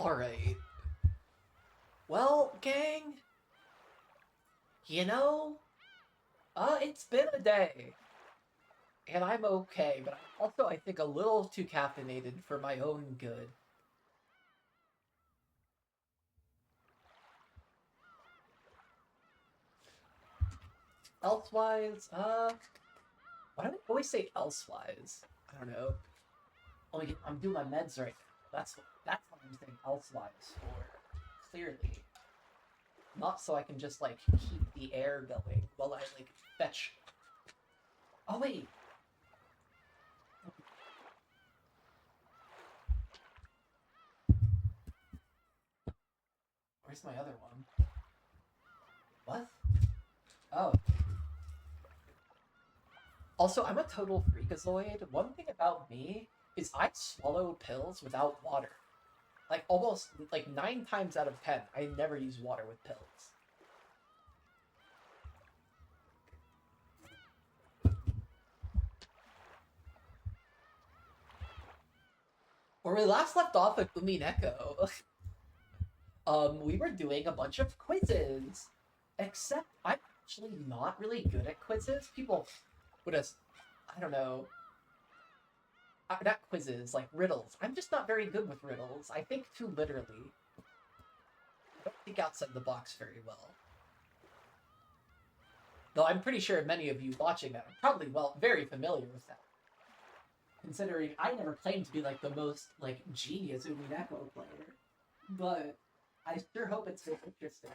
Alright. Well, gang, you know, it's been a day, and I'm okay, but I'm also, I think, a little too caffeinated for my own good. Elsewise, why do I always say elsewise? I don't know. I'm doing my meds right now. That's what I'm saying elsewise for. Clearly. Not so I can just, like, keep the air going while I, like, fetch. Oh, wait. Where's my other one? What? Oh. Also, I'm a total freakazoid. One thing about me is I swallow pills without water. Like, almost, like, 9 times out of 10, I never use water with pills. Where we last left off at Umineko, we were doing a bunch of quizzes. Except I'm actually not really good at quizzes. People would have, I don't know, not quizzes, like riddles. I'm just not very good with riddles. I think too literally. I don't think outside the box very well. Though I'm pretty sure many of you watching that are probably, well, very familiar with that. Considering I never claimed to be, like, the most, like, genius Umineko player. But I sure hope it's so interesting.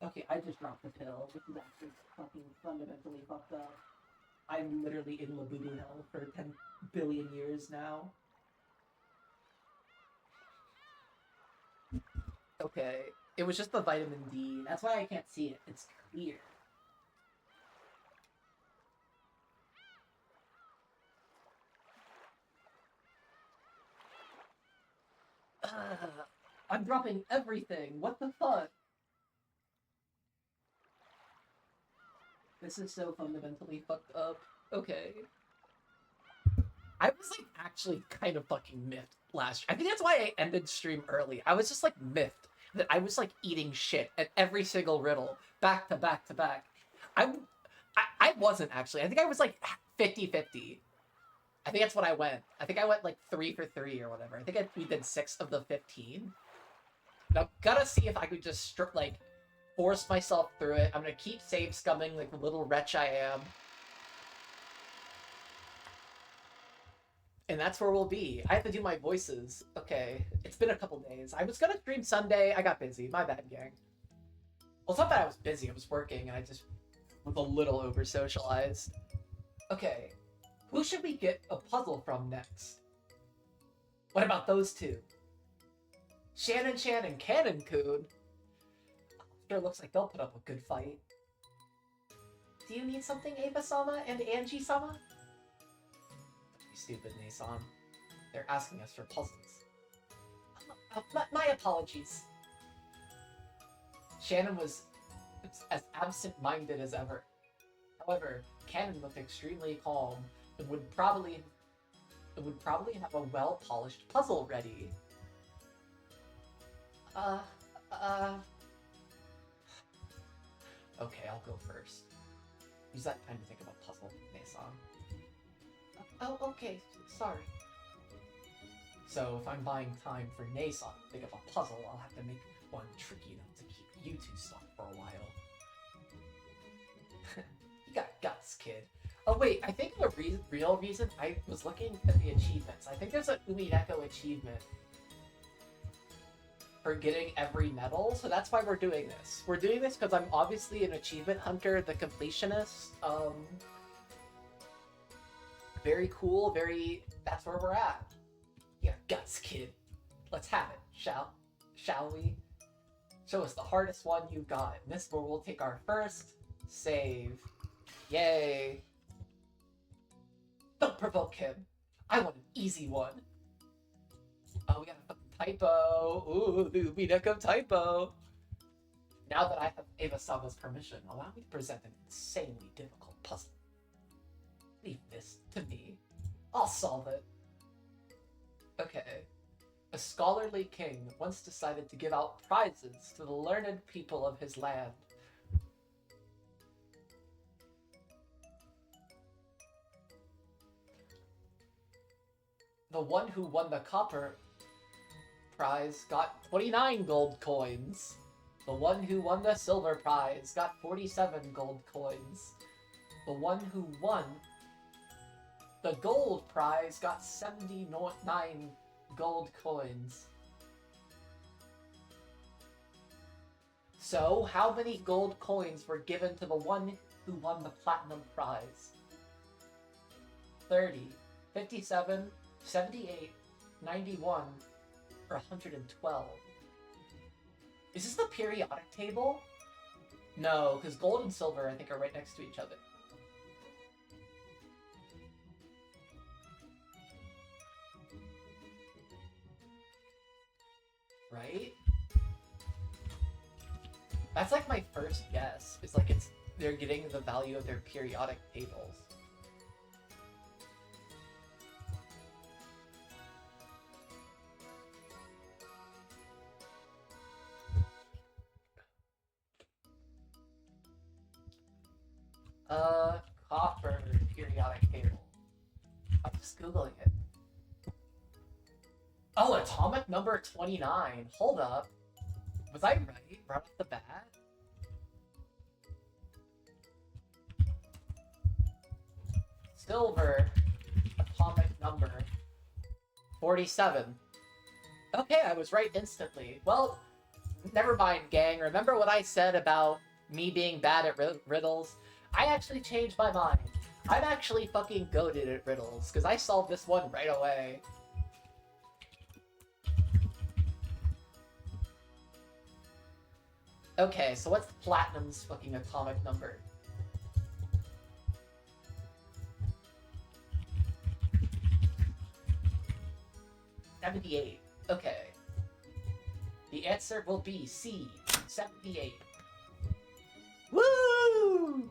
Okay, I just dropped the pill. This is actually fucking fundamentally fucked up. I'm literally in Labubu hell for 10 billion years now. Okay, it was just the vitamin D. That's why I can't see it. It's clear. I'm dropping everything. What the fuck? This is so fundamentally fucked up. Okay. I was, like, actually kind of fucking miffed last. I think that's why I ended stream early. I was just, like, miffed that I was, like, eating shit at every single riddle, back to back to back. I wasn't actually. I think I was, like, 50-50. I think that's what I went. I think I went, like, 3 for 3 or whatever. I think we did 6 of the 15. Now, gotta see if I could just, like, force myself through it. I'm gonna keep save scumming like the little wretch I am. And that's where we'll be. I have to do my voices. Okay, it's been a couple days. I was gonna stream Sunday. I got busy. My bad, gang. Well, it's not that I was busy. I was working, and I just was a little over-socialized. Okay, who should we get a puzzle from next? What about those two? Shannon Chan and Cannon Coon. Sure looks like they'll put up a good fight. Do you need something, Ava-sama and Angie-sama? You stupid, Nason. They're asking us for puzzles. My apologies. Shannon was as absent-minded as ever. However, Cannon looked extremely calm and would probably have a well-polished puzzle ready. Okay, I'll go first. Use that time to think about puzzle, Nason. Oh, okay, sorry. So, if I'm buying time for Nason to think of a puzzle, I'll have to make one tricky enough to keep you two stuck for a while. You got guts, kid. Oh wait, I think the real reason I was looking at the achievements, I think there's an Umineko achievement for getting every medal, so that's why we're doing this. We're doing this because I'm obviously an achievement hunter, the completionist. Very cool, that's where we're at. Yeah, guts, kid. Let's have it, shall we? Show us the hardest one you've got. And this where we'll take our first save. Yay. Don't provoke him. I want an easy one. Oh, we got a typo. Ooh, the Umineko typo. Now that I have Ava-sama's permission, allow me to present an insanely difficult puzzle. Leave this to me. I'll solve it. Okay. A scholarly king once decided to give out prizes to the learned people of his land. The one who won the copper prize got 29 gold coins. The one who won the silver prize got 47 gold coins. The one who won the gold prize got 79 gold coins. So, how many gold coins were given to the one who won the platinum prize? 30, 57, 78, 91, or 112? Is this the periodic table? No, because gold and silver, I think, are right next to each other. Right? That's like my first guess. It's like they're getting the value of their periodic tables. Copper periodic table. I'm just Googling it. Oh, atomic number 29. Hold up. Was I right right off the bat? Silver atomic number 47. Okay, I was right instantly. Well, never mind, gang. Remember what I said about me being bad at riddles? I actually changed my mind. I'm actually fucking goated at riddles, because I solved this one right away. Okay, so what's platinum's fucking atomic number? $78. Okay. The answer will be C, 78. Woo!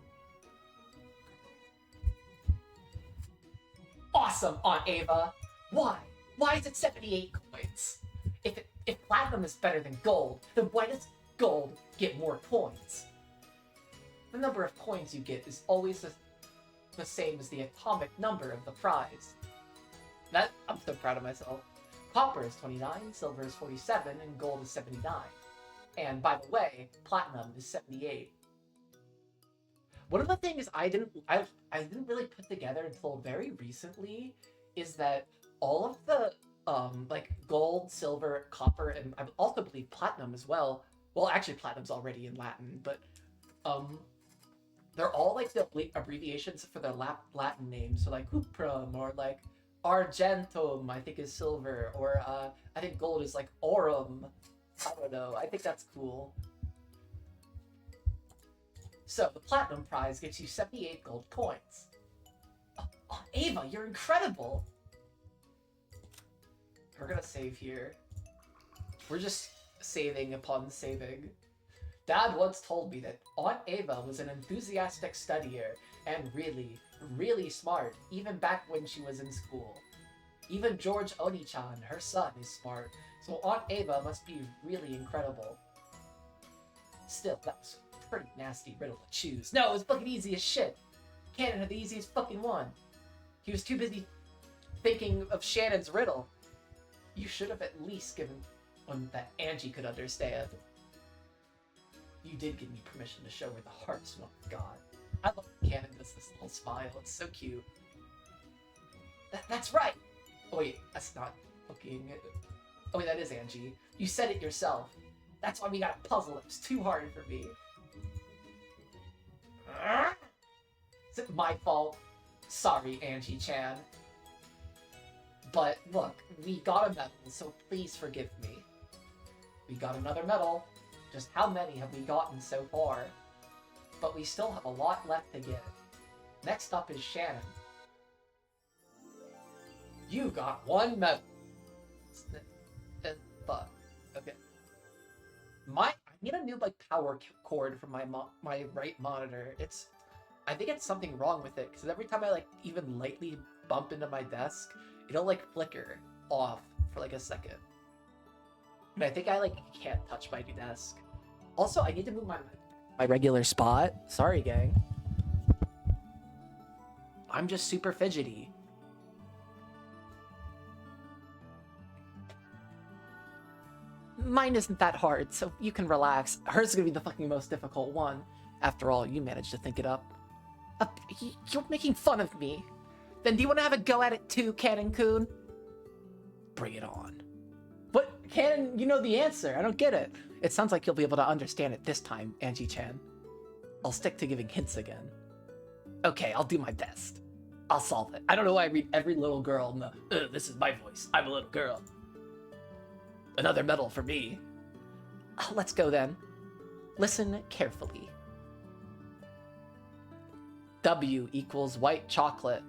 Awesome, Aunt Ava. Why? Why is it 78 coins? If platinum is better than gold, then why does gold get more coins? The number of coins you get is always the same as the atomic number of the prize. I'm so proud of myself. Copper is 29, silver is 47, and gold is 79. And by the way, platinum is 78. One of the things I didn't really put together until very recently is that all of the like gold, silver, copper, and I also believe platinum as well. Well, actually, platinum's already in Latin, but they're all like the abbreviations for their Latin names. So like cuprum or like argentum, I think is silver, or I think gold is like aurum. I don't know. I think that's cool. So the platinum prize gives you 78 gold coins. Oh, Ava, you're incredible. We're gonna save here. We're just saving upon saving. Dad once told me that Aunt Ava was an enthusiastic studier and really, really smart, even back when she was in school. Even George Oni-chan, her son, is smart, so Aunt Ava must be really incredible. Still, that was a pretty nasty riddle to choose. No, it was fucking easy as shit. Cannon had the easiest fucking one. He was too busy thinking of Shannon's riddle. You should have at least given one that Angie could understand. You did give me permission to show her the hearts. Oh god. I love Cannon does this little smile. It's so cute. That's right! Oh wait, that's not fucking... Oh wait, that is Angie. You said it yourself. That's why we got a puzzle. It was too hard for me. Is it my fault? Sorry, Angie-chan. But look, we got a medal, so please forgive me. We got another medal. Just how many have we gotten so far? But we still have a lot left to get. Next up is Shannon. You got one medal. Fuck. Okay. I need a new power cord for my right monitor. I think it's something wrong with it because every time I even lightly bump into my desk, it'll flicker off for a second. But I think I like can't touch my desk. Also, I need to move my regular spot. Sorry, gang. I'm just super fidgety. Mine isn't that hard, so you can relax. Hers is gonna be the fucking most difficult one. After all, you managed to think it up. You're making fun of me. Then do you want to have a go at it too, Cannon-kun? Bring it on. What? Cannon, you know the answer. I don't get it. It sounds like you'll be able to understand it this time, Angie-chan. I'll stick to giving hints again. Okay, I'll do my best. I'll solve it. I don't know why I read every little girl in the, this is my voice. I'm a little girl. Another medal for me. Let's go then. Listen carefully. W equals white chocolate.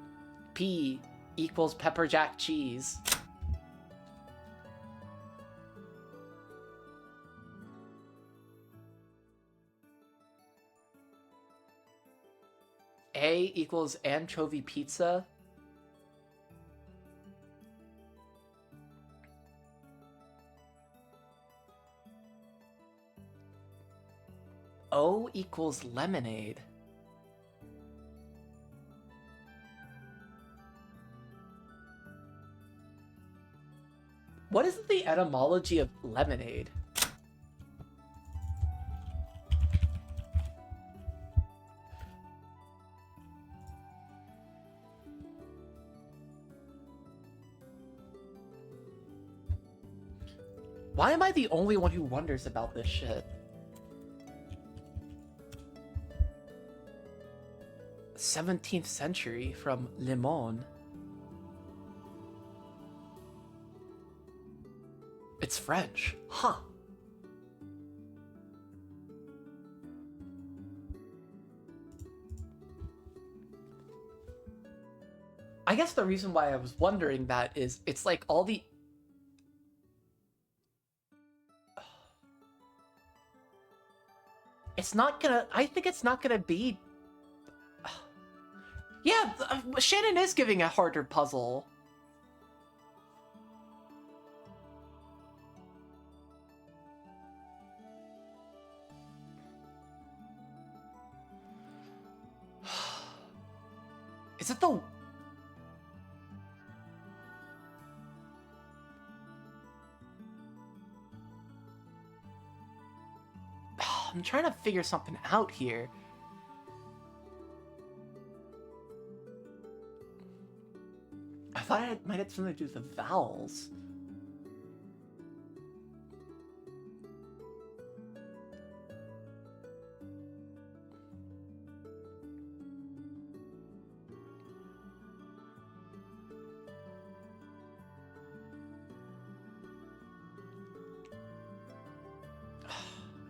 P equals pepper jack cheese. A equals anchovy pizza. O equals lemonade. What is the etymology of lemonade? Why am I the only one who wonders about this shit? 17th century from Limon. It's French. Huh. I guess the reason why I was wondering that is it's like all the... It's not gonna... I think it's not gonna be... Yeah, Shannon is giving a harder puzzle. Is it the... I'm trying to figure something out here. I thought it might have something to do with the vowels.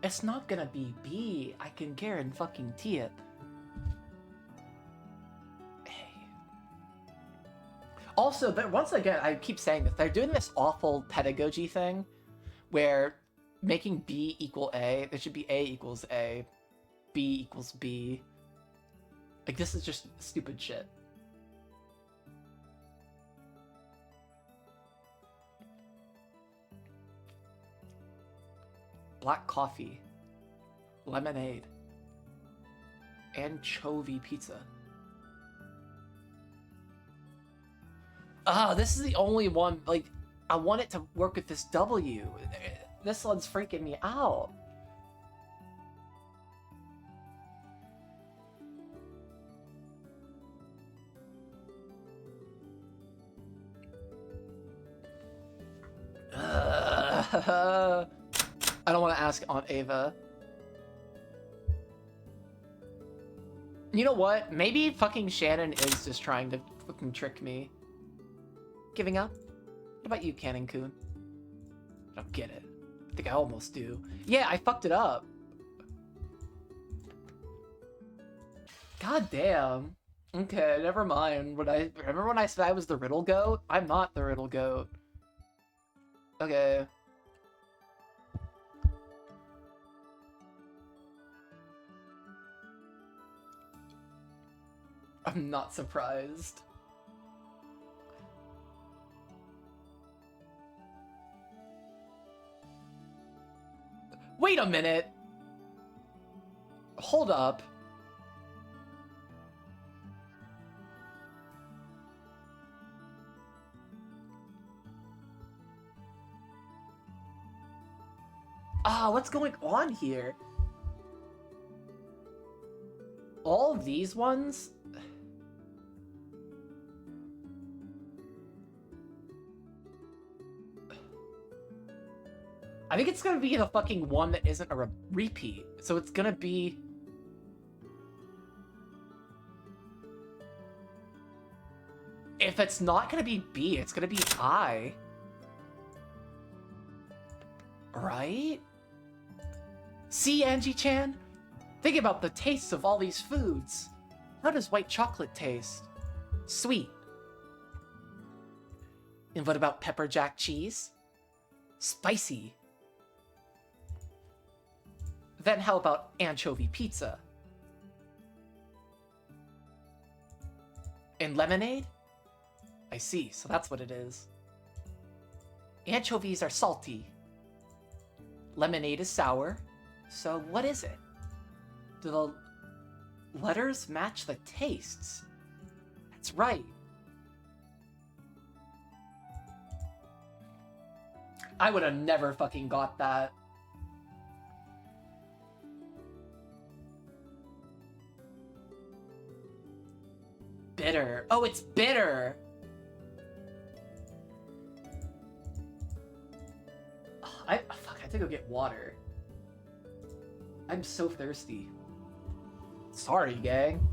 It's not gonna be B. I can guarantee it. Also, but once again, I keep saying this, they're doing this awful pedagogy thing where making B equal A, there should be A equals A, B equals B. Like, this is just stupid shit. Black coffee, lemonade, anchovy pizza. This is the only one, like, I want it to work with this W. This one's freaking me out. I don't want to ask Aunt Ava. You know what? Maybe fucking Shannon is just trying to fucking trick me. Giving up? What about you, Cannon-kun? I don't get it. I think I almost do. Yeah, I fucked it up. God damn. Okay, never mind. Remember when I said I was the riddle goat? I'm not the riddle goat. Okay. I'm not surprised. Wait a minute. Hold up. Ah, what's going on here? All these ones? I think it's gonna be the fucking one that isn't a repeat. So it's gonna be... If it's not gonna be B, it's gonna be I. Right? See, Angie-chan? Think about the tastes of all these foods. How does white chocolate taste? Sweet. And what about pepper jack cheese? Spicy. Then how about anchovy pizza? And lemonade? I see, so that's what it is. Anchovies are salty. Lemonade is sour. So what is it? Do the letters match the tastes? That's right. I would have never fucking got that. Bitter. Oh, it's bitter! Fuck, I have to go get water. I'm so thirsty. Sorry, gang.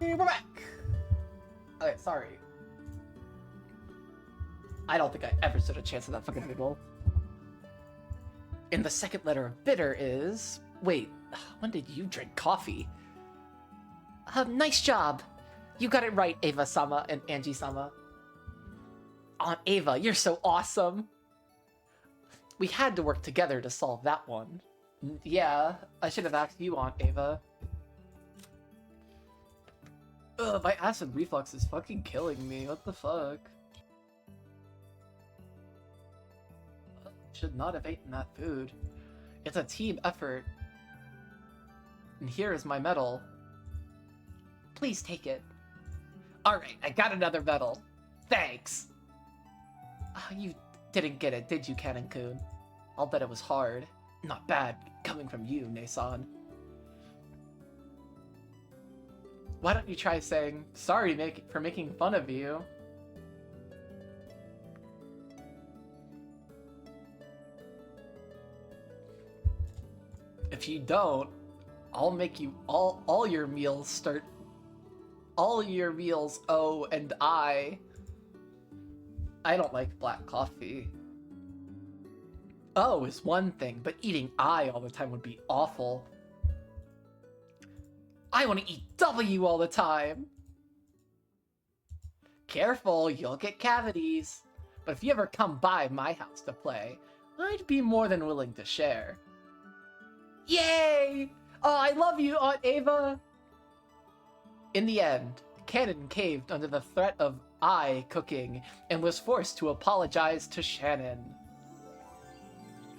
We're back! Okay, sorry. I don't think I ever stood a chance of that fucking noodle. And the second letter of bitter is... Wait, when did you drink coffee? Nice job. You got it right, Ava-sama and Angie-sama. Aunt Ava, you're so awesome. We had to work together to solve that one. Yeah, I should have asked you, Aunt Ava. Ugh, my acid reflux is fucking killing me. What the fuck? Should not have eaten that food. It's a team effort. And here is my medal. Please take it. Alright, I got another medal. Thanks! You didn't get it, did you, Cannon-kun? I'll bet it was hard. Not bad, coming from you, Nason. Why don't you try saying, sorry for making fun of you? If you don't, I'll make you all your meals start... All your meals O and I. I don't like black coffee. O is one thing, but eating I all the time would be awful. I want to eat W all the time! Careful, you'll get cavities. But if you ever come by my house to play, I'd be more than willing to share. Yay! Oh, I love you, Aunt Ava! In the end, Cannon caved under the threat of I cooking and was forced to apologize to Shannon.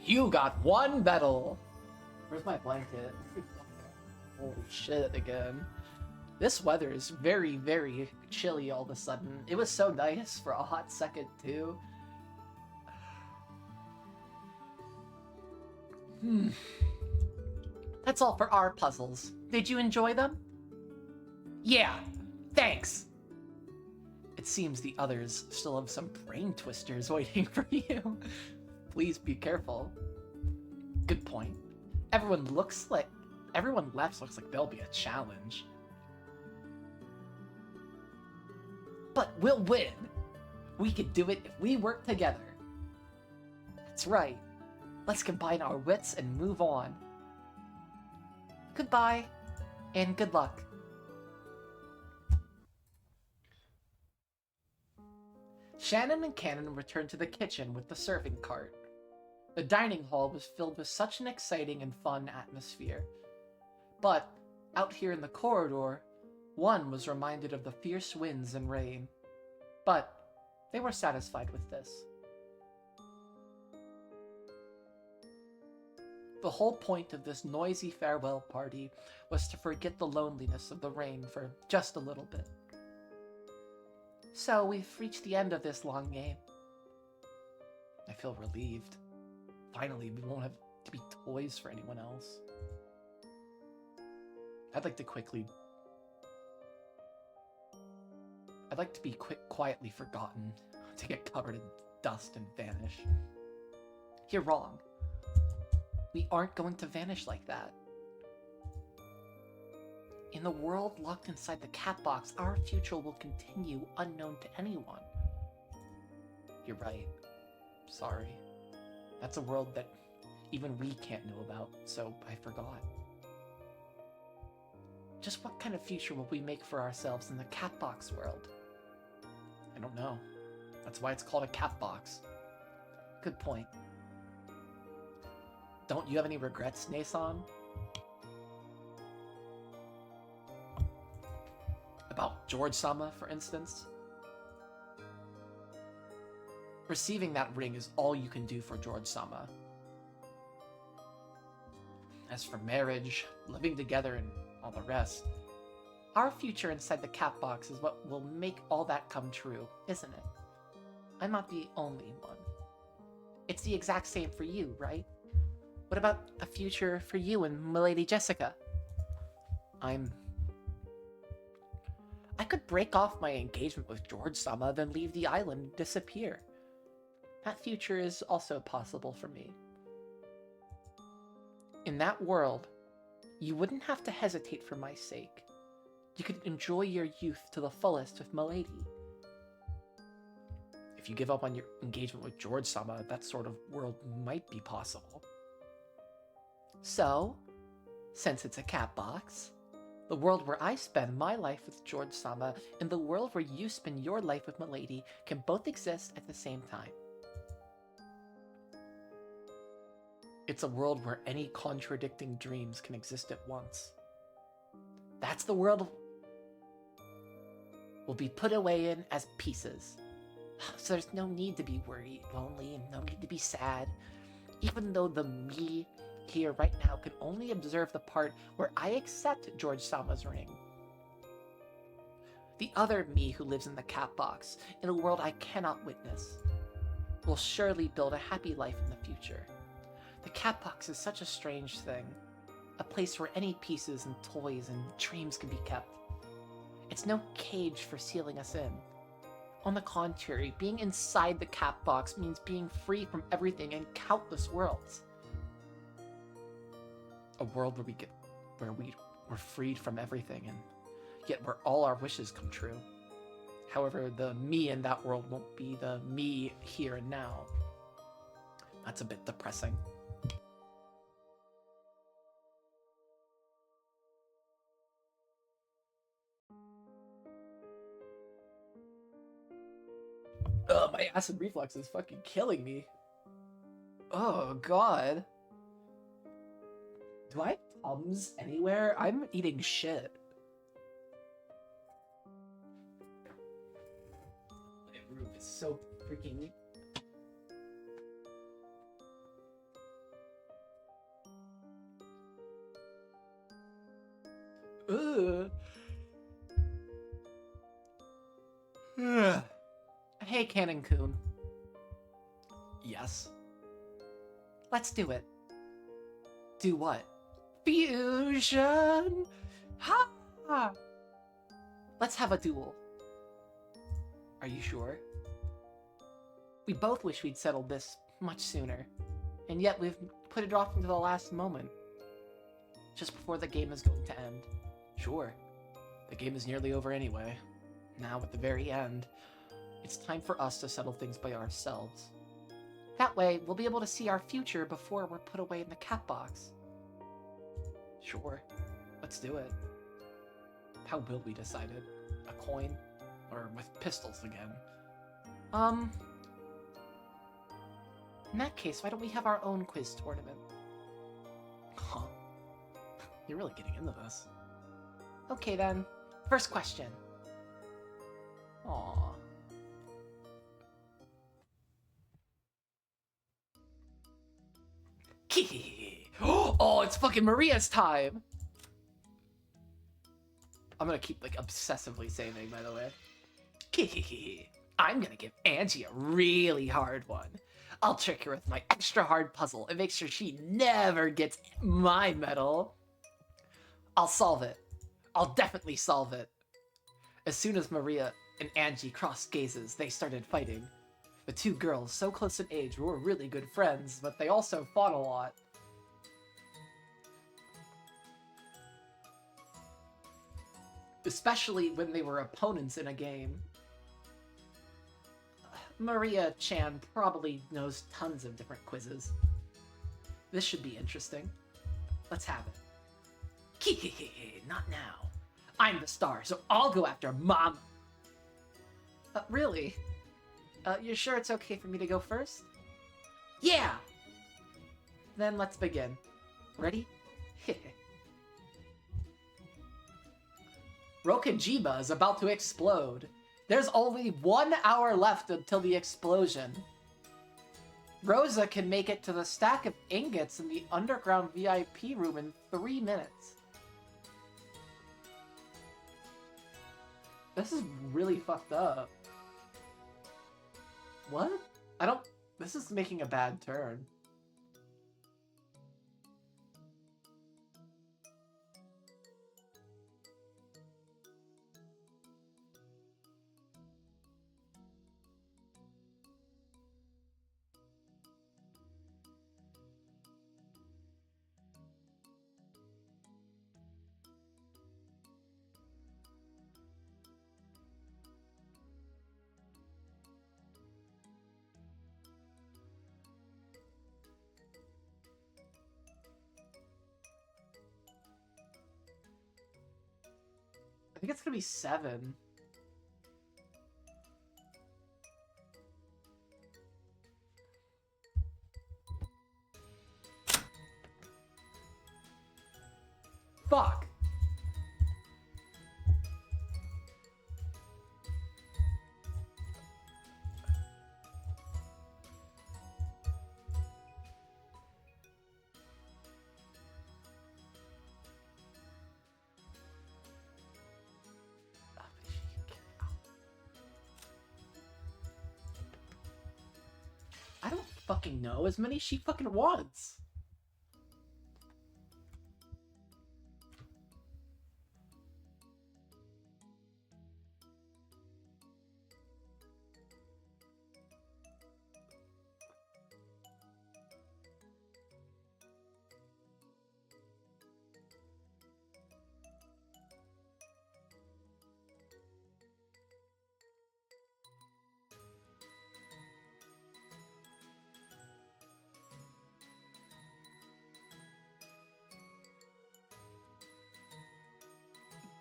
You got one medal! Where's my blanket? Holy shit again. This weather is very, very chilly all of a sudden. It was so nice for a hot second, too. That's all for our puzzles. Did you enjoy them? Yeah, thanks! It seems the others still have some brain twisters waiting for you. Please be careful. Good point. Everyone left looks like there'll be a challenge. But we'll win! We can do it if we work together. That's right. Let's combine our wits and move on. Goodbye, and good luck. Shannon and Cannon returned to the kitchen with the serving cart. The dining hall was filled with such an exciting and fun atmosphere. But, out here in the corridor, one was reminded of the fierce winds and rain. But, they were satisfied with this. The whole point of this noisy farewell party was to forget the loneliness of the rain for just a little bit. So we've reached the end of this long game. I feel relieved. Finally, we won't have to be toys for anyone else. I'd like to be quietly forgotten, to get covered in dust and vanish. You're wrong. We aren't going to vanish like that. In the world locked inside the cat box, our future will continue unknown to anyone. You're right. Sorry. That's a world that even we can't know about, so I forgot. Just what kind of future will we make for ourselves in the cat box world? I don't know. That's why it's called a cat box. Good point. Don't you have any regrets, Nason? About George-sama, for instance? Receiving that ring is all you can do for George-sama. As for marriage, living together, and all the rest, our future inside the cat box is what will make all that come true, isn't it? I'm not the only one. It's the exact same for you, right? What about a future for you and Milady Jessica? I could break off my engagement with George-sama, then leave the island and disappear. That future is also possible for me. In that world, you wouldn't have to hesitate for my sake. You could enjoy your youth to the fullest with Milady. If you give up on your engagement with George-sama, that sort of world might be possible. So, since it's a cat box, the world where I spend my life with George-sama and the world where you spend your life with Milady can both exist at the same time. It's a world where any contradicting dreams can exist at once. That's the world we'll be put away in as pieces. So there's no need to be worried, lonely, and no need to be sad. Even though the me here right now can only observe the part where I accept George-sama's ring. The other me who lives in the cat box, in a world I cannot witness, will surely build a happy life in the future. The cat box is such a strange thing, a place where any pieces and toys and dreams can be kept. It's no cage for sealing us in. On the contrary, being inside the cat box means being free from everything in countless worlds. A world where we're freed from everything, and yet where all our wishes come true. However, the me in that world won't be the me here and now. That's a bit depressing. Ugh, my acid reflux is fucking killing me. Oh, God. Do I have Tums anywhere? I'm eating shit. My roof is so freaking... Ugh. Hey, Cannon-kun. Yes? Let's do it. Do what? Fusion! Ha! Let's have a duel. Are you sure? We both wish we'd settled this much sooner, and yet we've put it off until the last moment. Just before the game is going to end. Sure. The game is nearly over anyway. Now, at the very end, it's time for us to settle things by ourselves. That way, we'll be able to see our future before we're put away in the cat box. Sure. Let's do it. How will we decide it? A coin? Or with pistols again? In that case, why don't we have our own quiz tournament? Huh. You're really getting into this. Okay then. First question. Aww. Oh, it's fucking Maria's time! I'm gonna keep, like, obsessively saving, by the way. I'm gonna give Angie a really hard one. I'll trick her with my extra hard puzzle and make sure she never gets my medal. I'll solve it. I'll definitely solve it. As soon as Maria and Angie crossed gazes, they started fighting. The two girls, so close in age, were really good friends, but they also fought a lot. Especially when they were opponents in a game. Maria-chan probably knows tons of different quizzes. This should be interesting. Let's have it. Not now. I'm the star, so I'll go after Mama. Really? You're sure it's okay for me to go first? Yeah! Then let's begin. Ready? Rokajiba is about to explode. There's only 1 hour left until the explosion. Rosa can make it to the stack of ingots in the underground VIP room in 3 minutes. This is really fucked up. What? This is making a bad turn. I think it's gonna be 7. Fuck! I don't fucking know. As many as she fucking wants.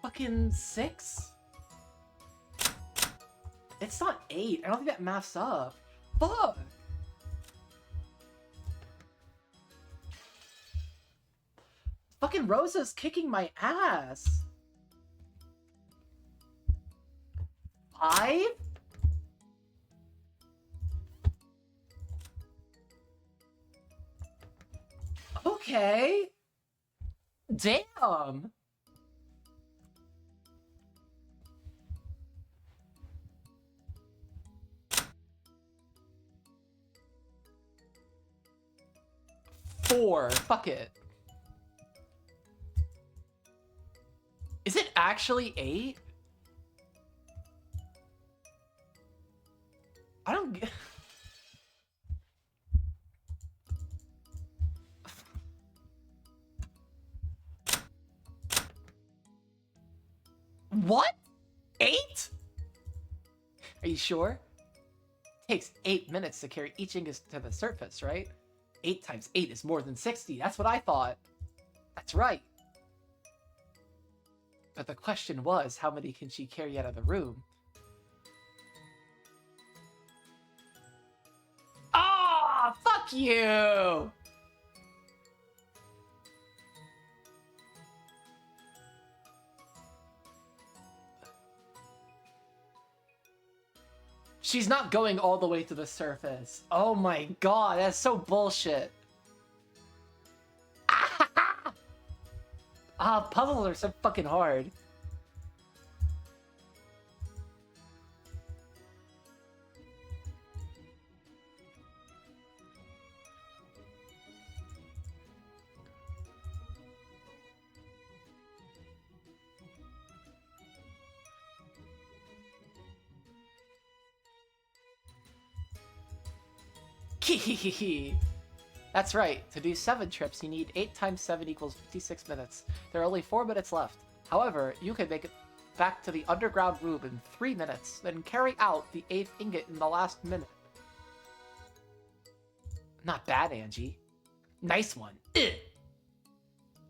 Fucking 6? It's not 8. I don't think that maths up. Fuck! Fucking Rosa's kicking my ass. 5? Okay. Damn. 4. Fuck it. Is it actually 8? I don't get... What? 8? Are you sure? It takes 8 minutes to carry each ingot to the surface, right? 8 times 8 is more than 60. That's what I thought. That's right. But the question was, how many can she carry out of the room? Ah, oh, fuck you! She's not going all the way to the surface. Oh my god, that's so bullshit. Puzzles are so fucking hard. That's right. To do 7 trips, you need 8 times 7 equals 56 minutes. There are only 4 minutes left. However, you can make it back to the underground room in 3 minutes, then carry out the 8th ingot in the last minute. Not bad, Angie. Nice one. Ugh.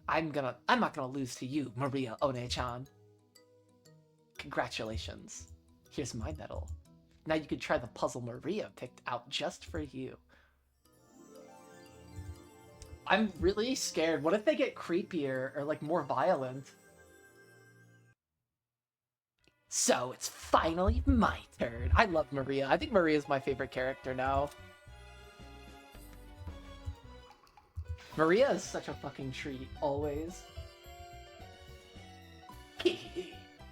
I'm not gonna lose to you, Maria One-chan. Congratulations. Here's my medal. Now you can try the puzzle Maria picked out just for you. I'm really scared. What if they get creepier or, like, more violent? So, it's finally my turn. I love Maria. I think Maria's my favorite character now. Maria is such a fucking treat, always.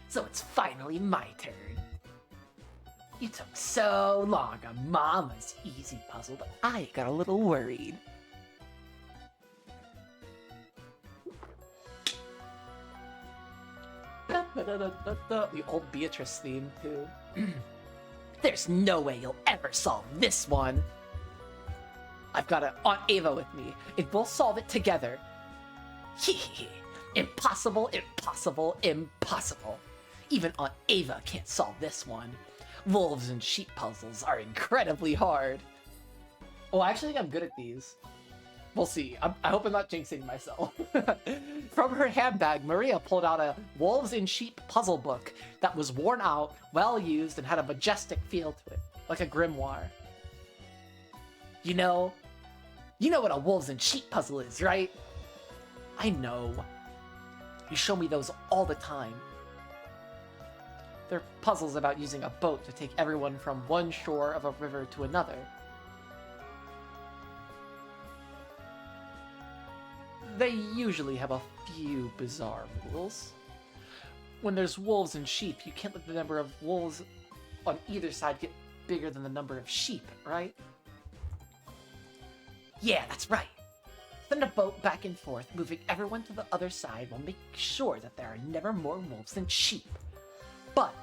So it's finally my turn. You took so long on Mama's easy puzzle, but I got a little worried. The old Beatrice theme, too. There's no way you'll ever solve this one. I've got Aunt Ava with me, and we'll solve it together. Impossible, impossible, impossible. Even Aunt Ava can't solve this one. Wolves and sheep puzzles are incredibly hard. Oh, I actually think I'm good at these. We'll see. I hope I'm not jinxing myself. From her handbag, Maria pulled out a wolves and sheep puzzle book that was worn out, well used, and had a majestic feel to it, like a grimoire. You know what a wolves and sheep puzzle is, right? I know. You show me those all the time. They're puzzles about using a boat to take everyone from one shore of a river to another. They usually have a few bizarre rules. When there's wolves and sheep, you can't let the number of wolves on either side get bigger than the number of sheep, right? Yeah, that's right. Send a boat back and forth, moving everyone to the other side while making sure that there are never more wolves than sheep. But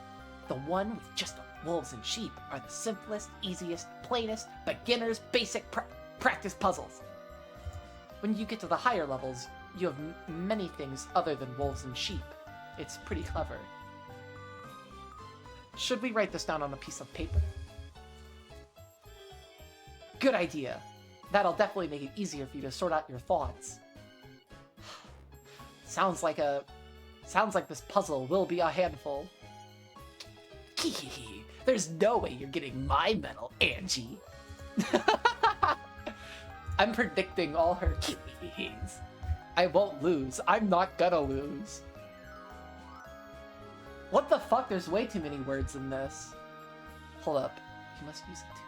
the one with just wolves and sheep are the simplest, easiest, plainest, beginner's basic practice puzzles. When you get to the higher levels, you have many things other than wolves and sheep. It's pretty clever. Should we write this down on a piece of paper? Good idea. That'll definitely make it easier for you to sort out your thoughts. Sounds like this puzzle will be a handful. There's no way you're getting my medal, Angie. I'm predicting all her keys. I won't lose. I'm not gonna lose. What the fuck? There's way too many words in this. Hold up. You must use it too.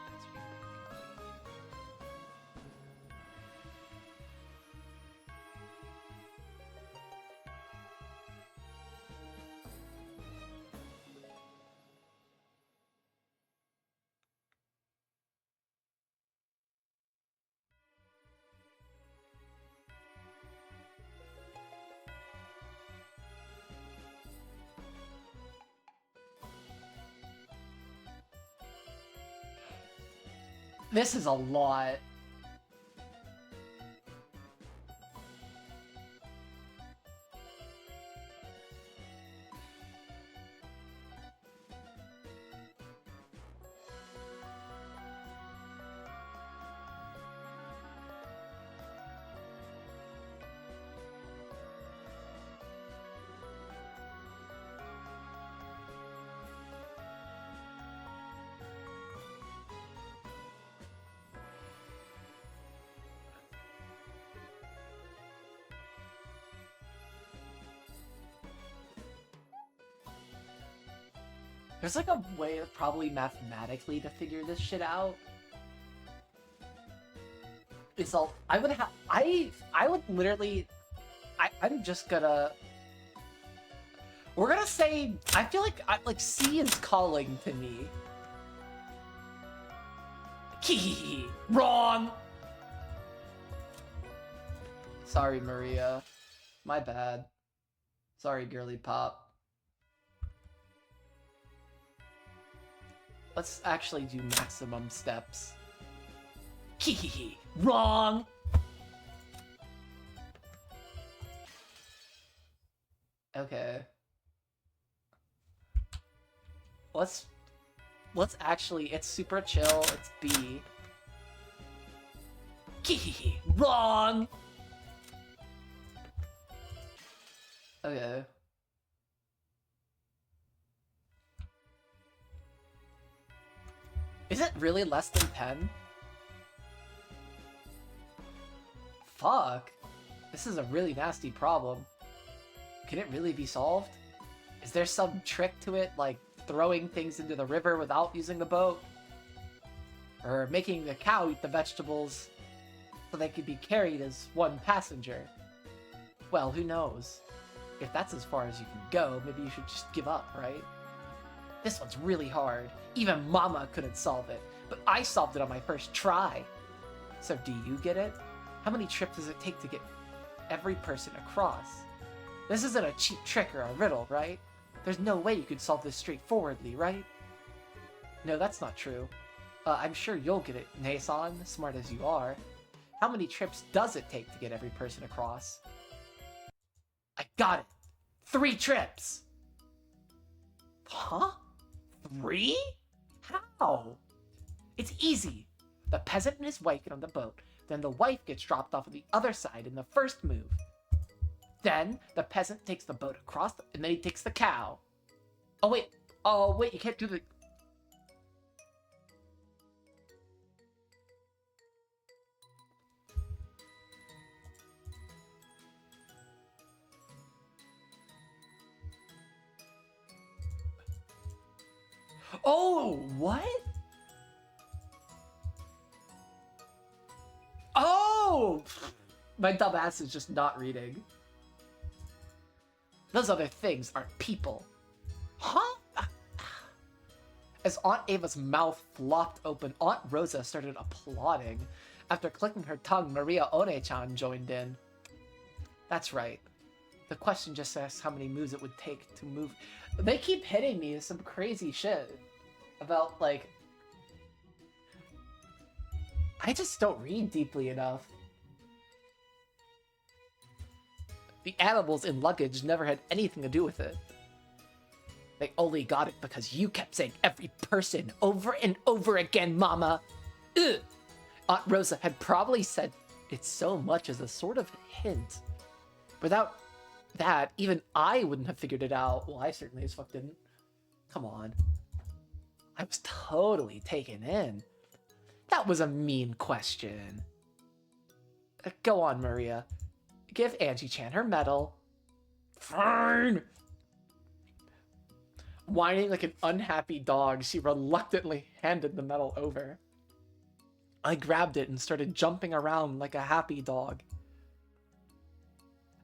This is a lot. There's like a way, probably mathematically, to figure this shit out. It's all I would have. I would literally. I'm just gonna. We're gonna say. I feel like C is calling to me. Key wrong. Sorry, Maria. My bad. Sorry, girly pop. Let's actually do maximum steps. Hee wrong! Okay. Let's actually, it's super chill, it's B. Hee wrong! Okay. Is it really less than 10? Fuck. This is a really nasty problem. Can it really be solved? Is there some trick to it, like throwing things into the river without using the boat? Or making the cow eat the vegetables so they could be carried as one passenger? Well, who knows? If that's as far as you can go, maybe you should just give up, right? This one's really hard. Even Mama couldn't solve it, but I solved it on my first try. So do you get it? How many trips does it take to get every person across? This isn't a cheap trick or a riddle, right? There's no way you could solve this straightforwardly, right? No, that's not true. I'm sure you'll get it, Nason, smart as you are. How many trips does it take to get every person across? I got it! 3 trips! Huh? 3? How? It's easy. The peasant and his wife get on the boat. Then the wife gets dropped off on the other side in the first move. Then the peasant takes the boat across, and then he takes the cow. Oh wait, you can't do the... Oh, what? Oh! My dumb ass is just not reading. Those other things aren't people. Huh? As Aunt Ava's mouth flopped open, Aunt Rosa started applauding. After clicking her tongue, Maria One-chan joined in. That's right. The question just asks how many moves it would take to move. They keep hitting me with some crazy shit about, like... I just don't read deeply enough. The animals in luggage never had anything to do with it. They only got it because you kept saying every person over and over again, Mama. Ugh. Aunt Rosa had probably said it so much as a sort of hint. Without that, even I wouldn't have figured it out. Well, I certainly as fuck didn't. Come on. I was totally taken in. That was a mean question. Go on, Maria. Give Angie-chan her medal. Fine! Whining like an unhappy dog, she reluctantly handed the medal over. I grabbed it and started jumping around like a happy dog.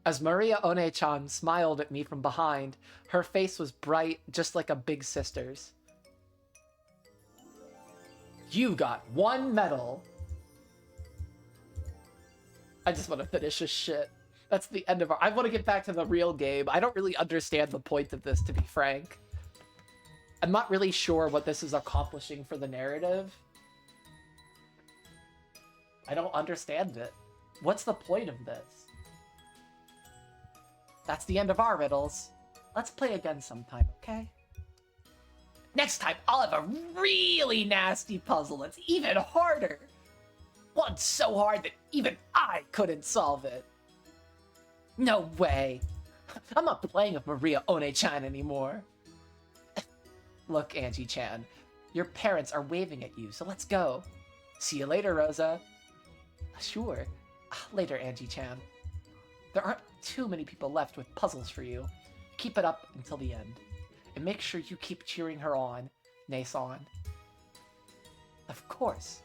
As Maria One-chan smiled at me from behind, her face was bright, just like a big sister's. You got 1 medal. I just want to finish this shit. That's the end of our... I want to get back to the real game. I don't really understand the point of this, to be frank. I'm not really sure what this is accomplishing for the narrative. I don't understand it. What's the point of this? That's the end of our riddles. Let's play again sometime, okay? Next time, I'll have a really nasty puzzle that's even harder. One so hard that even I couldn't solve it. No way. I'm not playing with Maria One-chan anymore. Look, Angie-chan, your parents are waving at you, so let's go. See you later, Rosa. Sure. Later, Angie-chan. There aren't too many people left with puzzles for you. Keep it up until the end. And make sure you keep cheering her on, Nason. Of course.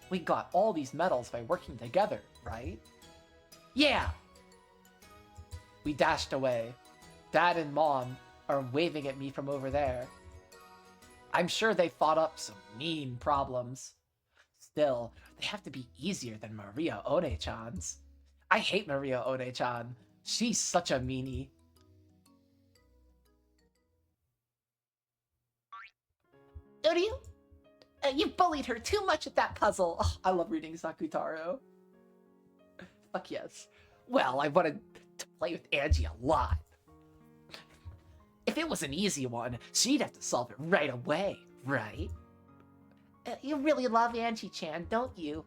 We got all these medals by working together, right? Yeah! We dashed away. Dad and Mom are waving at me from over there. I'm sure they fought up some mean problems. Still, they have to be easier than Maria One-chan's. I hate Maria One-chan. She's such a meanie. Uryu? You bullied her too much at that puzzle. Oh, I love reading Sakutaro. Fuck yes. Well, I wanted to play with Angie a lot. If it was an easy one, she'd have to solve it right away, right? You really love Angie-chan, don't you?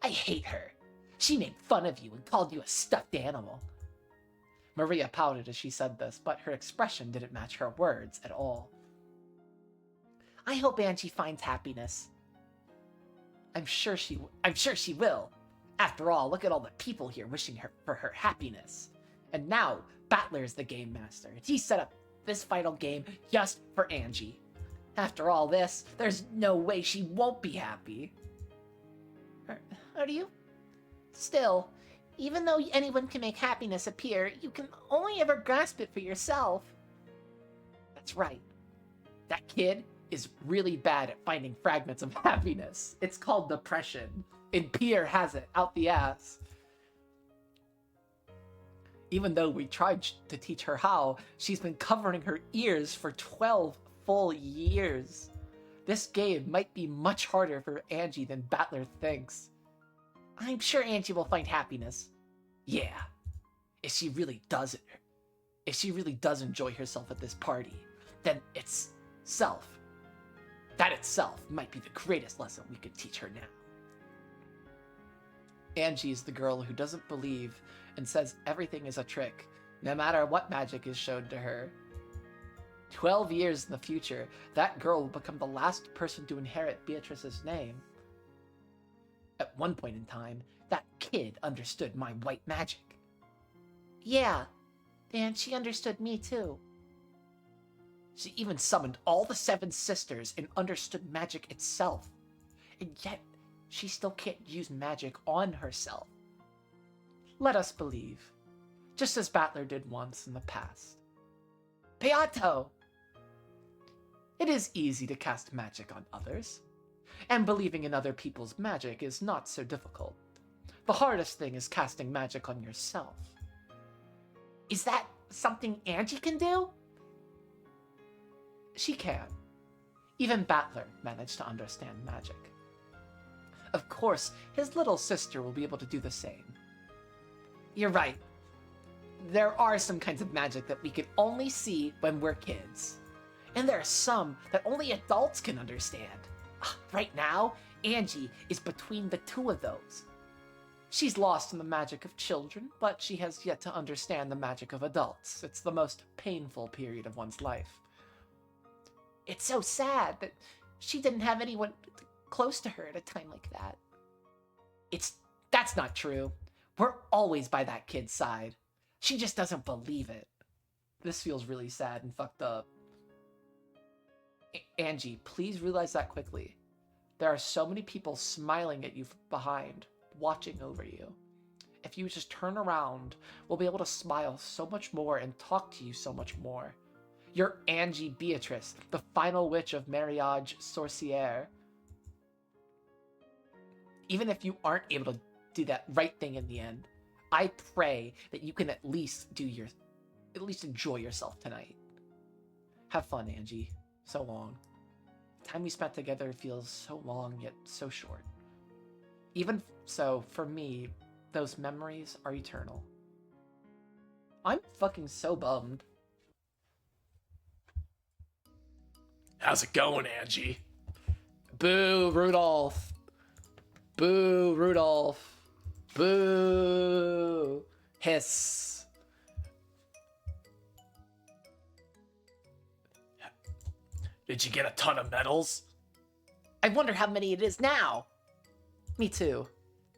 I hate her. She made fun of you and called you a stuffed animal. Maria pouted as she said this, but her expression didn't match her words at all. I hope Angie finds happiness. I'm sure she will. After all, look at all the people here wishing her for her happiness. And now, Battler's the game master, and he set up this final game just for Angie. After all this, there's no way she won't be happy. Are you? Still, even though anyone can make happiness appear, you can only ever grasp it for yourself. That's right. That kid is really bad at finding fragments of happiness. It's called depression. And Pier has it out the ass. Even though we tried to teach her how, she's been covering her ears for 12 full years. This game might be much harder for Angie than Battler thinks. I'm sure Angie will find happiness. Yeah. If she really does enjoy herself at this party, then that itself might be the greatest lesson we could teach her now. Angie is the girl who doesn't believe and says everything is a trick, no matter what magic is shown to her. 12 years in the future, that girl will become the last person to inherit Beatrice's name. At one point in time, that kid understood my white magic. Yeah, and she understood me too. She even summoned all the 7 sisters and understood magic itself. And yet, she still can't use magic on herself. Let us believe, just as Battler did once in the past. Beato! It is easy to cast magic on others, and believing in other people's magic is not so difficult. The hardest thing is casting magic on yourself. Is that something Angie can do? She can. Even Battler managed to understand magic. Of course, his little sister will be able to do the same. You're right. There are some kinds of magic that we can only see when we're kids. And there are some that only adults can understand. Right now, Angie is between the two of those. She's lost in the magic of children, but she has yet to understand the magic of adults. It's the most painful period of one's life. It's so sad that she didn't have anyone close to her at a time like that. That's not true. We're always by that kid's side. She just doesn't believe it. This feels really sad and fucked up. Angie, please realize that quickly. There are so many people smiling at you from behind, watching over you. If you just turn around, we'll be able to smile so much more and talk to you so much more. You're Angie Beatrice, the final witch of Mariage Sorcière. Even if you aren't able to do that right thing in the end, I pray that you can at least enjoy yourself tonight. Have fun, Angie. So long. The time we spent together feels so long, yet so short. Even so, for me, those memories are eternal. I'm fucking so bummed. How's it going, Angie? Boo, Rudolph. Boo, Rudolph. Boo. Hiss. Did you get a ton of medals? I wonder how many it is now. Me too.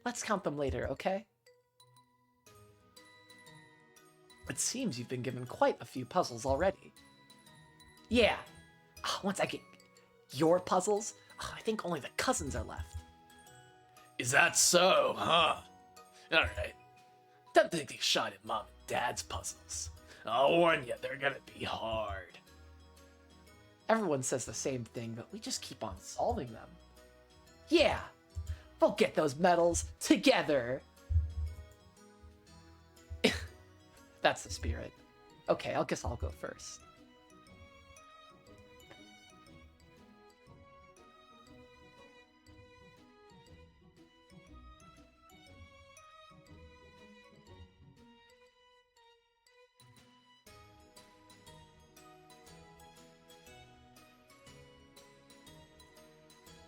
Let's count them later, okay? It seems you've been given quite a few puzzles already. Yeah. Once I get your puzzles, I think only the cousins are left. Is that so, huh? Alright. Don't take a shot at Mom and Dad's puzzles. I'll warn you, they're gonna be hard. Everyone says the same thing, but we just keep on solving them. Yeah! We'll get those medals together! That's the spirit. Okay, I guess I'll go first.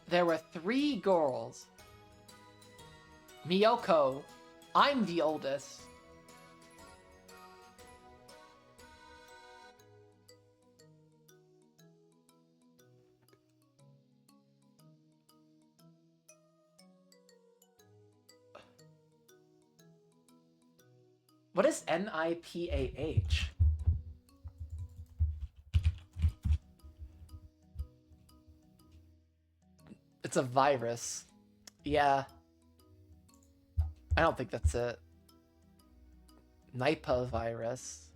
There were 3 girls. Miyoko, I'm the oldest. What is NIPAH? It's a virus. Yeah. I don't think that's it. Nipah virus.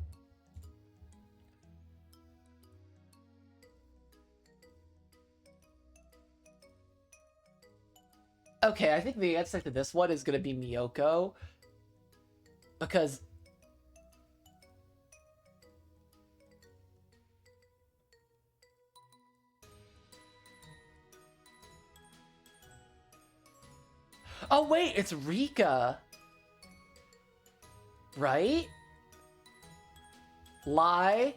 Okay, I think the answer to this one is going to be Miyoko. Because... Oh wait, it's Rika. Right? Lie,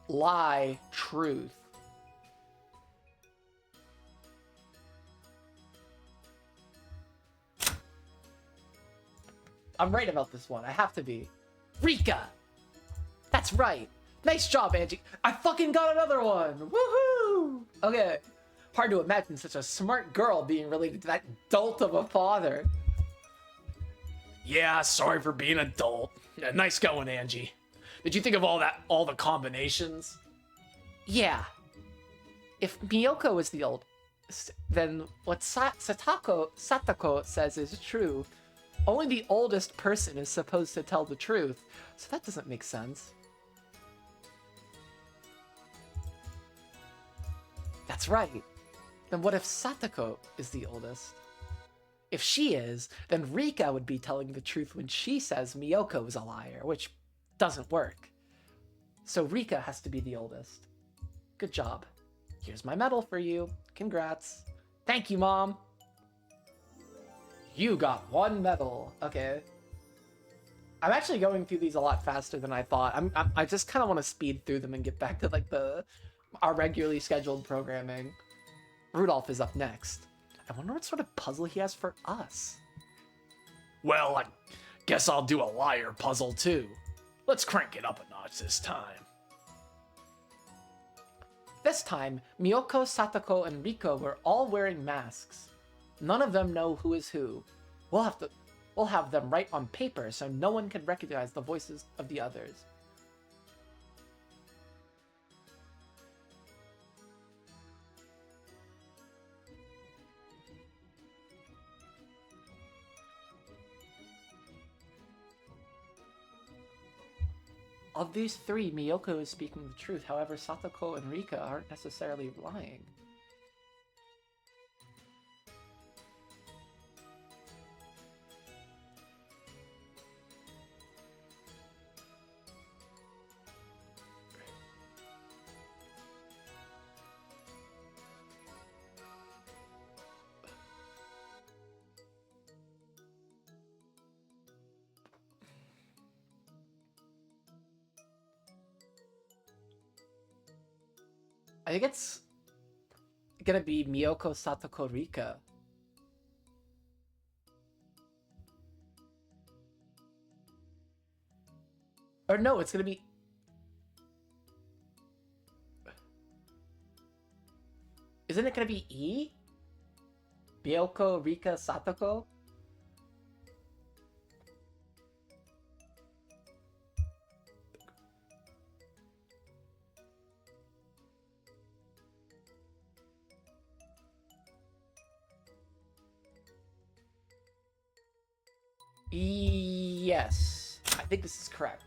lie, truth. I'm right about this one. I have to be. Rika! That's right. Nice job, Angie. I fucking got another one! Woohoo! Okay. Hard to imagine such a smart girl being related to that dolt of a father. Yeah, sorry for being a dolt. Yeah, nice going, Angie. Did you think of all the combinations? Yeah. If Miyoko is the oldest, then what Satoko says is true. Only the oldest person is supposed to tell the truth, so that doesn't make sense. That's right. Then what if Satoko is the oldest? If she is, then Rika would be telling the truth when she says Miyoko is a liar, which doesn't work. So Rika has to be the oldest. Good job. Here's my medal for you. Congrats. Thank you, Mom. You got 1 medal. Okay. I'm actually going through these a lot faster than I thought. I just kind of want to speed through them and get back to like our regularly scheduled programming. Rudolph is up next. I wonder what sort of puzzle he has for us. Well, I guess I'll do a liar puzzle too. Let's crank it up a notch this time. This time, Miyoko, Satoko, and Riko were all wearing masks. None of them know who is who. We'll have them write on paper so no one can recognize the voices of the others. Of these 3, Miyoko is speaking the truth, however Satoko and Rika aren't necessarily lying. I think it's gonna be Miyoko Satoko Rika. Or no, it's gonna be... Isn't it gonna be E? Miyoko Rika Satoko? Yes, I think this is correct.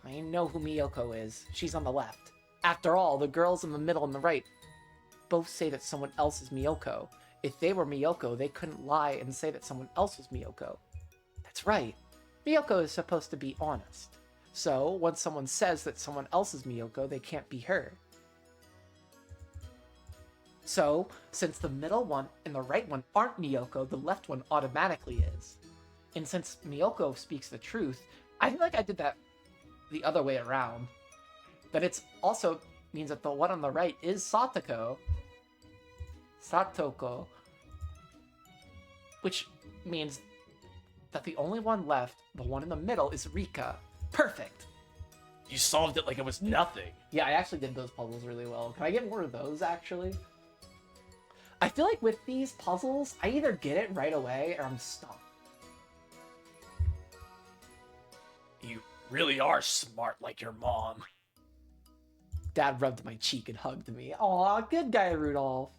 I know who Miyoko is. She's on the left. After all, the girls in the middle and the right both say that someone else is Miyoko. If they were Miyoko, they couldn't lie and say that someone else was Miyoko. That's right. Miyoko is supposed to be honest. So, when someone says that someone else is Miyoko, they can't be her. So, since the middle one and the right one aren't Miyoko, the left one automatically is. And since Miyoko speaks the truth, I feel like I did that the other way around. But it's also means that the one on the right is Satoko. Which means that the only one left, the one in the middle, is Rika. Perfect! You solved it like it was nothing. Yeah, I actually did those puzzles really well. Can I get more of those, actually? I feel like with these puzzles, I either get it right away or I'm stumped. You really are smart like your mom. Dad rubbed my cheek and hugged me. Aw, good guy, Rudolph.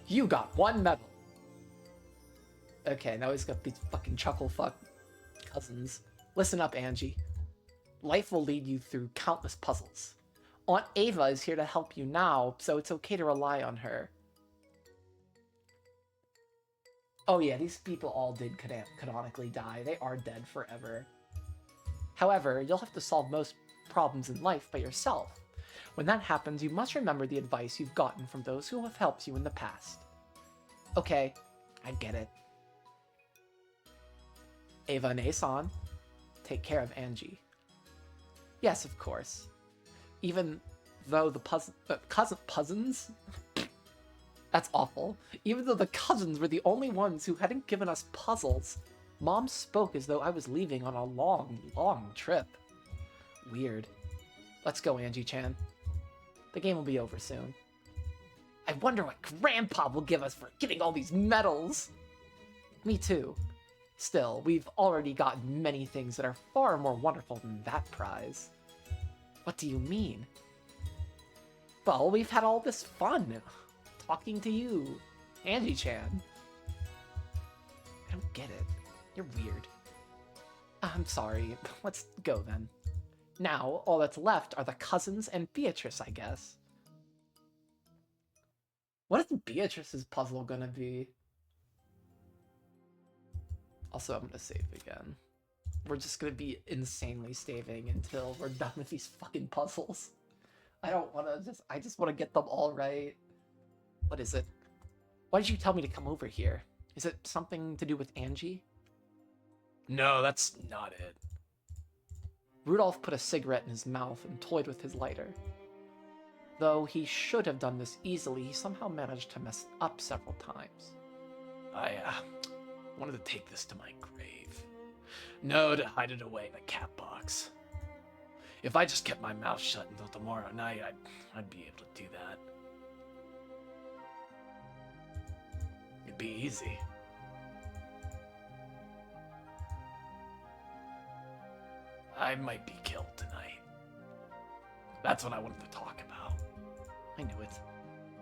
You got 1 medal. Okay, now he's got these fucking chuckle fuck cousins. Listen up, Angie. Life will lead you through countless puzzles. Aunt Ava is here to help you now, so it's okay to rely on her. Oh yeah, these people all did canonically die. They are dead forever. However, you'll have to solve most problems in life by yourself. When that happens, you must remember the advice you've gotten from those who have helped you in the past. Okay, I get it. Ava and Asan, take care of Angie. Yes, of course. Even though the cousins? That's awful. Even though the cousins were the only ones who hadn't given us puzzles, Mom spoke as though I was leaving on a long, long trip. Weird. Let's go, Angie-chan. The game will be over soon. I wonder what Grandpa will give us for getting all these medals. Me too. Still, we've already gotten many things that are far more wonderful than that prize. What do you mean? Well, we've had all this fun talking to you, Angie-chan. I don't get it. You're weird. I'm sorry. Let's go then. Now, all that's left are the cousins and Beatrice, I guess. What is Beatrice's puzzle gonna be? Also, I'm gonna save again. We're just gonna be insanely saving until we're done with these fucking puzzles. I don't wanna I just wanna get them all right. What is it? Why did you tell me to come over here? Is it something to do with Angie? No, that's not it. Rudolph put a cigarette in his mouth and toyed with his lighter. Though he should have done this easily, he somehow managed to mess up several times. I wanted to take this to my grave. No, to hide it away in a cat box. If I just kept my mouth shut until tomorrow night, I'd be able to do that. It'd be easy. I might be killed tonight. That's what I wanted to talk about. I knew it.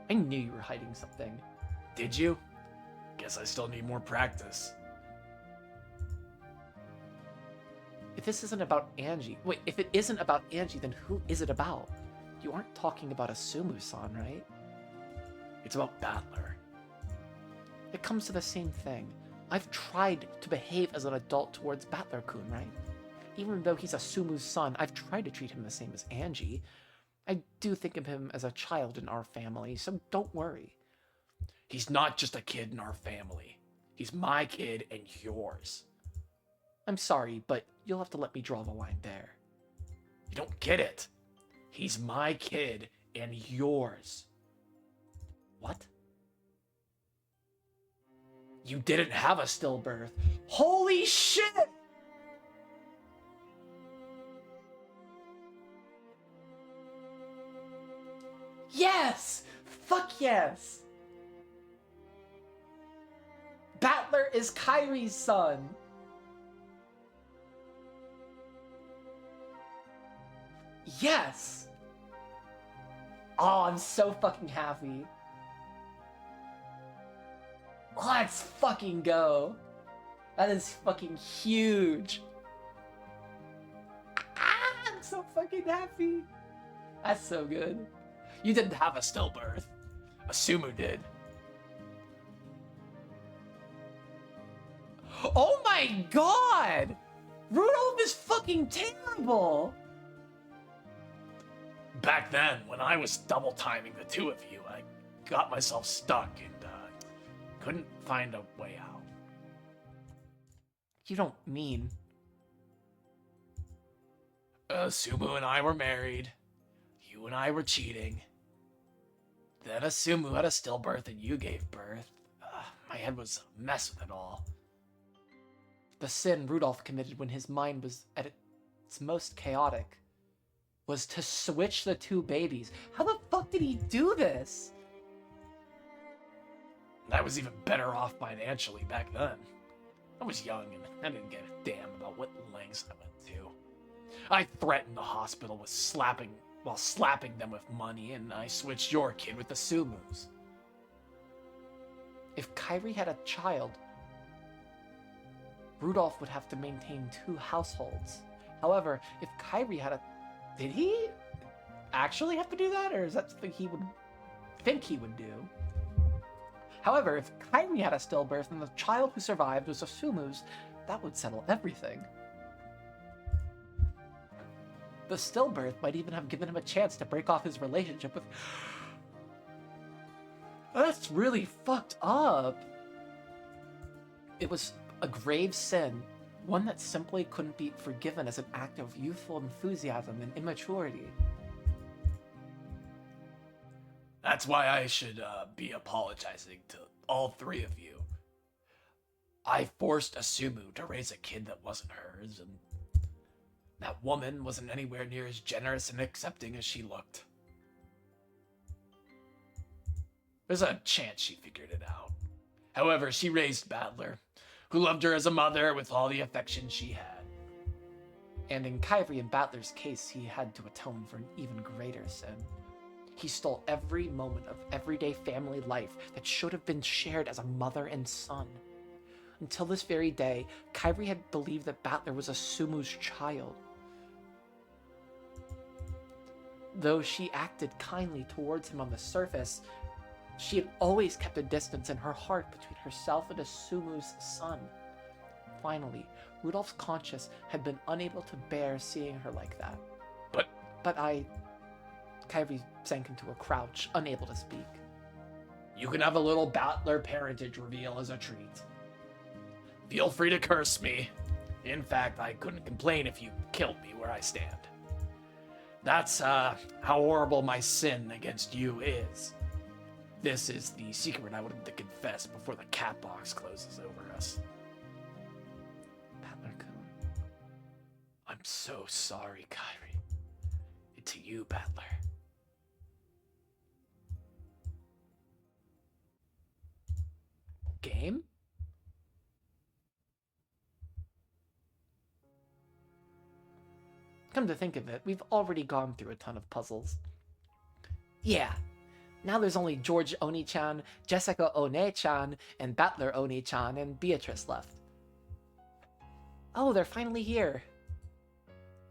I knew you were hiding something. Did you? Guess I still need more practice. If this isn't about Angie... Wait, if it isn't about Angie, then who is it about? You aren't talking about Asumu-san, right? It's about Battler. It comes to the same thing. I've tried to behave as an adult towards Battler-kun, right? Even though he's Asumu's son, I've tried to treat him the same as Angie. I do think of him as a child in our family, so don't worry. He's not just a kid in our family. He's my kid and yours. I'm sorry, but you'll have to let me draw the line there. You don't get it. He's my kid and yours. What? You didn't have a stillbirth. Holy shit! Yes! Fuck yes! Battler is Kyrie's son. Yes! Oh, I'm so fucking happy. Let's fucking go. That is fucking huge. Ah, I'm so fucking happy. That's so good. You didn't have a stillbirth. Asumu did. Oh my god! Rudolph is fucking terrible! Back then, when I was double timing the two of you, I got myself stuck and couldn't find a way out. You don't mean... Asumu and I were married. You and I were cheating. Then Asumu had a stillbirth and you gave birth. My head was a mess with it all. The sin Rudolph committed when his mind was at its most chaotic was to switch the two babies. How the fuck did he do this? I was even better off financially back then. I was young and I didn't give a damn about what lengths I went to. I threatened the hospital with slapping them with money, and I switched your kid with the Sumu's. If Kyrie had a child, Rudolph would have to maintain two households. However, if Kyrie had a... Did he actually have to do that, or is that something he would think he would do? However, if Kyrie had a stillbirth and the child who survived was Asumu's, that would settle everything. The stillbirth might even have given him a chance to break off his relationship with... That's really fucked up. It was a grave sin, one that simply couldn't be forgiven as an act of youthful enthusiasm and immaturity. That's why I should be apologizing to all three of you. I forced Asumu to raise a kid that wasn't hers, and that woman wasn't anywhere near as generous and accepting as she looked. There's a chance she figured it out. However, she raised Battler, who loved her as a mother with all the affection she had. And in Kyrie and Battler's case, he had to atone for an even greater sin. He stole every moment of everyday family life that should have been shared as a mother and son. Until this very day, Kyrie had believed that Battler was Asumu's child. Though she acted kindly towards him on the surface, she had always kept a distance in her heart between herself and Asumu's son. Finally, Rudolph's conscience had been unable to bear seeing her like that. But Kyrie sank into a crouch, unable to speak. You can have a little Battler parentage reveal as a treat. Feel free to curse me. In fact, I couldn't complain if you killed me where I stand. That's how horrible my sin against you is. This is the secret I wanted to confess before the cat box closes over us. Battler-kun. I'm so sorry, Kyrie. To you, Battler. Game? Come to think of it, we've already gone through a ton of puzzles. Yeah, now there's only George Oni-chan, Jessica One-chan, and Battler Oni-chan, and Beatrice left. Oh, they're finally here.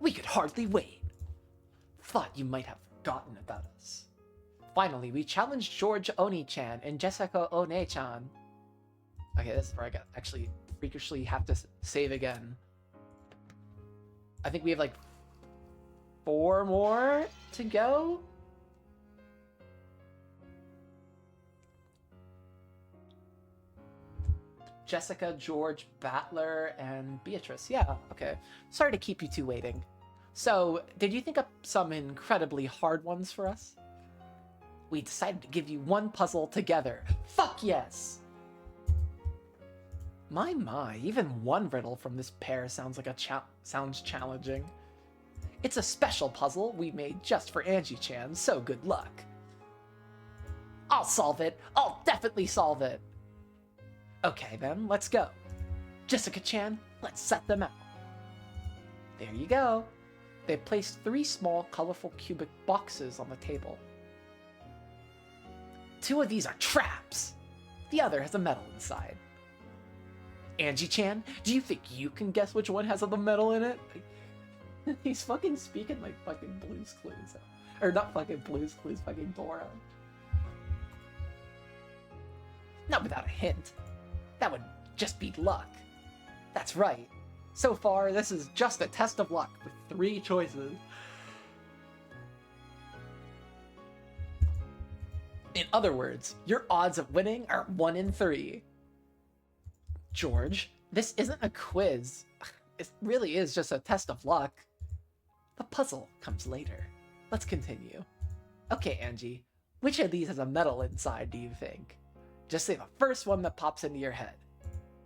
We could hardly wait. Thought you might have forgotten about us. Finally, we challenged George Oni-chan and Jessica One-chan. Okay, this is where I got actually freakishly have to save again. I think we have like 4 more to go. Jessica, George, Battler, and Beatrice. Yeah, okay. Sorry to keep you two waiting. So, did you think up some incredibly hard ones for us? We decided to give you one puzzle together. Fuck yes! My, even one riddle from this pair sounds like sounds challenging. It's a special puzzle we made just for Angie-chan, so good luck. I'll solve it. I'll definitely solve it. Okay then, let's go. Jessica-chan, let's set them out. There you go. They placed 3 small, colorful cubic boxes on the table. 2 of these are traps. The other has a medal inside. Angie-chan, do you think you can guess which one has the medal in it? He's fucking speaking like fucking Blue's Clues. Or not fucking Blue's Clues, fucking Dora. Not without a hint. That would just be luck. That's right. So far, this is just a test of luck with 3 choices. In other words, your odds of winning are 1 in 3. George, this isn't a quiz. It really is just a test of luck. The puzzle comes later. Let's continue. Okay, Angie, which of these has a medal inside, do you think? Just say the first one that pops into your head.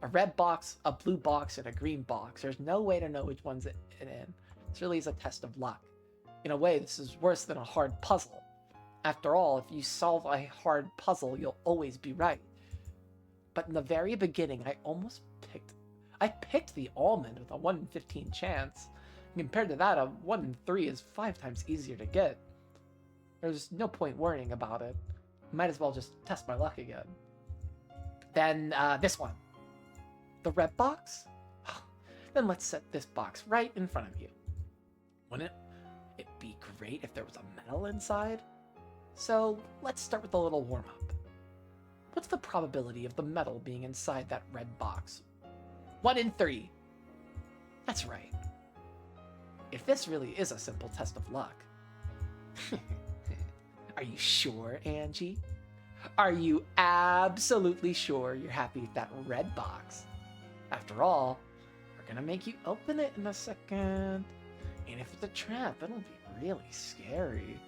A red box, a blue box, and a green box. There's no way to know which one's it in. This really is a test of luck. In a way, this is worse than a hard puzzle. After all, if you solve a hard puzzle, you'll always be right. But in the very beginning, I picked the almond with a 1 in 15 chance. Compared to that, a 1 in 3 is 5 times easier to get. There's no point worrying about it. Might as well just test my luck again. Then, this one. The red box? Then let's set this box right in front of you. Wouldn't it be great if there was a medal inside? So, let's start with a little warm-up. What's the probability of the medal being inside that red box? 1 in 3. That's right. If this really is a simple test of luck. Are you sure, Angie? Are you absolutely sure you're happy with that red box? After all, we're gonna make you open it in a second. And if it's a trap, it'll be really scary.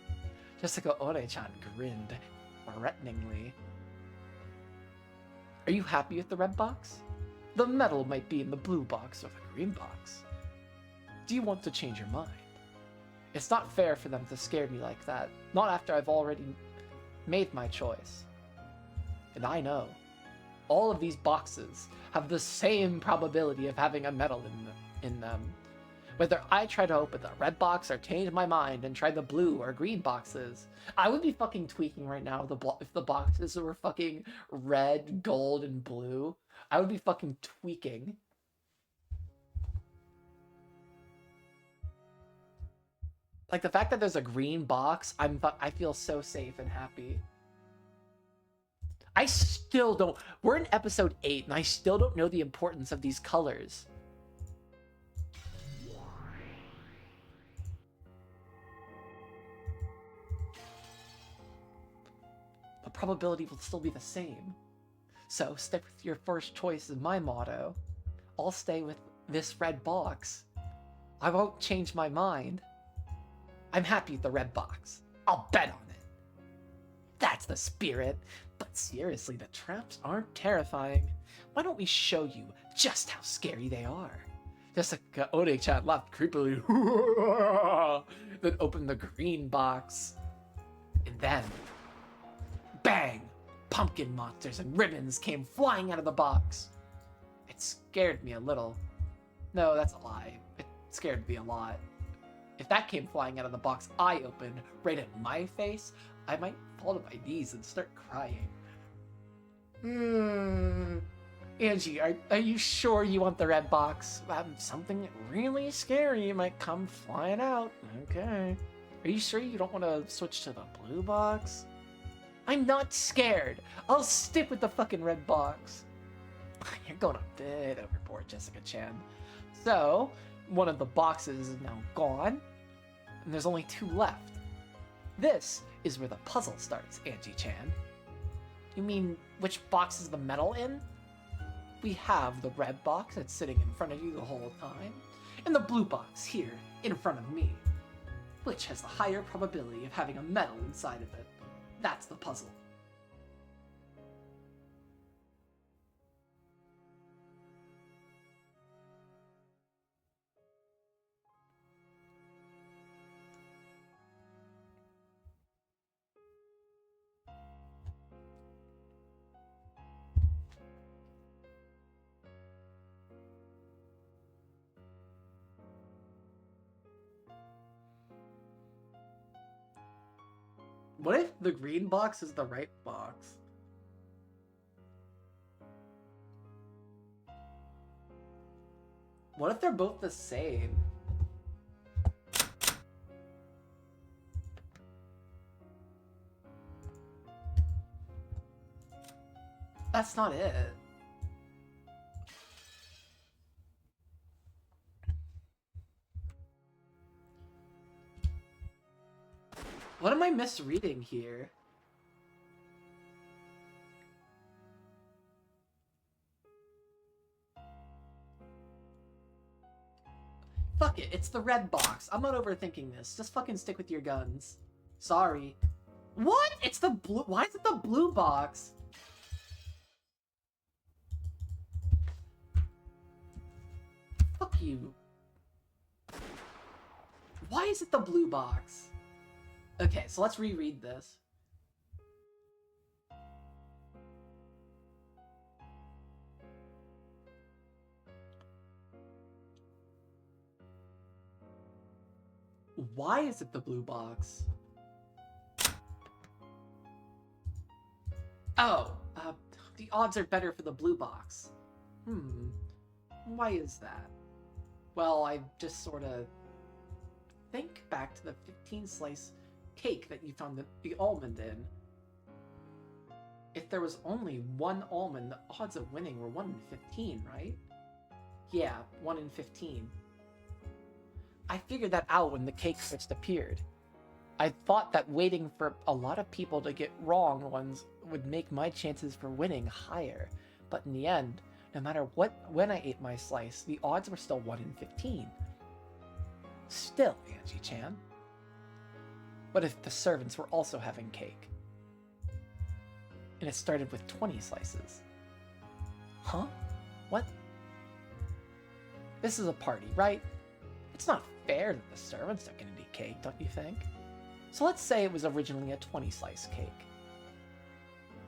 Jessica Ore-chan grinned threateningly. Are you happy with the red box? The medal might be in the blue box or the green box. Do you want to change your mind? It's not fair for them to scare me like that, not after I've already made my choice. And I know, all of these boxes have the same probability of having a medal in them. Whether I try to open the red box or change my mind and try the blue or green boxes, I would be fucking tweaking right now if the boxes were fucking red, gold, and blue. I would be fucking tweaking. Like, the fact that there's a green box, I feel so safe and happy. I still don't... We're in episode 8, and I still don't know the importance of these colors. The probability will still be the same. So, stick with your first choice is my motto. I'll stay with this red box. I won't change my mind. I'm happy with the red box. I'll bet on it. That's the spirit. But seriously, the traps aren't terrifying. Why don't we show you just how scary they are? Jessica Ore-chan laughed creepily. Then opened the green box. And then, bang! Pumpkin monsters and ribbons came flying out of the box. It scared me a little. No, that's a lie. It scared me a lot. If that came flying out of the box I opened right in my face, I might fall to my knees and start crying. Angie, are you sure you want the red box? Something really scary might come flying out. Okay. Are you sure you don't want to switch to the blue box? I'm not scared. I'll stick with the fucking red box. You're going a bit overboard, Jessica-chan. So, one of the boxes is now gone, and there's only 2 left. This is where the puzzle starts, Angie-chan. You mean, which box is the medal in? We have the red box that's sitting in front of you the whole time, and the blue box here in front of me. Which has the higher probability of having a medal inside of it? That's the puzzle. What if the green box is the right box? What if they're both the same? That's not it. What am I misreading here? Fuck it, it's the red box. I'm not overthinking this. Just fucking stick with your guns. Sorry. What? It's the blue. Why is it the blue box? Fuck you. Why is it the blue box? Okay, so let's reread this. Why is it the blue box? Oh, the odds are better for the blue box. Why is that? Well, I just sort of think back to the 15-slice cake that you found the almond in. If there was only one almond, the odds of winning were 1 in 15, right? Yeah, 1 in 15. I figured that out when the cake first appeared. I thought that waiting for a lot of people to get wrong ones would make my chances for winning higher, but in the end, no matter when I ate my slice, the odds were still 1 in 15. Still, Angie-chan. What if the servants were also having cake? And it started with 20 slices. Huh? What? This is a party, right? It's not fair that the servants took any cake, don't you think? So let's say it was originally a 20-slice cake.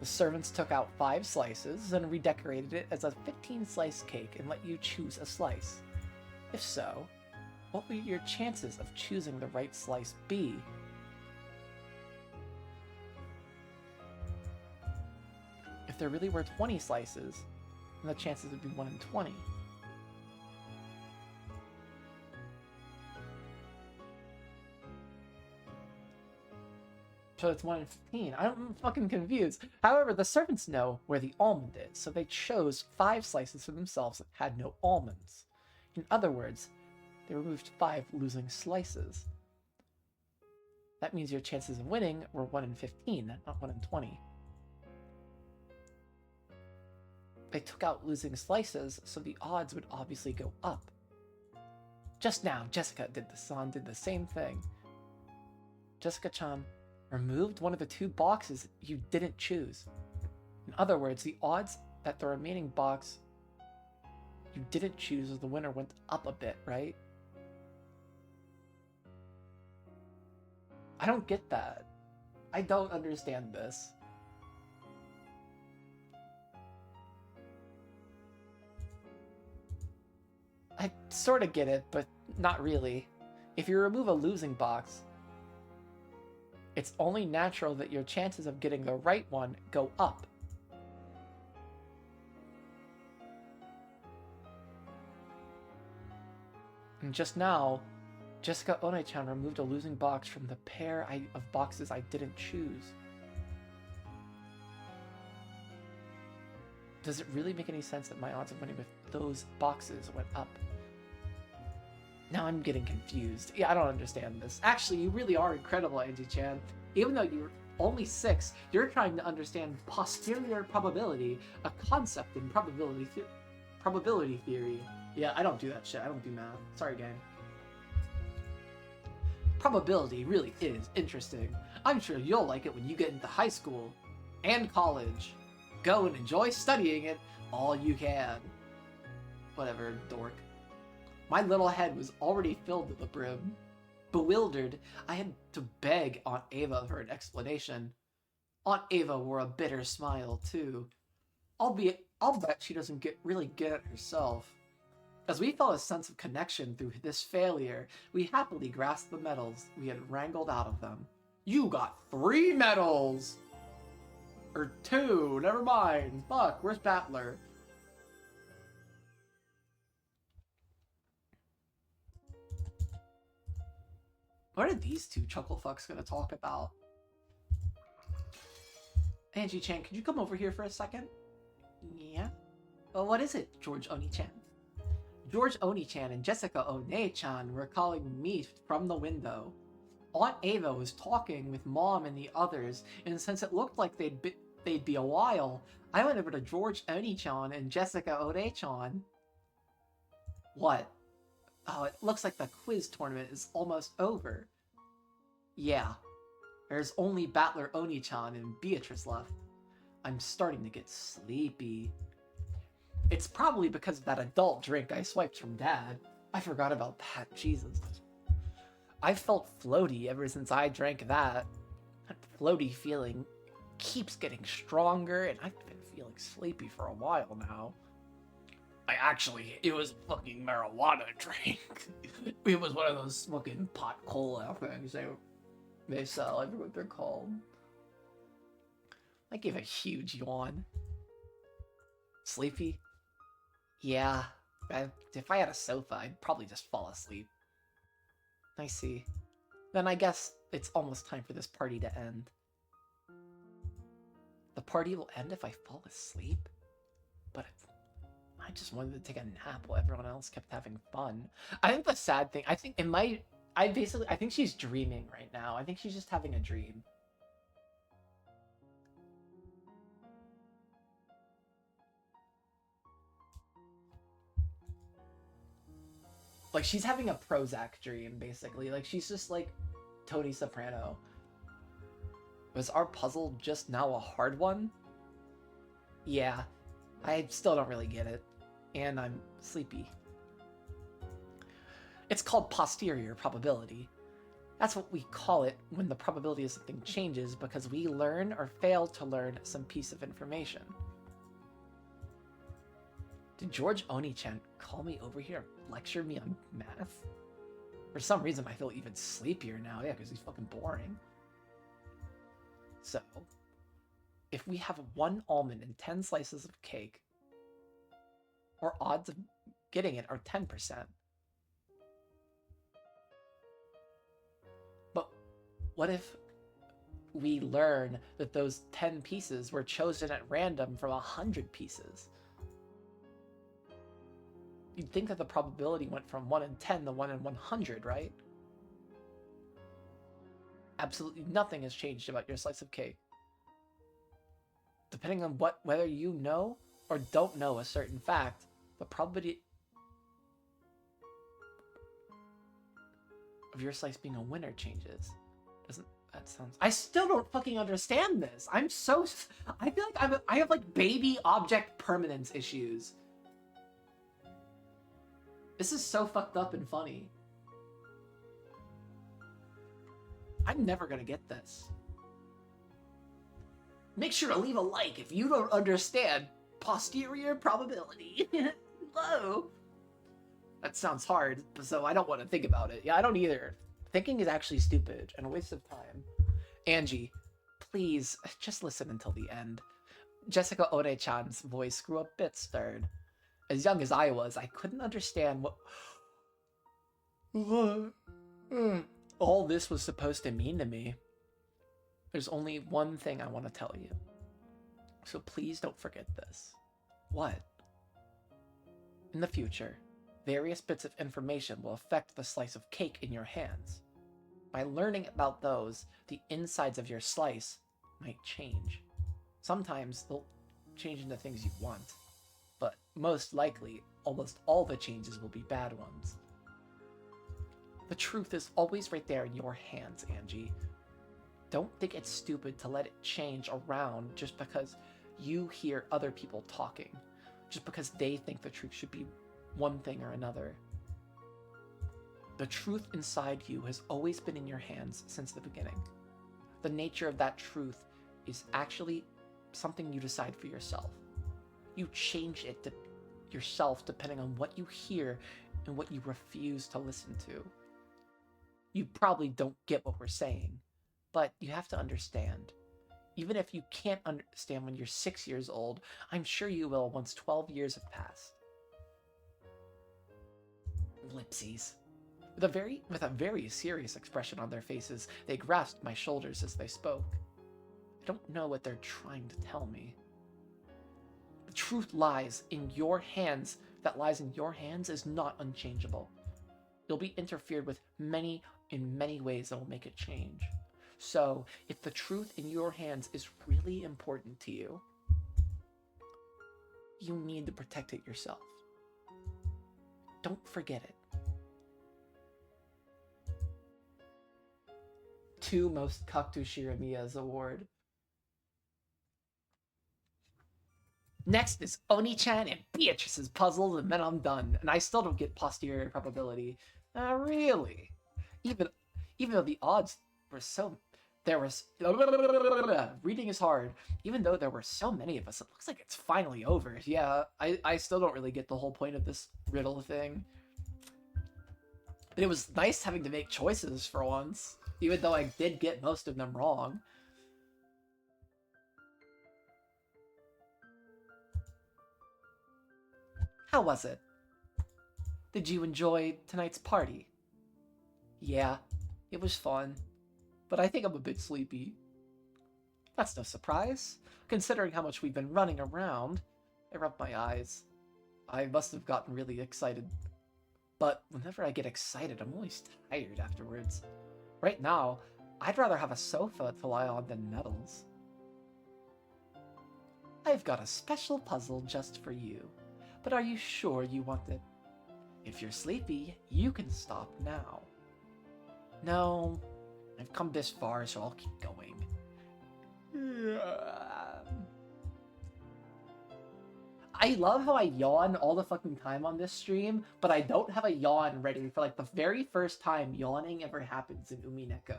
The servants took out 5 slices and redecorated it as a 15-slice cake and let you choose a slice. If so, what would your chances of choosing the right slice be? If there really were 20 slices, then the chances would be 1 in 20. So it's 1 in 15. I'm fucking confused. However, the servants know where the almond is, so they chose 5 slices for themselves that had no almonds. In other words, they removed 5 losing slices. That means your chances of winning were 1 in 15, not 1 in 20. They took out losing slices, so the odds would obviously go up. Just now, Jessica did the same thing. Jessica-chan removed one of the 2 boxes you didn't choose. In other words, the odds that the remaining box you didn't choose as the winner went up a bit, right? I don't get that. I don't understand this. I sort of get it, but not really. If you remove a losing box, it's only natural that your chances of getting the right one go up. And just now, Jessica One-chan removed a losing box from the pair of boxes I didn't choose. Does it really make any sense that my odds of winning with those boxes went up? Now I'm getting confused. Yeah, I don't understand this. Actually, you really are incredible, Angie-chan. Even though you're only 6, you're trying to understand posterior probability, a concept in probability theory. Yeah, I don't do that shit. I don't do math. Sorry, gang. Probability really is interesting. I'm sure you'll like it when you get into high school and college. Go and enjoy studying it all you can. Whatever, dork. My little head was already filled to the brim. Bewildered, I had to beg Aunt Ava for an explanation. Aunt Ava wore a bitter smile, too. I'll bet she doesn't really get it herself. As we felt a sense of connection through this failure, we happily grasped the medals we had wrangled out of them. You got 3 medals! Or 2, never mind. Fuck, where's Battler? What are these two chuckle fucks gonna talk about? Angie-chan, could you come over here for a second? Yeah? Well, what is it, George Oni-chan? George Oni-chan and Jessica One-chan were calling me from the window. Aunt Ava was talking with Mom and the others, and since it looked like they'd be a while, I went over to George Oni-chan and Jessica One-chan. What? Oh, it looks like the quiz tournament is almost over. Yeah. There's only Battler Oni-chan and Beatrice left. I'm starting to get sleepy. It's probably because of that adult drink I swiped from Dad. I forgot about that, Jesus. I've felt floaty ever since I drank that. That floaty feeling keeps getting stronger, and I've been feeling sleepy for a while now. It was a fucking marijuana drink. It was one of those fucking pot cola things they sell. I forget what they're called. I gave a huge yawn. Sleepy? Yeah. If I had a sofa, I'd probably just fall asleep. I see. Then I guess it's almost time for this party to end. The party will end if I fall asleep? But I just wanted to take a nap while everyone else kept having fun. I think the sad thing, I think she's dreaming right now. I think she's just having a dream. Like, she's having a Prozac dream, basically. Like, she's just like Tony Soprano. Was our puzzle just now a hard one? Yeah. I still don't really get it. And I'm sleepy. It's called posterior probability. That's what we call it when the probability of something changes because we learn or fail to learn some piece of information. Did George Oni-chan call me over here and lecture me on math? For some reason, I feel even sleepier now. Yeah, because he's fucking boring. So, if we have 1 almond and 10 slices of cake, our odds of getting it are 10%. But what if we learn that those 10 pieces were chosen at random from 100 pieces? You'd think that the probability went from 1 in 10 to 1 in 100, right? Absolutely nothing has changed about your slice of cake. Depending on whether you know or don't know a certain fact, the probability of your slice being a winner changes. Doesn't that sound... I still don't fucking understand this. I feel like I have like baby object permanence issues. This is so fucked up and funny. I'm never gonna get this. Make sure to leave a like if you don't understand posterior probability. Hello. That sounds hard, so I don't want to think about it. Yeah, I don't either. Thinking is actually stupid and a waste of time. Angie, please, just listen until the end. Jessica One-chan's voice grew a bit stirred. As young as I was, I couldn't understand what all this was supposed to mean to me. There's only one thing I want to tell you. So please don't forget this. What? In the future, various bits of information will affect the slice of cake in your hands. By learning about those, the insides of your slice might change. Sometimes they'll change into things you want, but most likely almost all the changes will be bad ones. The truth is always right there in your hands, Angie. Don't think it's stupid to let it change around just because you hear other people talking, just because they think the truth should be one thing or another. The truth inside you has always been in your hands since the beginning. The nature of that truth is actually something you decide for yourself. You change it to yourself depending on what you hear and what you refuse to listen to. You probably don't get what we're saying, but you have to understand. Even if you can't understand when you're 6 years old, I'm sure you will once 12 years have passed. Ellipses. With a very serious expression on their faces, they grasped my shoulders as they spoke. I don't know what they're trying to tell me. The truth lies in your hands. That lies in your hands is not unchangeable. You'll be interfered with in many ways that will make it change. So, if the truth in your hands is really important to you, you need to protect it yourself. Don't forget it. 2 most Kakuto Shiramiya's award. Next is Oni-chan and Beatrice's puzzles, and then I'm done. And I still don't get posterior probability. Really? Even though the odds were so... Reading is hard. Even though there were so many of us, it looks like it's finally over. Yeah, I still don't really get the whole point of this riddle thing. But it was nice having to make choices for once, even though I did get most of them wrong. How was it? Did you enjoy tonight's party? Yeah, it was fun, but I think I'm a bit sleepy. That's no surprise, considering how much we've been running around. I rubbed my eyes. I must have gotten really excited. But whenever I get excited, I'm always tired afterwards. Right now, I'd rather have a sofa to lie on than nettles. I've got a special puzzle just for you. But are you sure you want it? If you're sleepy, you can stop now. No, I've come this far, so I'll keep going. I love how I yawn all the fucking time on this stream, but I don't have a yawn ready for like the very first time yawning ever happens in Umineko.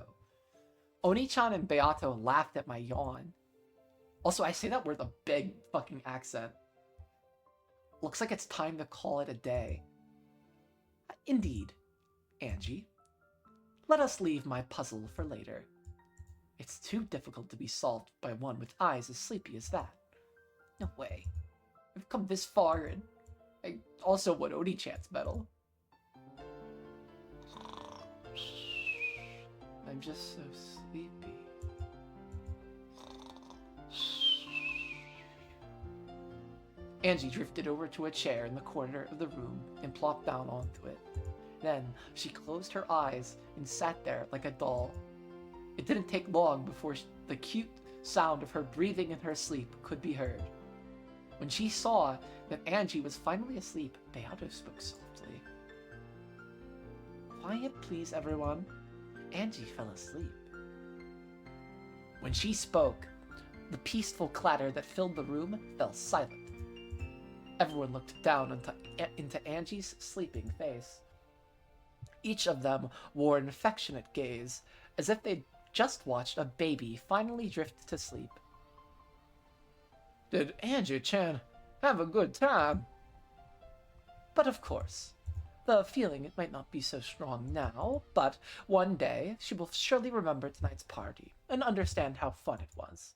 Oni-chan and Beato laughed at my yawn. Also, I say that with a big fucking accent. Looks like it's time to call it a day. Indeed, Angie. Let us leave my puzzle for later. It's too difficult to be solved by one with eyes as sleepy as that. No way. I've come this far, and I also won Oni-chan's medal. I'm just so sleepy. Angie drifted over to a chair in the corner of the room and plopped down onto it. Then she closed her eyes and sat there like a doll. It didn't take long before the cute sound of her breathing in her sleep could be heard. When she saw that Angie was finally asleep, Beato spoke softly. Quiet, please, everyone. Angie fell asleep. When she spoke, the peaceful clatter that filled the room fell silent. Everyone looked down into Angie's sleeping face. Each of them wore an affectionate gaze, as if they'd just watched a baby finally drift to sleep. Did Angie-chan have a good time? But of course, the feeling it might not be so strong now, but one day she will surely remember tonight's party and understand how fun it was.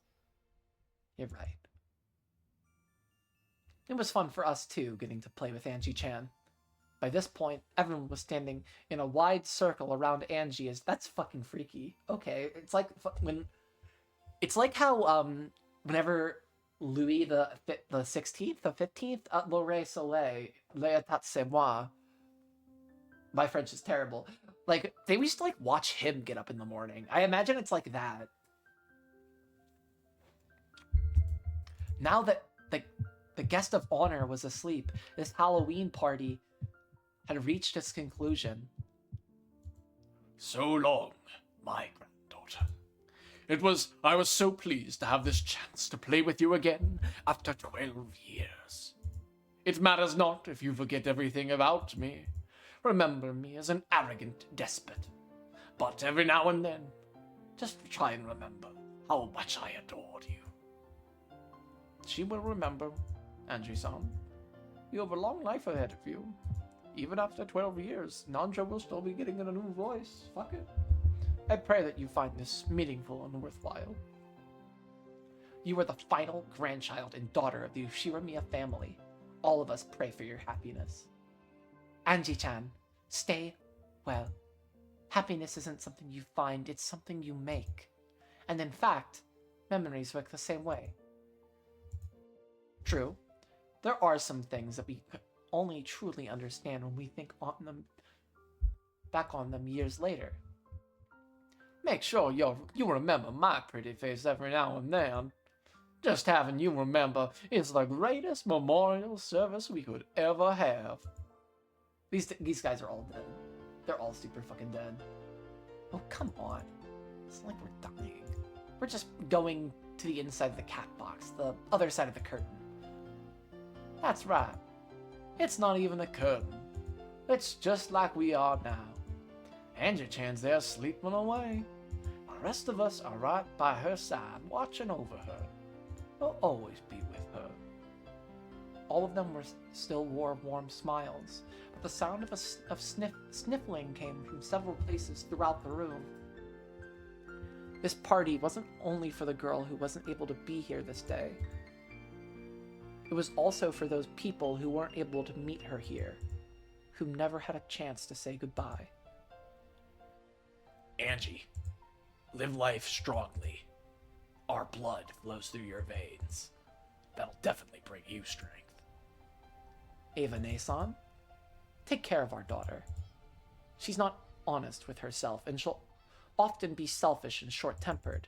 You're right. It was fun for us too, getting to play with Angie-chan. By this point, everyone was standing in a wide circle around Angie as that's fucking freaky. Okay, it's like how whenever Louis the 16th, the 15th, L'Oreille Soleil, L'état c'est moi. My French is terrible. Like, they used to like watch him get up in the morning. I imagine it's like that. Now that like The guest of honor was asleep. This Halloween party had reached its conclusion. So long, my granddaughter. I was so pleased to have this chance to play with you again after 12 years. It matters not if you forget everything about me. Remember me as an arrogant despot. But every now and then, just try and remember how much I adored you. She will remember, Angie-san. You have a long life ahead of you. Even after 12 years, Nanja will still be getting a new voice. Fuck it. I pray that you find this meaningful and worthwhile. You are the final grandchild and daughter of the Ushiramiya family. All of us pray for your happiness. Angie-chan, stay well. Happiness isn't something you find, it's something you make. And in fact, memories work the same way. True, there are some things that we only truly understand when we think on them, back on them years later. Make sure you remember my pretty face every now and then. Just having you remember is the greatest memorial service we could ever have. These guys are all dead. They're all super fucking dead. Oh, come on. It's not like we're dying. We're just going to the inside of the cat box, the other side of the curtain. That's right. It's not even a curtain. It's just like we are now. Angie-chan's there sleeping away. The rest of us are right by her side, watching over her. We'll always be with her. All of them still wore warm smiles, but the sound of sniffling came from several places throughout the room. This party wasn't only for the girl who wasn't able to be here this day. It was also for those people who weren't able to meet her here, who never had a chance to say goodbye. Angie, live life strongly. Our blood flows through your veins. That'll definitely bring you strength. Ava Nason, take care of our daughter. She's not honest with herself, and she'll often be selfish and short-tempered.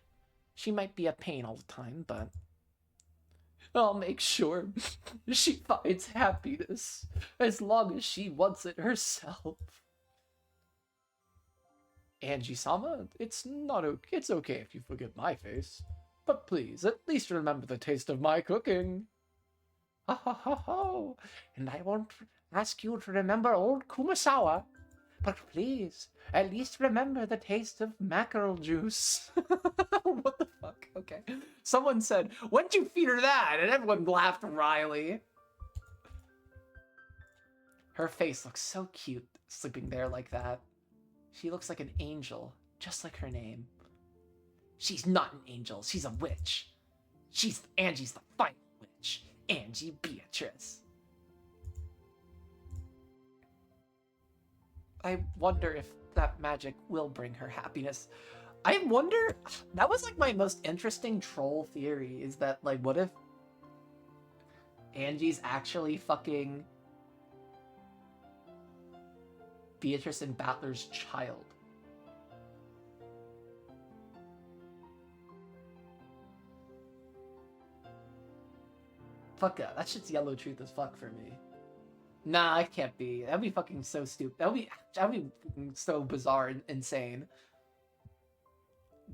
She might be a pain all the time, but I'll make sure she finds happiness as long as she wants it herself. Angie-sama, it's okay if you forget my face. But please, at least remember the taste of my cooking. Ha ha ha ha! And I won't ask you to remember old Kumasawa. But please, at least remember the taste of mackerel juice. What the fuck? Okay. Someone said, when'd you feed her that? And everyone laughed wryly. Her face looks so cute, sleeping there like that. She looks like an angel, just like her name. She's not an angel, she's a witch. Angie's the final witch. Angie Beatrice. I wonder if that magic will bring her happiness. I wonder, that was like my most interesting troll theory, is that like, what if Angie's actually fucking Beatrice and Battler's child? Fuck that shit's yellow truth as fuck for me. Nah, it can't be. That'd be fucking so stupid. That'd be fucking so bizarre and insane.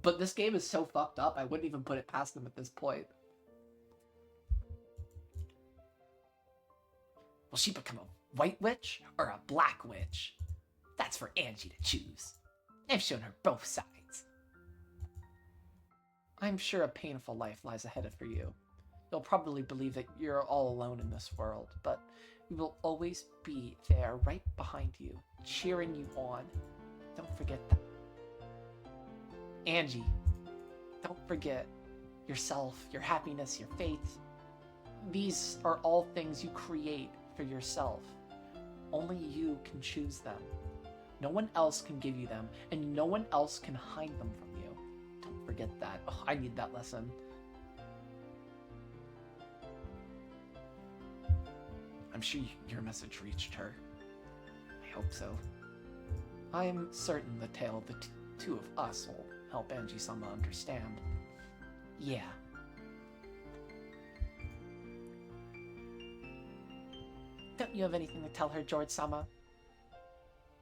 But this game is so fucked up, I wouldn't even put it past them at this point. Will she become a white witch or a black witch? That's for Angie to choose. I've shown her both sides. I'm sure a painful life lies ahead for you. You'll probably believe that you're all alone in this world, but we will always be there right behind you, cheering you on. Don't forget that. Angie, don't forget yourself, your happiness, your faith. These are all things you create for yourself. Only you can choose them. No one else can give you them, and no one else can hide them from you. Don't forget that. Oh, I need that lesson. I'm sure your message reached her. I hope so. I'm certain the tale of the two of us will help Angie-sama understand. Yeah. You have anything to tell her, George-sama?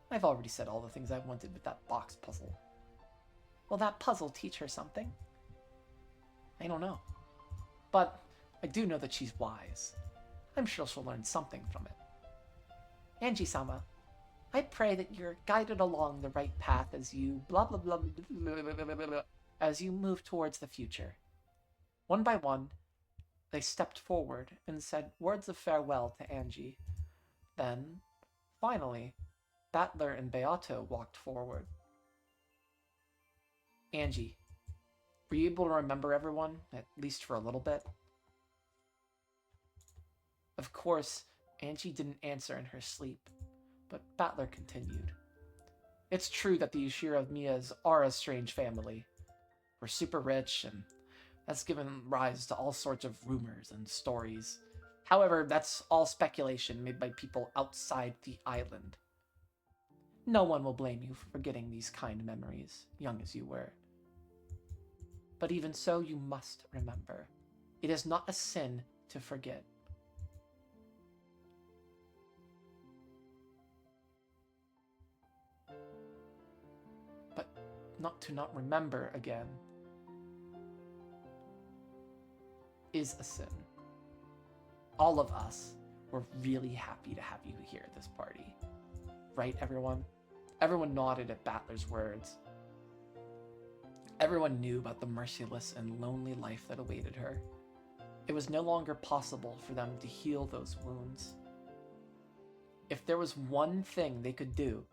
I've already said all the things I wanted with that box puzzle. Will that puzzle teach her something? I don't know. But I do know that she's wise. I'm sure she'll learn something from it. Angie-sama, I pray that you're guided along the right path as you blah blah blah blah blah blah blah blah as you move towards the future. One by one, they stepped forward and said words of farewell to Angie. Then, finally, Battler and Beato walked forward. Angie, were you able to remember everyone, at least for a little bit? Of course, Angie didn't answer in her sleep, but Battler continued. It's true that the Ushiro Miyas are a strange family. We're super rich, and that's given rise to all sorts of rumors and stories. However, that's all speculation made by people outside the island. No one will blame you for forgetting these kind memories, young as you were. But even so, you must remember. It is not a sin to forget. But not to not remember again is a sin. All of us were really happy to have you here at this party. Right, everyone? Everyone nodded at Battler's words. Everyone knew about the merciless and lonely life that awaited her. It was no longer possible for them to heal those wounds. If there was one thing they could do,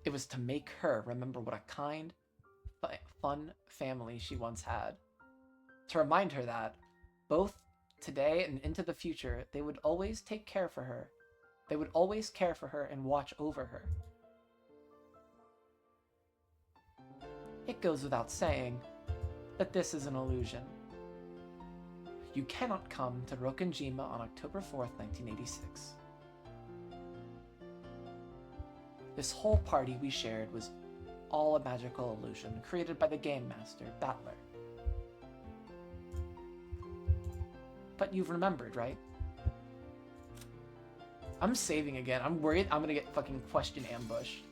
it was to make her remember what a kind, fun family she once had. To remind her that, both today and into the future, they would always take care for her. They would always care for her and watch over her. It goes without saying that this is an illusion. You cannot come to Rokkenjima on October 4th, 1986. This whole party we shared was all a magical illusion created by the game master, Battler. But you've remembered, right? I'm saving again. I'm worried I'm gonna get fucking question ambushed.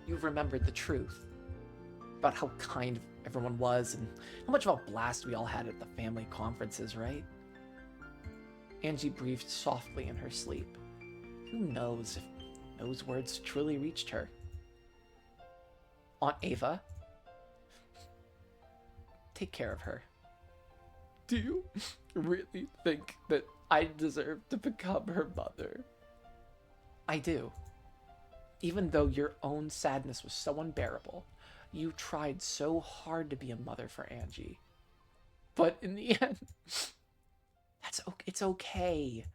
You've remembered the truth about how kind everyone was and how much of a blast we all had at the family conferences, right? Angie breathed softly in her sleep. Who knows if those words truly reached her? Aunt Ava, take care of her. Do you really think that I deserve to become her mother? I do. Even though your own sadness was so unbearable, you tried so hard to be a mother for Angie. But in the end, it's okay.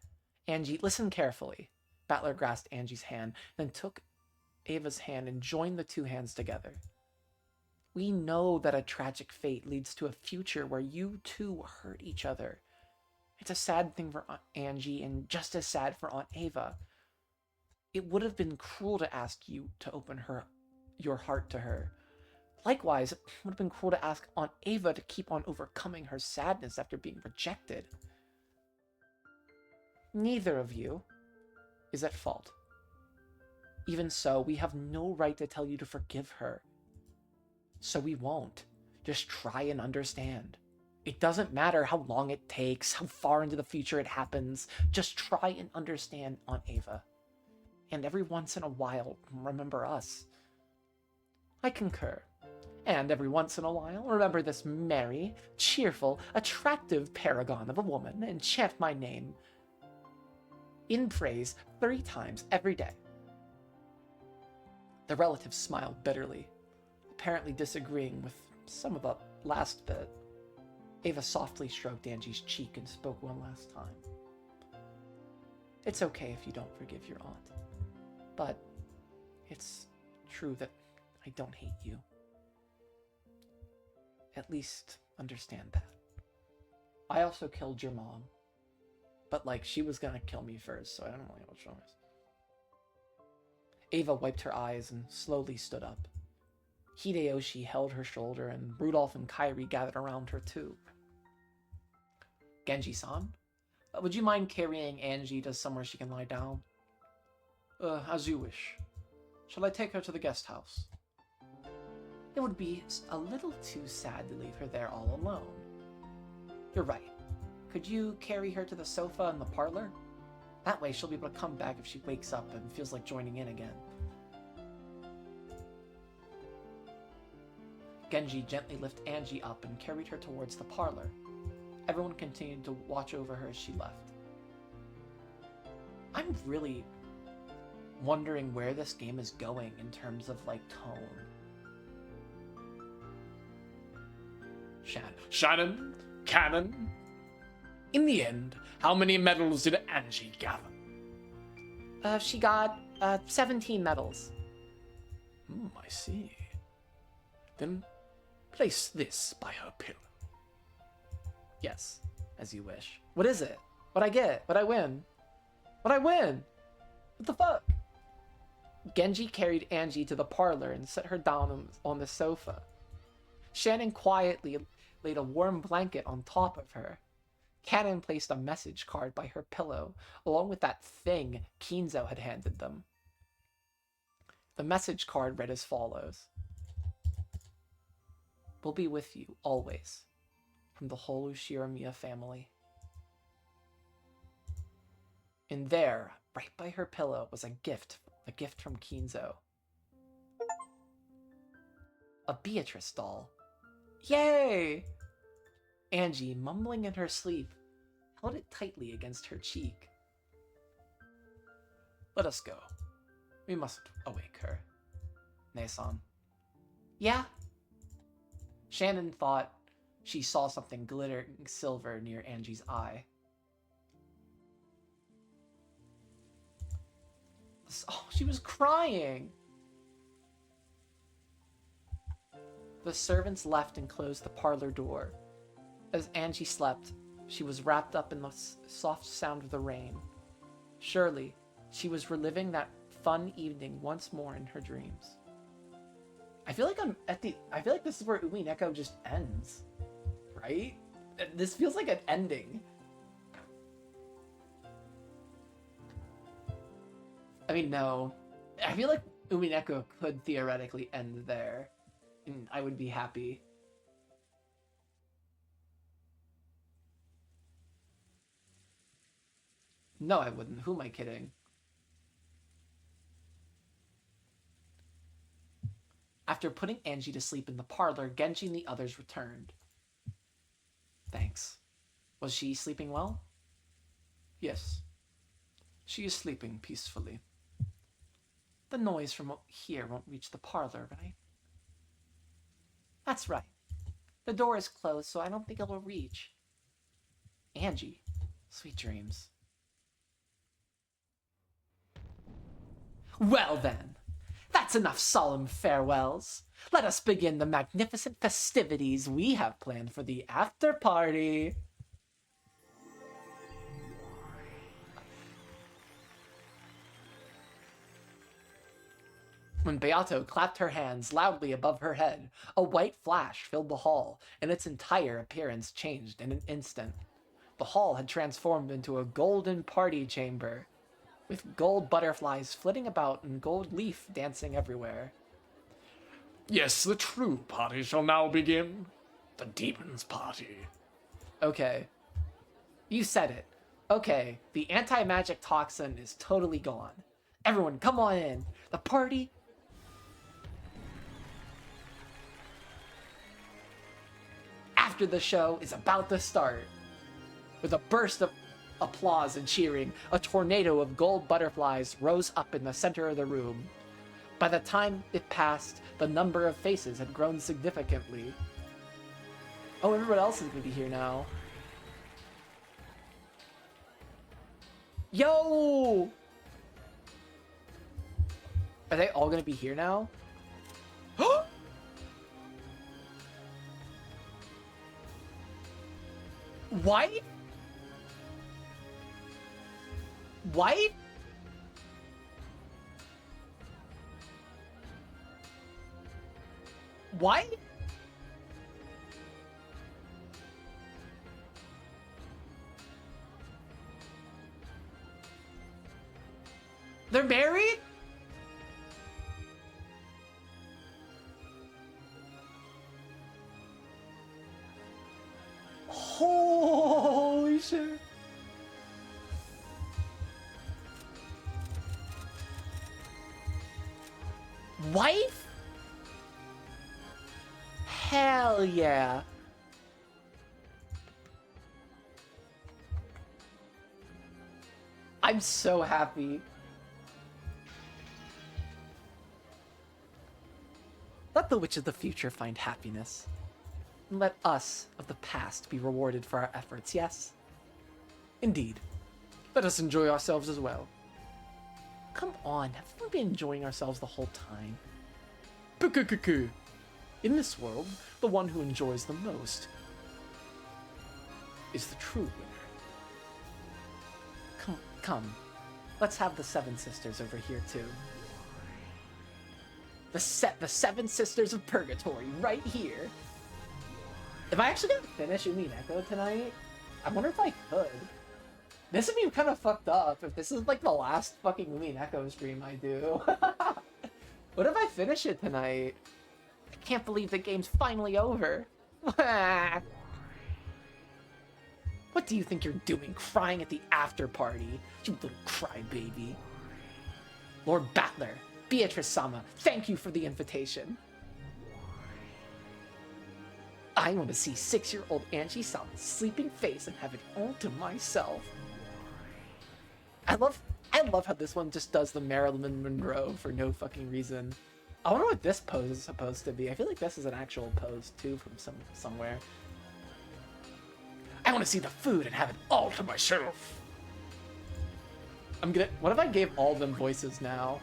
Angie, listen carefully. Battler grasped Angie's hand, then took Ava's hand and joined the two hands together. We know that a tragic fate leads to a future where you two hurt each other. It's a sad thing for Aunt Angie and just as sad for Aunt Ava. It would have been cruel to ask you to open your heart to her. Likewise, it would have been cruel to ask Aunt Ava to keep on overcoming her sadness after being rejected. Neither of you is at fault. Even so, we have no right to tell you to forgive her. So we won't. Just try and understand. It doesn't matter how long it takes, how far into the future it happens. Just try and understand Aunt Ava. And every once in a while, remember us. I concur. And every once in a while, remember this merry, cheerful, attractive paragon of a woman and chant my name in praise 3 times every day. The relative smiled bitterly, apparently disagreeing with some of the last bit. Ava softly stroked Angie's cheek and spoke one last time. It's okay if you don't forgive your aunt, but it's true that I don't hate you. At least understand that. I also killed your mom, but she was gonna kill me first, so I don't know what choice. Ava wiped her eyes and slowly stood up. Hideyoshi held her shoulder, and Rudolph and Kairi gathered around her too. Genji-san, would you mind carrying Angie to somewhere she can lie down? As you wish. Shall I take her to the guest house? It would be a little too sad to leave her there all alone. You're right. Could you carry her to the sofa in the parlor? That way she'll be able to come back if she wakes up and feels like joining in again. Genji gently lifted Angie up and carried her towards the parlor. Everyone continued to watch over her as she left. I'm really wondering where this game is going in terms of, like, tone. Shannon, Cannon. In the end, how many medals did Angie gather? She got 17 medals. I see. Then place this by her pillow. Yes, as you wish. What is it? What'd I get? What'd I win? What'd I win? What the fuck? Genji carried Angie to the parlor and set her down on the sofa. Shannon quietly laid a warm blanket on top of her. Cannon placed a message card by her pillow, along with that thing Kinzo had handed them. The message card read as follows. We'll be with you, always, from the whole Ushiramiya family. And there, right by her pillow, was a gift from Kinzo. A Beatrice doll. Yay! Angie, mumbling in her sleep, held it tightly against her cheek. Let us go. We mustn't awake her. Ne-san. Yeah? Shannon thought she saw something glittering silver near Angie's eye. Oh, she was crying! The servants left and closed the parlor door. As Angie slept, she was wrapped up in the soft sound of the rain. Surely, she was reliving that fun evening once more in her dreams. I feel like this is where Umineko just ends. Right? This feels like an ending. I mean, no. I feel like Umineko could theoretically end there. And I would be happy. No, I wouldn't. Who am I kidding? After putting Angie to sleep in the parlor, Genji and the others returned. Thanks. Was she sleeping well? Yes. She is sleeping peacefully. The noise from here won't reach the parlor, right? That's right. The door is closed, so I don't think it will reach. Angie, sweet dreams. Well then, that's enough solemn farewells. Let us begin the magnificent festivities we have planned for the after party. When Beato clapped her hands loudly above her head, a white flash filled the hall, and its entire appearance changed in an instant. The hall had transformed into a golden party chamber, with gold butterflies flitting about and gold leaf dancing everywhere. Yes, the true party shall now begin. The demon's party. Okay. You said it. Okay, the anti-magic toxin is totally gone. Everyone, come on in. The party... after the show is about to start. With a burst of applause and cheering, a tornado of gold butterflies rose up in the center of the room. By the time it passed, the number of faces had grown significantly. Oh, everyone else is going to be here now. Yo! Are they all going to be here now? White? White? What? They're married? Holy shit. Wife? Hell yeah. I'm so happy. Let the witch of the future find happiness. And let us of the past be rewarded for our efforts, yes? Indeed. Let us enjoy ourselves as well. Come on, haven't we been enjoying ourselves the whole time? Pukukuku. In this world, the one who enjoys the most is the true winner. Come. Let's have the Seven Sisters over here too. The Seven Sisters of Purgatory right here. Am I actually gonna finish Umineko tonight? I wonder if I could. This would be kind of fucked up if this is like the last fucking Umineko stream I do. What if I finish it tonight? I can't believe the game's finally over. What do you think you're doing, crying at the after party? You little crybaby. Lord Battler, Beatrice-sama, thank you for the invitation. I want to see 6-year-old Angie-sama's sleeping face and have it all to myself. I love how this one just does the Marilyn Monroe for no fucking reason. I wonder what this pose is supposed to be. I feel like this is an actual pose too from somewhere. I want to see the food and have it all to myself. What if I gave all of them voices now?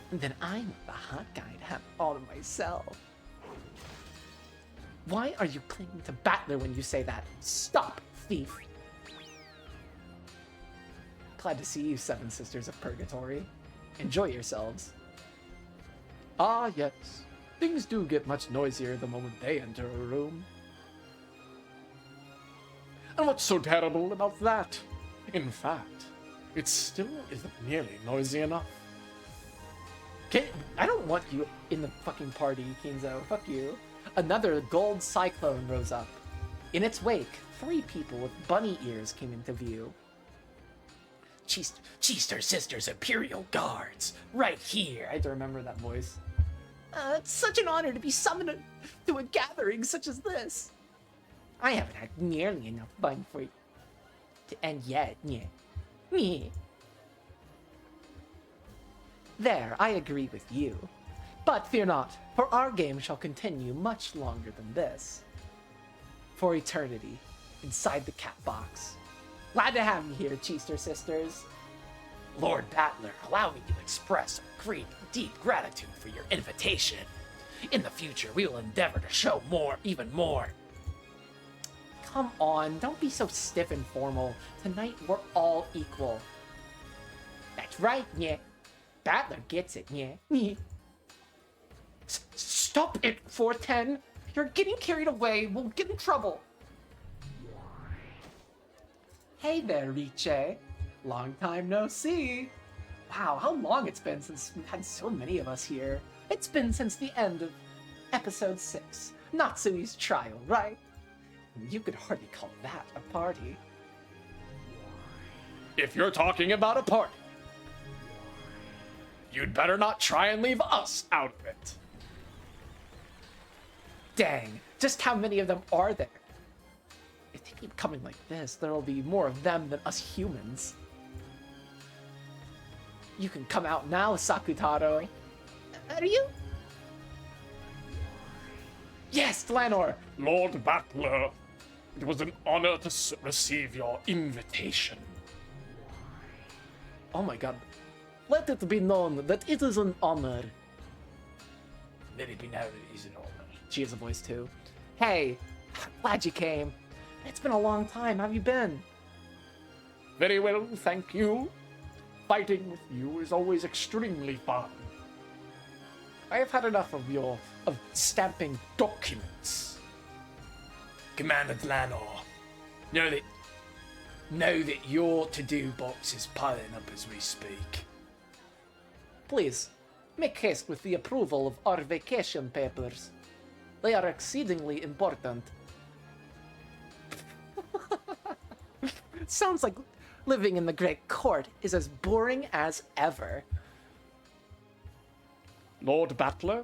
And then I want the hot guy to have it all to myself. Why are you clinging to Battler when you say that? Stop, thief. Glad to see you, Seven Sisters of Purgatory. Enjoy yourselves. Ah, yes. Things do get much noisier the moment they enter a room. And what's so terrible about that? In fact, it still isn't nearly noisy enough. I don't want you in the fucking party, Kinzo. Fuck you. Another gold cyclone rose up. In its wake, 3 people with bunny ears came into view. Cheester Sisters Imperial Guards, right here. I had to remember that voice. It's such an honor to be summoned to a gathering such as this. I haven't had nearly enough fun for you to end yet. Yeah. There, I agree with you. But fear not, for our game shall continue much longer than this. For eternity, inside the cat box. Glad to have you here, Cheester Sisters. Lord Battler, allow me to express our great, deep gratitude for your invitation. In the future, we will endeavor to show even more. Come on, don't be so stiff and formal. Tonight, we're all equal. That's right, yeah. Battler gets it, yeah. Stop it, 410. You're getting carried away. We'll get in trouble. Hey there, Riche. Long time no see. Wow, how long it's been since we've had so many of us here. It's been since the end of episode 6, Natsui's trial, right? You could hardly call that a party. If you're talking about a party, you'd better not try and leave us out of it. Dang, just how many of them are there? If they keep coming like this, there'll be more of them than us humans. You can come out now, Sakutaro. Are you? Yes, Lanor! Lord Battler, it was an honor to receive your invitation. Oh my god. Let it be known that it is an honor. Let it be known it is an honor. She has a voice too. Hey, glad you came. It's been a long time. How have you been? Very well, thank you. Fighting with you is always extremely fun. I have had enough of your of stamping documents. Commander Lanor, know that your to-do box is piling up as we speak. Please, make haste with the approval of our vacation papers. They are exceedingly important. Sounds like living in the Great Court is as boring as ever. Lord Battler,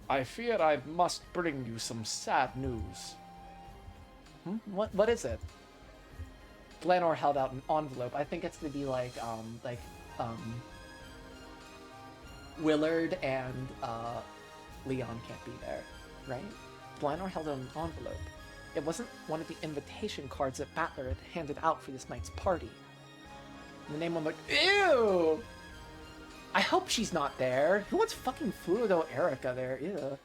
I fear I must bring you some sad news. What is it? Glenor held out an envelope. I think it's to be Willard and Leon can't be there, right? Glenor held out an envelope. It wasn't one of the invitation cards that Battler had handed out for this night's party. And the name on the ew. I hope she's not there. Who wants fucking Furudo Erica there? Ew.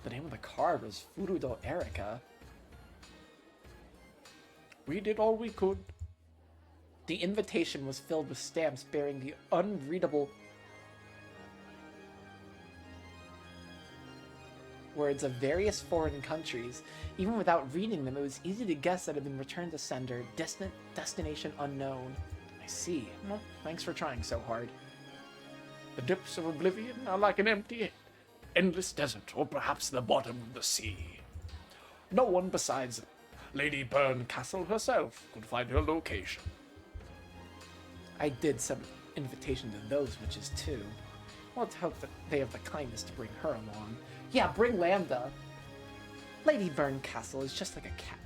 The name of the card was Furudo Erica. We did all we could. The invitation was filled with stamps bearing the unreadable words of various foreign countries. Even without reading them, it was easy to guess that it had been returned to sender, distant destination unknown. I see. Well, thanks for trying so hard. The depths of oblivion are like an empty, endless desert, or perhaps the bottom of the sea. No one besides Lady Burncastle herself could find her location. I did send an invitation to those witches too. Let's hope that they have the kindness to bring her along. Yeah, bring Lambda. Lady Burncastle is just like a cat.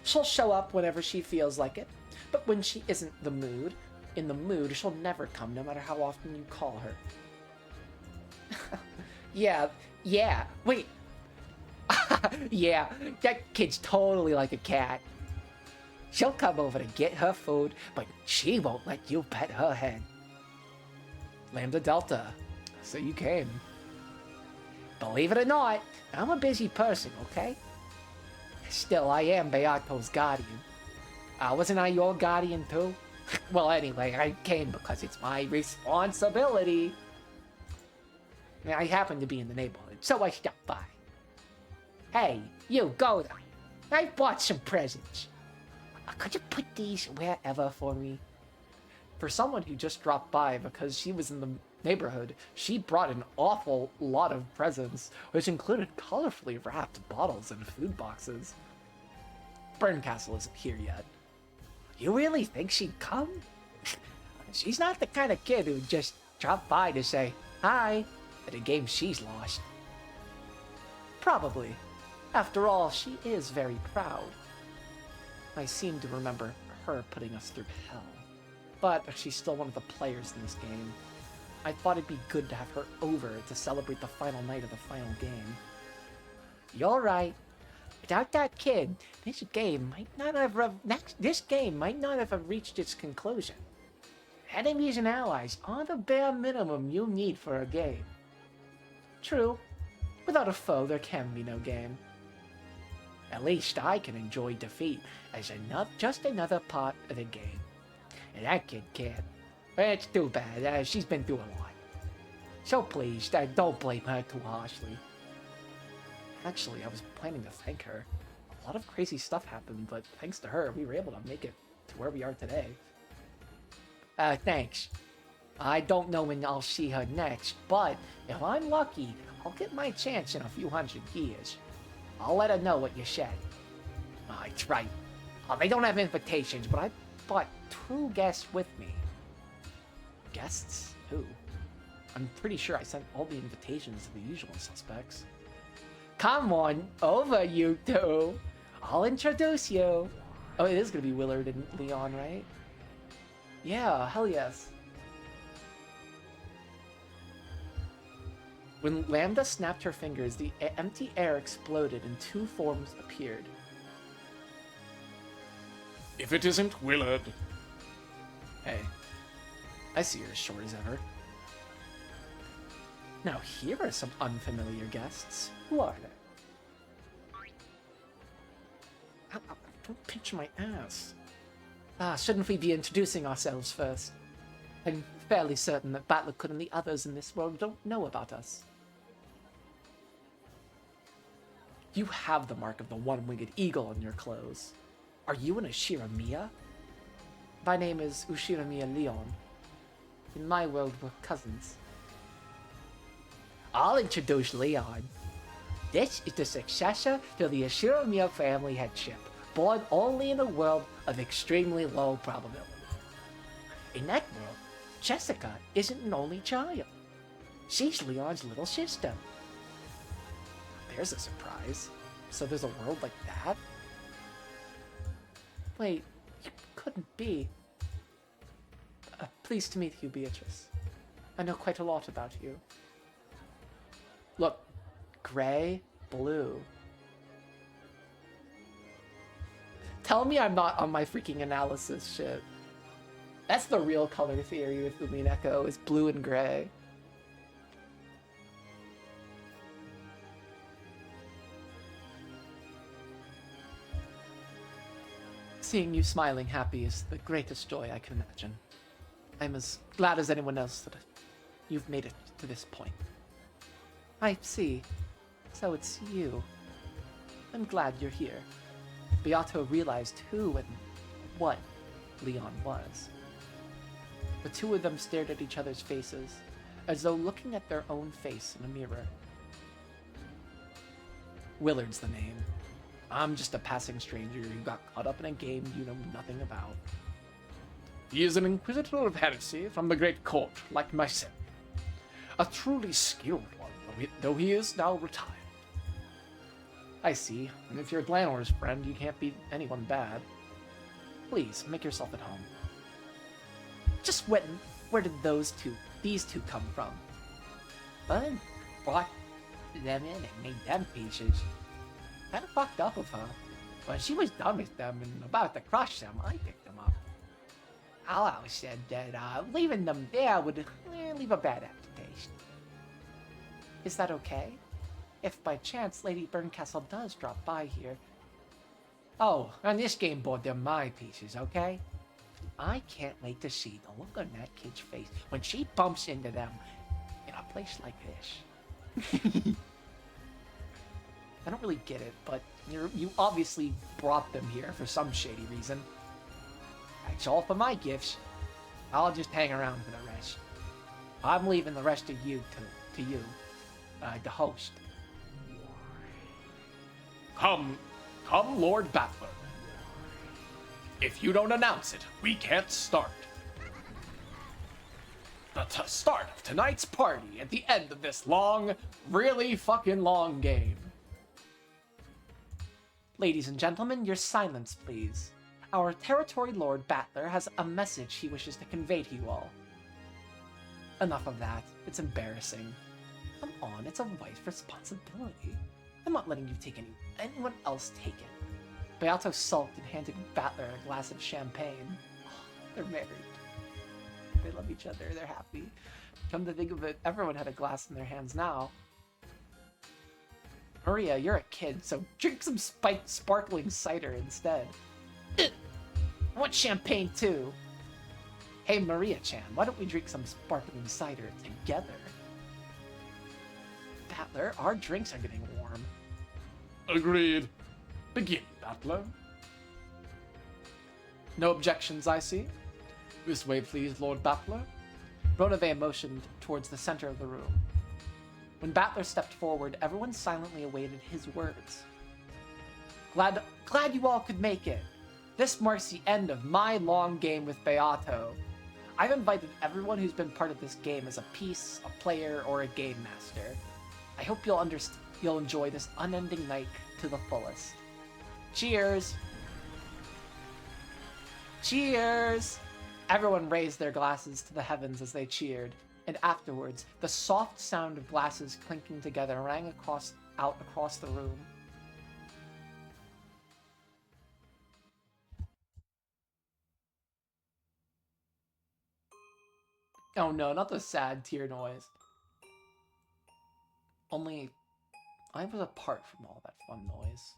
She'll show up whenever she feels like it, but when she isn't in the mood, she'll never come, no matter how often you call her. yeah, wait. Yeah, that kid's totally like a cat. She'll come over to get her food, but she won't let you pet her head. Lambda Delta, so you came. Believe it or not, I'm a busy person, okay? Still, I am Beato's guardian. Wasn't I your guardian too? Well, anyway, I came because it's my responsibility. I happen to be in the neighborhood, so I stopped by. Hey, you, go there. I bought some presents. Could you put these wherever for me? For someone who just dropped by because she was in the neighborhood, she brought an awful lot of presents, which included colorfully wrapped bottles and food boxes. Burncastle isn't here yet. You really think she'd come? She's not the kind of kid who'd just drop by to say hi at a game she's lost. Probably. After all, she is very proud. I seem to remember her putting us through hell. But she's still one of the players in this game. I thought it'd be good to have her over to celebrate the final night of the final game. You're right. Without that kid, this game might not have reached its conclusion. Enemies and allies are the bare minimum you need for a game. True, without a foe there can be no game. At least I can enjoy defeat as just another part of the game. And that kid can't. It's too bad, she's been through a lot. So please, don't blame her too harshly. Actually, I was planning to thank her. A lot of crazy stuff happened, but thanks to her, we were able to make it to where we are today. Thanks. I don't know when I'll see her next, but if I'm lucky, I'll get my chance in a few hundred years. I'll let her know what you said. That's right. They don't have invitations, but I brought 2 guests with me. Guests? Who? I'm pretty sure I sent all the invitations to the usual suspects. Come on, over you two. I'll introduce you. Oh, it is going to be Willard and Leon, right? Yeah, hell yes. When Lambda snapped her fingers, the empty air exploded and 2 forms appeared. If it isn't Willard. Hey, I see you're as short as ever. Now here are some unfamiliar guests. Who are they? Don't pinch my ass. Shouldn't we be introducing ourselves first? I'm fairly certain that Batluk and the others in this world don't know about us. You have the mark of the one-winged eagle on your clothes. Are you an Ushiramiya? My name is Ushiramiya Leon. In my world, we're cousins. I'll introduce Leon. This is the successor to the Ushiramiya family headship, born only in a world of extremely low probability. In that world, Jessica isn't an only child. She's Leon's little sister. There's a surprise. So there's a world like that? Wait, you couldn't be. Pleased to meet you, Beatrice. I know quite a lot about you. Look, gray, blue. Tell me I'm not on my freaking analysis shit. That's the real color theory with Umineko, is blue and gray. Seeing you smiling happy is the greatest joy I can imagine. I'm as glad as anyone else that you've made it to this point. I see. So it's you. I'm glad you're here. Beato realized who and what Leon was. The two of them stared at each other's faces, as though looking at their own face in a mirror. Willard's the name. I'm just a passing stranger who got caught up in a game you know nothing about. He is an inquisitor of heresy from the great court, like myself. A truly skilled one, though he is now retired. I see. And if you're Glanor's friend, you can't be anyone bad. Please, make yourself at home. Just where did these two come from? Bud brought them in and made them pieces. Kinda fucked up of her. When she was done with them and about to crush them, I picked them up. I always said that leaving them there would leave a bad aftertaste. Is that okay? If by chance Lady Berncastle does drop by here. Oh, on this game board they're my pieces, okay? I can't wait to see the look on that kid's face when she bumps into them in a place like this. I don't really get it, but you obviously brought them here for some shady reason. That's all for my gifts. I'll just hang around for the rest. I'm leaving the rest of you to you, the host. Come, Lord Battler. If you don't announce it, we can't start. The start of tonight's party at the end of this long, really fucking long game. Ladies and gentlemen, your silence, please. Our Territory Lord Battler has a message he wishes to convey to you all. Enough of that. It's embarrassing. Come on, it's a wife's responsibility. I'm not letting you take anyone else take it. Beato sulked and handed Battler a glass of champagne. Oh, they're married. They love each other, they're happy. Come to think of it, everyone had a glass in their hands now. Maria, you're a kid, so drink some sparkling cider instead. I want champagne too. Hey Maria-chan, why don't we drink some sparkling cider together? Battler, our drinks are getting warm. Agreed. Begin, Battler. No objections, I see. This way, please, Lord Battler. Ronave motioned towards the center of the room. When Battler stepped forward, everyone silently awaited his words. Glad you all could make it. This marks the end of my long game with Beato. I've invited everyone who's been part of this game as a piece, a player, or a game master. I hope you'll enjoy this unending night to the fullest. Cheers! Cheers! Everyone raised their glasses to the heavens as they cheered, and afterwards, the soft sound of glasses clinking together rang out across the room. Oh no, not the sad tear noise. Only, I was apart from all that fun noise.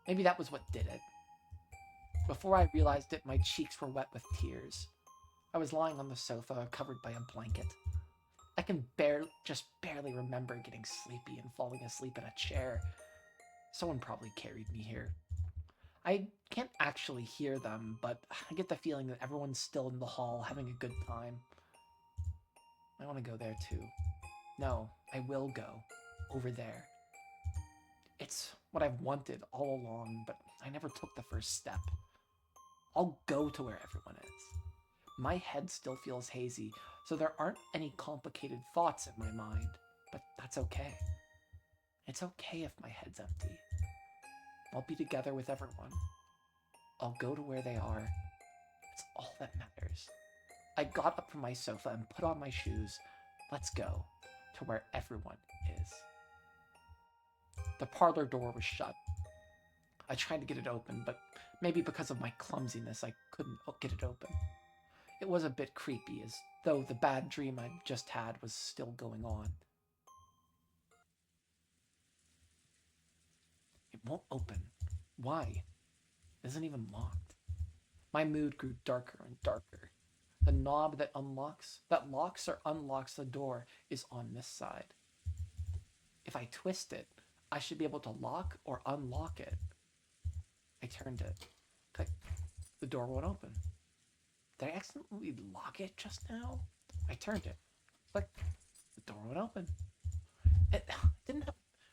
Maybe that was what did it. Before I realized it, my cheeks were wet with tears. I was lying on the sofa, covered by a blanket. I can just barely remember getting sleepy and falling asleep in a chair. Someone probably carried me here. I can't actually hear them, but I get the feeling that everyone's still in the hall having a good time. I want to go there too. No, I will go. Over there. It's what I've wanted all along, but I never took the first step. I'll go to where everyone is. My head still feels hazy, so there aren't any complicated thoughts in my mind, but that's okay. It's okay if my head's empty. I'll be together with everyone. I'll go to where they are. It's all that matters. I got up from my sofa and put on my shoes. Let's go to where everyone is. The parlor door was shut. I tried to get it open, but maybe because of my clumsiness, I couldn't get it open. It was a bit creepy, as though the bad dream I'd just had was still going on. It won't open. Why? It isn't even locked. My mood grew darker and darker. The knob that locks or unlocks the door is on this side. If I twist it, I should be able to lock or unlock it. I turned it. Click. The door won't open. Did I accidentally lock it just now? I turned it. Click. The door won't open. It didn't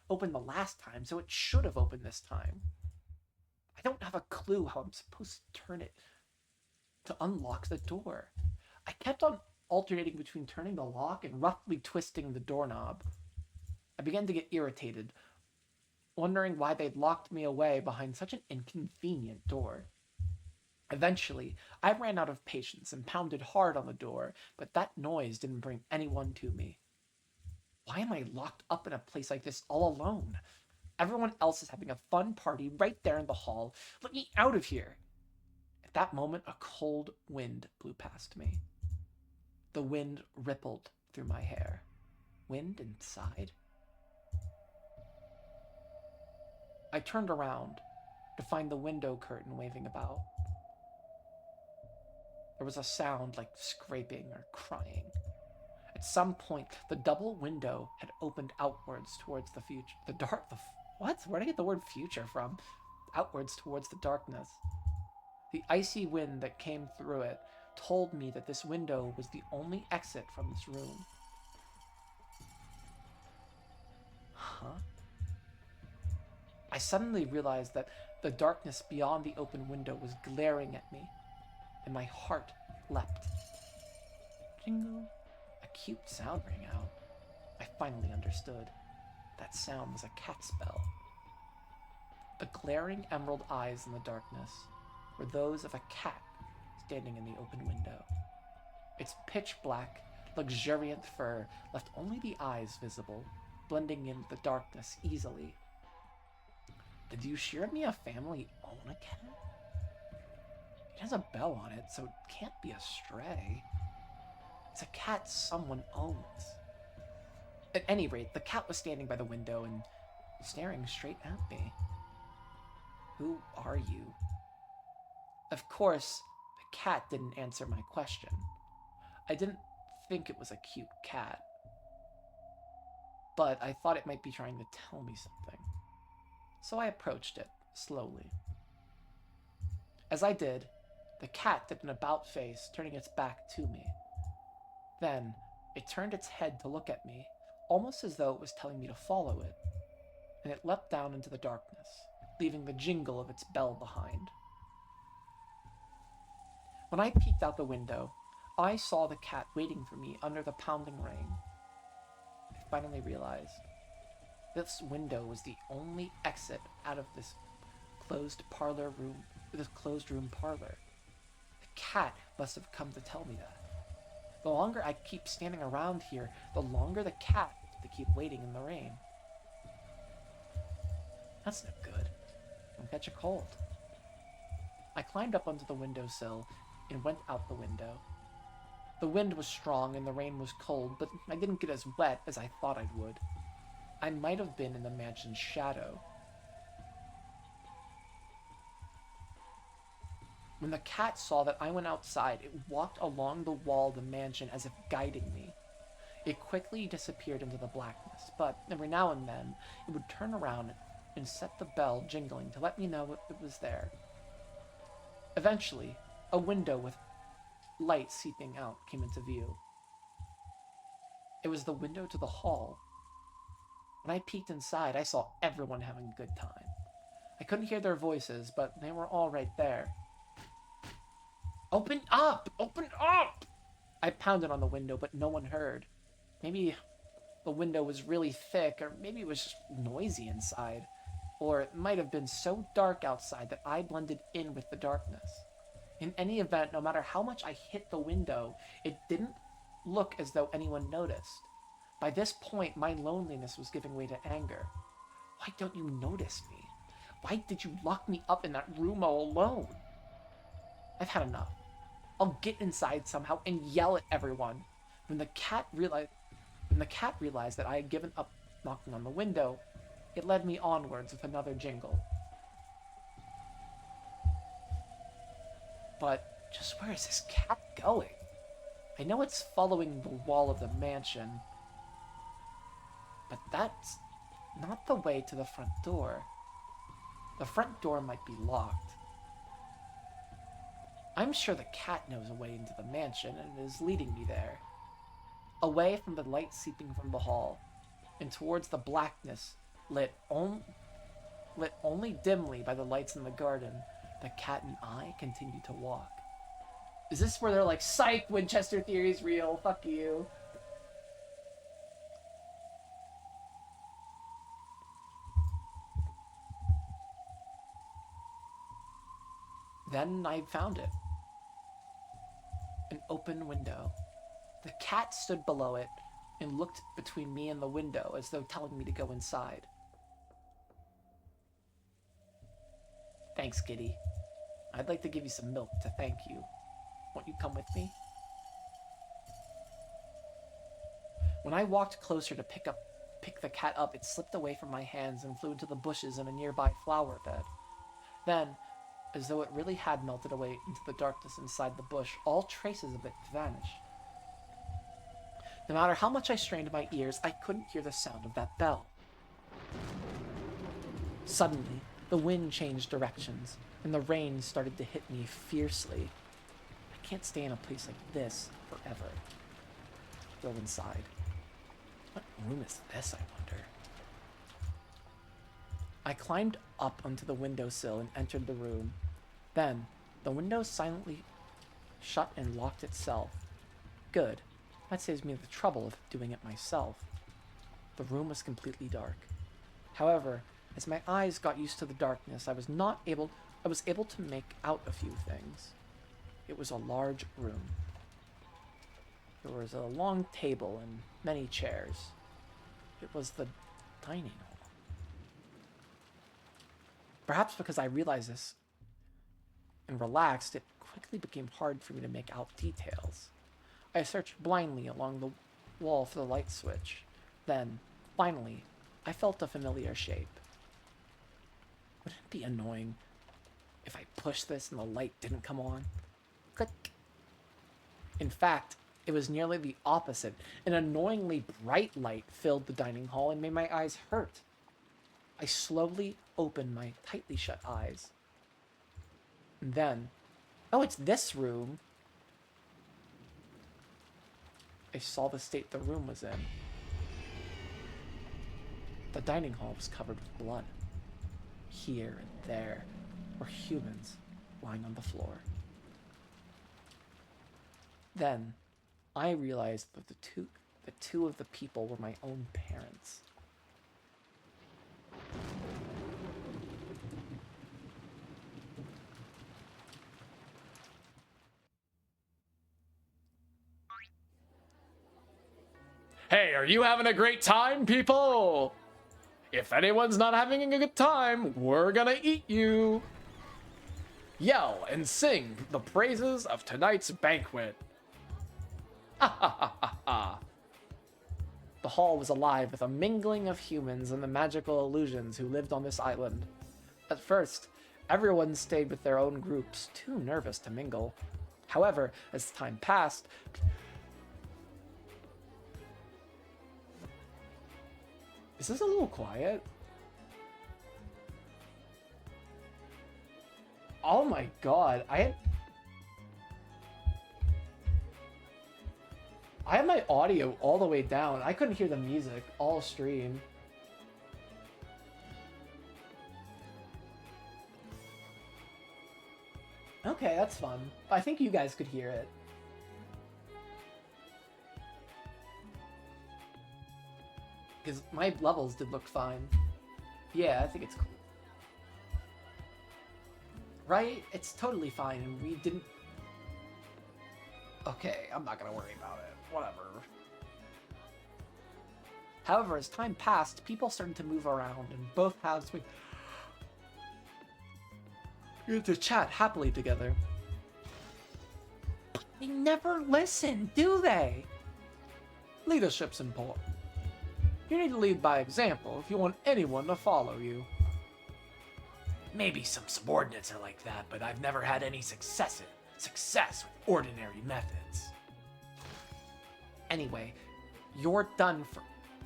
open the last time, so it should have opened this time. I don't have a clue how I'm supposed to turn it to unlock the door. I kept on alternating between turning the lock and roughly twisting the doorknob. I began to get irritated, wondering why they'd locked me away behind such an inconvenient door. Eventually, I ran out of patience and pounded hard on the door, but that noise didn't bring anyone to me. Why am I locked up in a place like this all alone? Everyone else is having a fun party right there in the hall. Let me out of here! At that moment, a cold wind blew past me. The wind rippled through my hair. Wind inside? I turned around to find the window curtain waving about. There was a sound like scraping or crying. At some point, the double window had opened outwards towards the future. What? Where did I get the word future from? Outwards towards the darkness. The icy wind that came through it told me that this window was the only exit from this room. Huh? I suddenly realized that the darkness beyond the open window was glaring at me, and my heart leapt. Jingle. A cute sound rang out. I finally understood. That sound was a cat's bell. The glaring emerald eyes in the darkness were those of a cat standing in the open window. Its pitch black, luxuriant fur left only the eyes visible, blending into the darkness easily. Did you share me a family own a cat? It has a bell on it, so it can't be a stray. It's a cat someone owns. At any rate, the cat was standing by the window and staring straight at me. Who are you? Of course, the cat didn't answer my question. I didn't think it was a cute cat, but I thought it might be trying to tell me something. So I approached it, slowly. As I did, the cat did an about-face, turning its back to me. Then, it turned its head to look at me, almost as though it was telling me to follow it, and it leapt down into the darkness, leaving the jingle of its bell behind. When I peeked out the window, I saw the cat waiting for me under the pounding rain. I finally realized this window was the only exit out of this closed room parlor. The cat must have come to tell me that. The longer I keep standing around here, the longer the cat to keep waiting in the rain. That's no good. I'll catch a cold. I climbed up onto the windowsill and went out the window. The wind was strong and the rain was cold, but I didn't get as wet as I thought I would. I might have been in the mansion's shadow. When the cat saw that I went outside, it walked along the wall of the mansion as if guiding me. It quickly disappeared into the blackness, but every now and then it would turn around and set the bell jingling to let me know it was there. Eventually, a window with light seeping out came into view. It was the window to the hall. When I peeked inside, I saw everyone having a good time. I couldn't hear their voices, but they were all right there. Open up! Open up! I pounded on the window, but no one heard. Maybe the window was really thick, or maybe it was just noisy inside. Or it might have been so dark outside that I blended in with the darkness. In any event, no matter how much I hit the window, it didn't look as though anyone noticed. By this point, my loneliness was giving way to anger. Why don't you notice me? Why did you lock me up in that room all alone? I've had enough. I'll get inside somehow and yell at everyone. When the cat realized that I had given up knocking on the window, it led me onwards with another jingle. But just where is this cat going? I know it's following the wall of the mansion, but that's not the way to the front door. The front door might be locked. I'm sure the cat knows a way into the mansion and is leading me there. Away from the light seeping from the hall, and towards the blackness lit only dimly by the lights in the garden, the cat and I continued to walk. Is this where they're like, psych, Winchester theory's real, fuck you? Then I found it. An open window. The cat stood below it and looked between me and the window as though telling me to go inside. Thanks, Kitty. I'd like to give you some milk to thank you. Won't you come with me? When I walked closer to pick the cat up, it slipped away from my hands and flew into the bushes in a nearby flower bed. Then, as though it really had melted away into the darkness inside the bush, all traces of it vanished. No matter how much I strained my ears, I couldn't hear the sound of that bell. Suddenly, the wind changed directions, and the rain started to hit me fiercely. I can't stay in a place like this forever. Go inside. What room is this, I wonder? I climbed up onto the windowsill and entered the room. Then, the window silently shut and locked itself. Good. That saves me the trouble of doing it myself. The room was completely dark. However, as my eyes got used to the darkness, I was able to make out a few things. It was a large room. There was a long table and many chairs. It was the dining hall. Perhaps because I realized this and relaxed, it quickly became hard for me to make out details. I searched blindly along the wall for the light switch. Then, finally, I felt a familiar shape. Wouldn't it be annoying if I pushed this and the light didn't come on? Click. In fact, it was nearly the opposite. An annoyingly bright light filled the dining hall and made my eyes hurt. I slowly opened my tightly shut eyes. And then, oh, it's this room. I saw the state the room was in. The dining hall was covered with blood. Here and there were humans lying on the floor. Then, I realized that the two of the people were my own parents. Hey, are you having a great time, people? If anyone's not having a good time, we're gonna eat you. Yell and sing the praises of tonight's banquet. Ha ha ha ha ha. The hall was alive with a mingling of humans and the magical illusions who lived on this island. At first, Everyone stayed with their own groups, too nervous to mingle. However, as time passed, is this a little quiet? Oh my god, I had my audio all the way down. I couldn't hear the music all stream. Okay, that's fun. I think you guys could hear it. Because my levels did look fine. Yeah, I think it's cool. Right? It's totally fine, and we didn't... Okay, I'm not gonna worry about it. Whatever. However, as time passed, people started to move around, and both halves would get to chat happily together. But they never listen, do they? Leadership's important. You need to lead by example if you want anyone to follow you. Maybe some subordinates are like that, but I've never had any success with ordinary methods. Anyway, you're done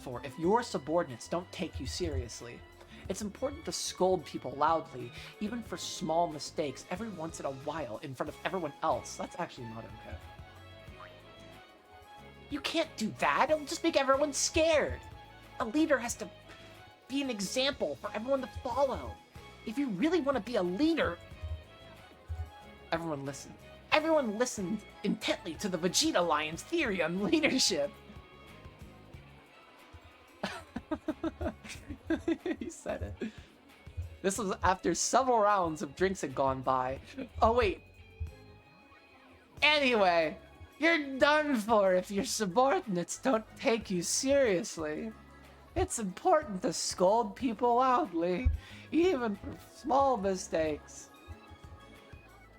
for if your subordinates don't take you seriously. It's important to scold people loudly, even for small mistakes, every once in a while in front of everyone else. That's actually not okay. You can't do that. It'll just make everyone scared. A leader has to be an example for everyone to follow. If you really want to be a leader, everyone listen. Everyone listened intently to the Vegeta Lion's theory on leadership. He said it. This was after several rounds of drinks had gone by. Oh, wait. Anyway, you're done for if your subordinates don't take you seriously. It's important to scold people loudly, even for small mistakes.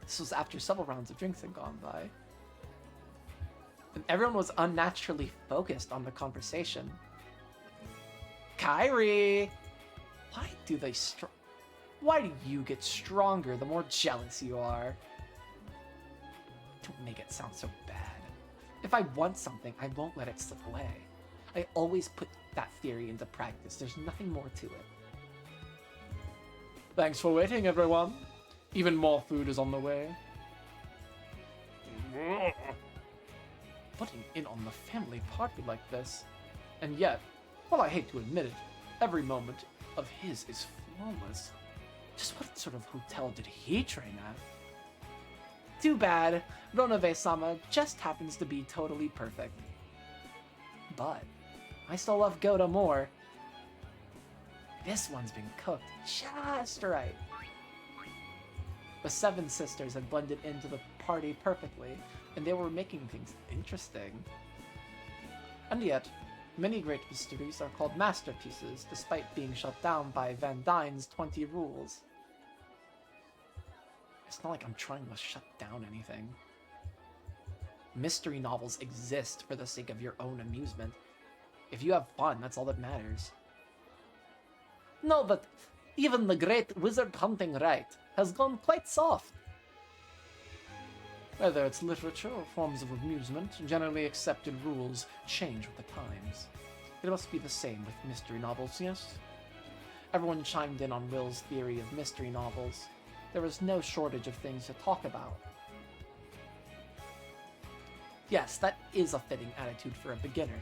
This was after several rounds of drinks had gone by. And everyone was unnaturally focused on the conversation. Kyrie! Why do you get stronger the more jealous you are? Don't make it sound so bad. If I want something, I won't let it slip away. I always put that theory into practice. There's nothing more to it. Thanks for waiting, everyone. Even more food is on the way. Putting in on the family party like this. And yet, while I hate to admit it, every moment of his is flawless. Just what sort of hotel did he train at? Too bad. Ronove-sama just happens to be totally perfect. But I still love Goda more. This one's been cooked just right. The seven sisters had blended into the party perfectly, and they were making things interesting. And yet, many great mysteries are called masterpieces, despite being shut down by Van Dyne's 20 rules. It's not like I'm trying to shut down anything. Mystery novels exist for the sake of your own amusement. If you have fun, that's all that matters. No, but even the great wizard hunting rite has gone quite soft. Whether it's literature or forms of amusement, generally accepted rules change with the times. It must be the same with mystery novels, yes? Everyone chimed in on Will's theory of mystery novels. There was no shortage of things to talk about. Yes, that is a fitting attitude for a beginner.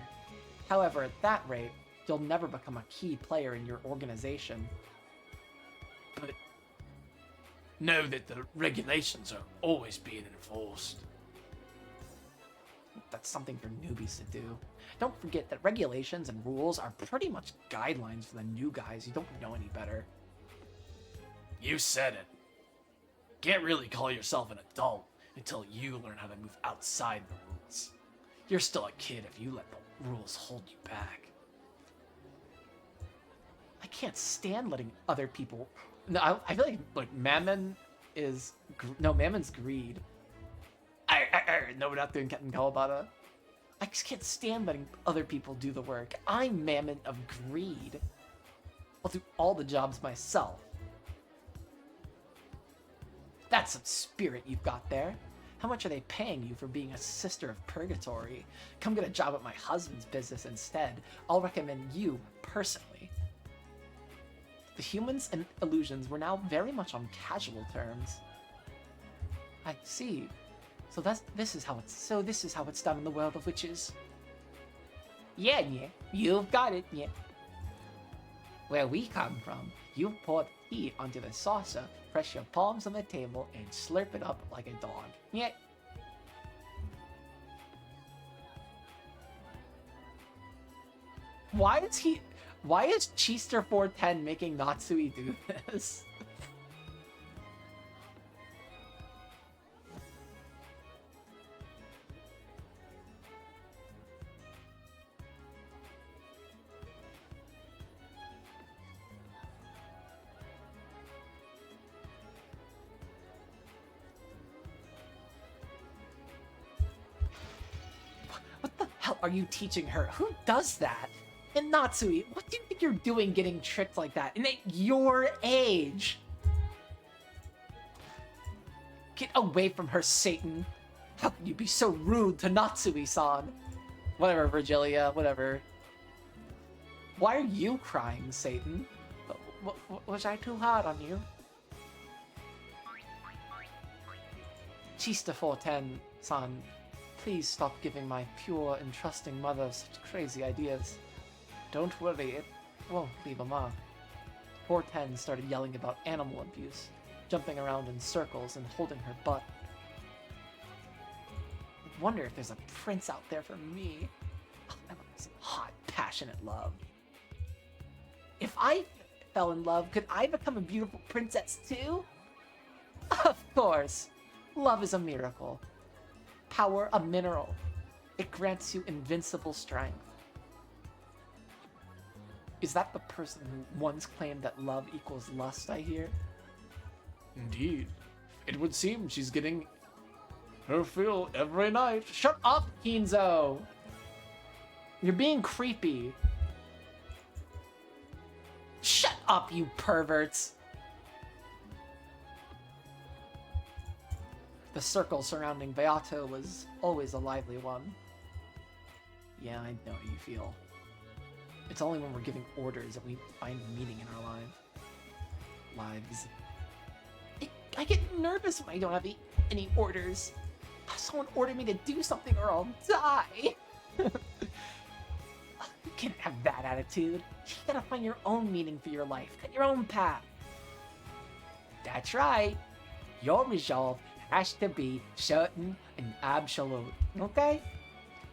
However, at that rate, you'll never become a key player in your organization. But know that the regulations are always being enforced. That's something for newbies to do. Don't forget that regulations and rules are pretty much guidelines for the new guys who don't know any better. You said it. Can't really call yourself an adult until you learn how to move outside the rules. You're still a kid if you let the rules hold you back. I can't stand letting other people... No, I feel like Mammon is... No, Mammon's greed. No, we're not doing Captain Kawabata. I just can't stand letting other people do the work. I'm Mammon of greed. I'll do all the jobs myself. That's some spirit you've got there. How much are they paying you for being a sister of purgatory? Come get a job at my husband's business instead. I'll recommend you personally. The humans and illusions were now very much on casual terms. I see. So this is how it's done in the world of witches. Yeah, you've got it, yeah. Where we come from, you pour tea onto the saucer, press your palms on the table, and slurp it up like a dog. Yeah. Why is Cheester 410 making Natsui do this? What the hell are you teaching her? Who does that? And Natsui, what do you think you're doing getting tricked like that? And at your age! Get away from her, Satan! How can you be so rude to Natsui-san? Whatever, Virgilia, whatever. Why are you crying, Satan? Was I too hard on you? Chista 410-san, please stop giving my pure and trusting mother such crazy ideas. Don't worry, it won't leave a mark. 410 started yelling about animal abuse, jumping around in circles and holding her butt. I wonder if there's a prince out there for me. Oh, I want some hot, passionate love. If I fell in love, could I become a beautiful princess too? Of course. Love is a miracle. Power a mineral. It grants you invincible strength. Is that the person who once claimed that love equals lust, I hear? Indeed. It would seem she's getting her fill every night. Shut up, Kinzo! You're being creepy. Shut up, you perverts! The circle surrounding Beato was always a lively one. Yeah, I know how you feel. It's only when we're giving orders that we find meaning in our lives. I get nervous when I don't have any orders. Someone ordered me to do something or I'll die. You can't have that attitude. You gotta find your own meaning for your life. Cut your own path. That's right. Your resolve has to be certain and absolute. Okay?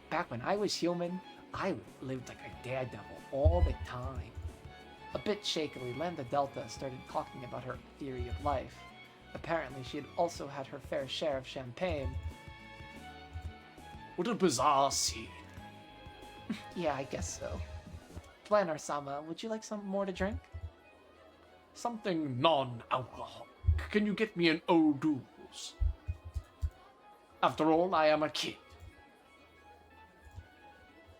Back when I was human, I lived like a daredevil all the time. A bit shakily, Lambda Delta started talking about her theory of life. Apparently, she had also had her fair share of champagne. What a bizarre scene. Yeah, I guess so. Planner-sama, would you like some more to drink? Something non-alcoholic. Can you get me an O'Doul's? After all, I am a kid.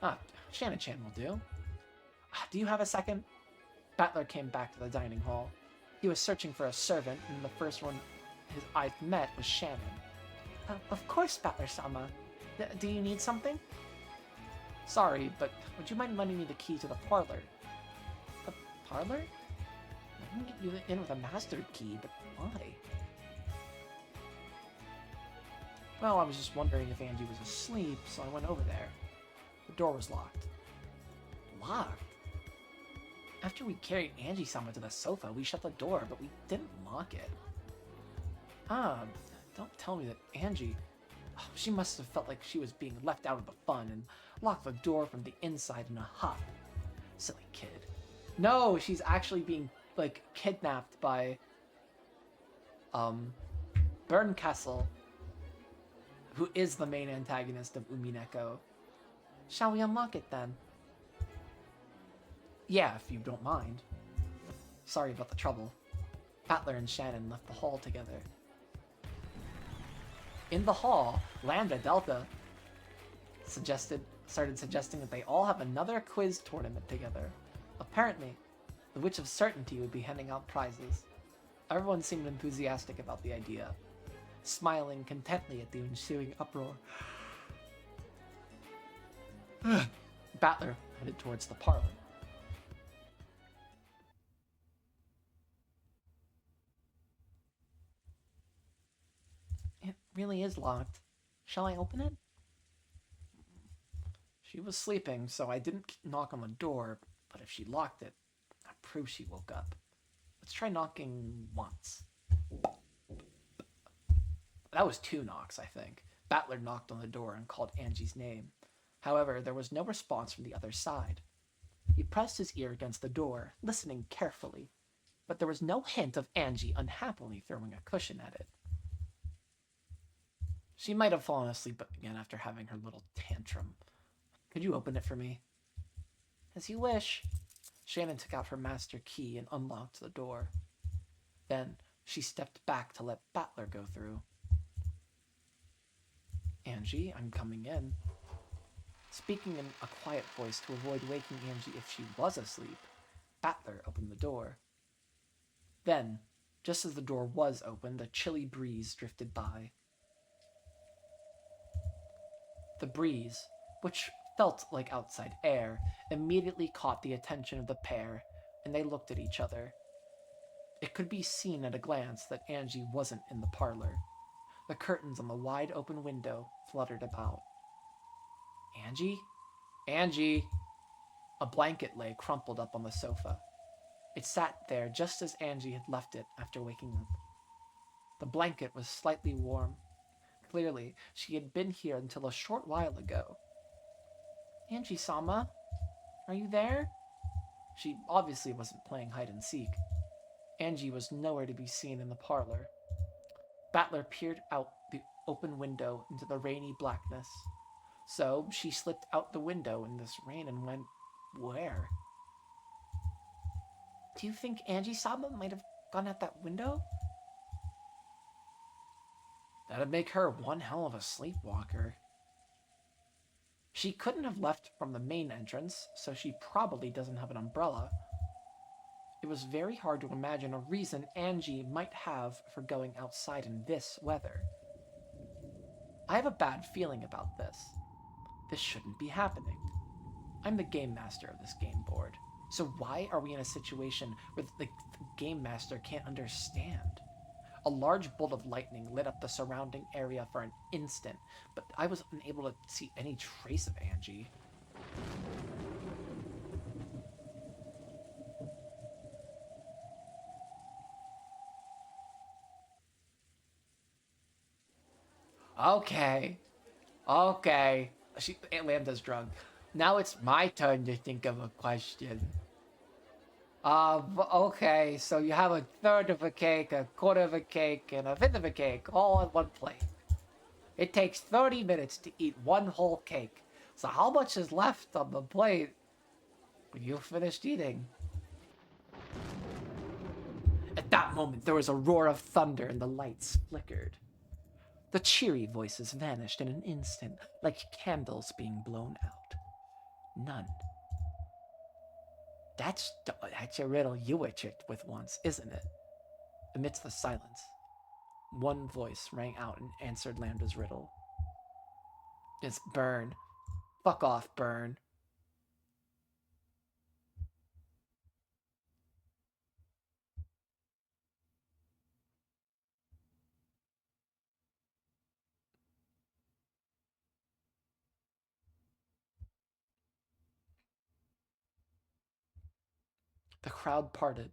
Ah, Shanna-chan will do. Do you have a second? Battler came back to the dining hall. He was searching for a servant, and the first one his eyes met was Shannon. Of course, Battler-sama. Do you need something? Sorry, but would you mind lending me the key to the parlor? The parlor? I can get you in with a master key, but why? Well, I was just wondering if Angie was asleep, so I went over there. The door was locked. Locked? After we carried Angie-sama to the sofa, we shut the door, but we didn't lock it. Don't tell me that Angie... Oh, she must have felt like she was being left out of the fun and locked the door from the inside in a huff. Silly kid. No, she's actually being, like, kidnapped by... Bernkessel, who is the main antagonist of Umineko. Shall we unlock it then? Yeah, if you don't mind. Sorry about the trouble. Battler and Shannon left the hall together. In the hall, Lambda Delta started suggesting that they all have another quiz tournament together. Apparently, the Witch of Certainty would be handing out prizes. Everyone seemed enthusiastic about the idea. smiling contently at the ensuing uproar. Battler headed towards the parlor. It really is locked. Shall I open it? She was sleeping, so I didn't knock on the door, but if she locked it, that proves she woke up. Let's try knocking once. That was 2 knocks, I think. Battler knocked on the door and called Angie's name. However, there was no response from the other side. He pressed his ear against the door, listening carefully, but there was no hint of Angie unhappily throwing a cushion at it. She might have fallen asleep again after having her little tantrum. Could you open it for me? As you wish. Shannon took out her master key and unlocked the door. Then she stepped back to let Battler go through. Angie, I'm coming in. Speaking in a quiet voice to avoid waking Angie if she was asleep, Battler opened the door. Then, just as the door was opened, a chilly breeze drifted by. The breeze, which felt like outside air, immediately caught the attention of the pair, and they looked at each other. It could be seen at a glance that Angie wasn't in the parlor. The curtains on the wide open window fluttered about. Angie? Angie! A blanket lay crumpled up on the sofa. It sat there just as Angie had left it after waking up. The blanket was slightly warm. Clearly, she had been here until a short while ago. Angie-sama, are you there? She obviously wasn't playing hide-and-seek. Angie was nowhere to be seen in the parlor. Battler peered out the open window into the rainy blackness. So she slipped out the window in this rain and went, where? Do you think Angie-sama might have gone out that window? That'd make her one hell of a sleepwalker. She couldn't have left from the main entrance, so she probably doesn't have an umbrella. It was very hard to imagine a reason Angie might have for going outside in this weather. I have a bad feeling about this. This shouldn't be happening. I'm the game master of this game board, so why are we in a situation where the game master can't understand? A large bolt of lightning lit up the surrounding area for an instant, but I was unable to see any trace of Angie. Okay. Aunt Lambda's drunk. Now it's my turn to think of a question. Okay, so you have a third of a cake, a quarter of a cake, and a fifth of a cake, all on one plate. It takes 30 minutes to eat one whole cake. So how much is left on the plate when you finished eating? At that moment, there was a roar of thunder and the lights flickered. The cheery voices vanished in an instant, like candles being blown out. None. That's a riddle you were tricked with once, isn't it? Amidst the silence, one voice rang out and answered Lambda's riddle. It's Burn. Fuck off, Burn. The crowd parted,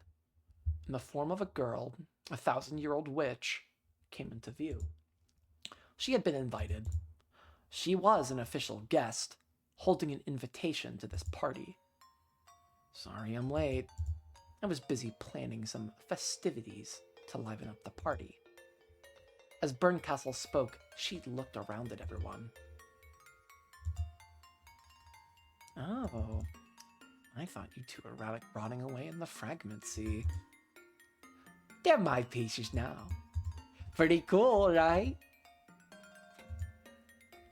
and the form of a girl, a 1,000-year-old witch, came into view. She had been invited. She was an official guest, holding an invitation to this party. Sorry I'm late. I was busy planning some festivities to liven up the party. As Burncastle spoke, she looked around at everyone. Oh, I thought you two were rotting away in the fragment sea. They're my pieces now. Pretty cool, right?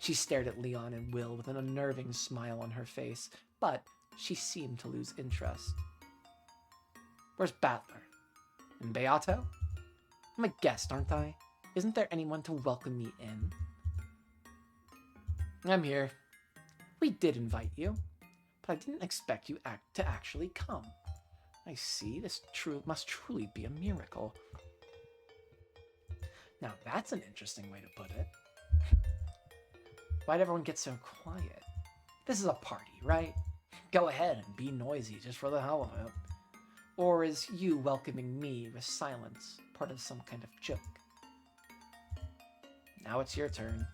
She stared at Leon and Will with an unnerving smile on her face, but she seemed to lose interest. Where's Battler? And Beato? I'm a guest, aren't I? Isn't there anyone to welcome me in? I'm here. We did invite you, but I didn't expect you to actually come. I see, this must truly be a miracle. Now that's an interesting way to put it. Why'd everyone get so quiet? This is a party, right? Go ahead and be noisy just for the hell of it. Or is you welcoming me with silence part of some kind of joke? Now it's your turn.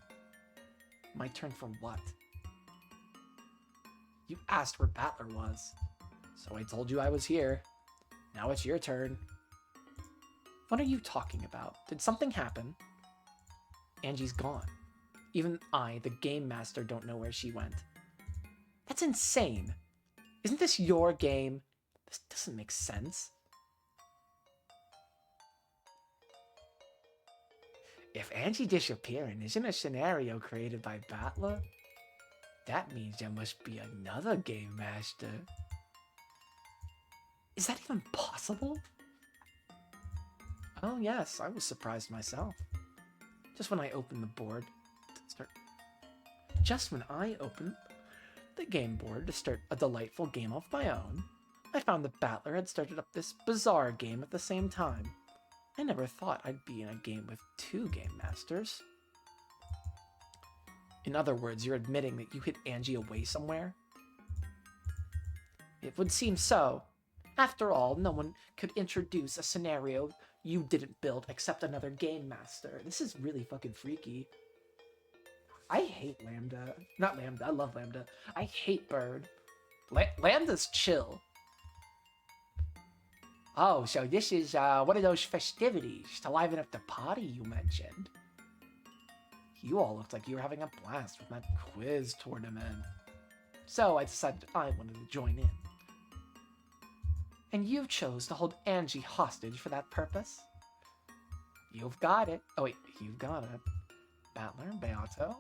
My turn for what? You asked where Battler was, so I told you I was here. Now it's your turn. What are you talking about? Did something happen? Angie's gone. Even I, the game master, don't know where she went. That's insane. Isn't this your game? This doesn't make sense. If Angie disappearing isn't a scenario created by Battler, that means there must be another game master. Is that even possible? Oh yes, I was surprised myself. Just when I opened the game board to start a delightful game of my own, I found that Battler had started up this bizarre game at the same time. I never thought I'd be in a game with two game masters. In other words, you're admitting that you hid Angie away somewhere? It would seem so. After all, no one could introduce a scenario you didn't build except another game master. This is really fucking freaky. I hate Lambda. Not Lambda, I love Lambda. I hate Bird. Lambda's chill. Oh, so this is one of those festivities to liven up the party you mentioned. You all looked like you were having a blast with that quiz tournament. So I decided I wanted to join in. And you chose to hold Angie hostage for that purpose? You've got it. Oh wait, you've got it. Battler, Beato,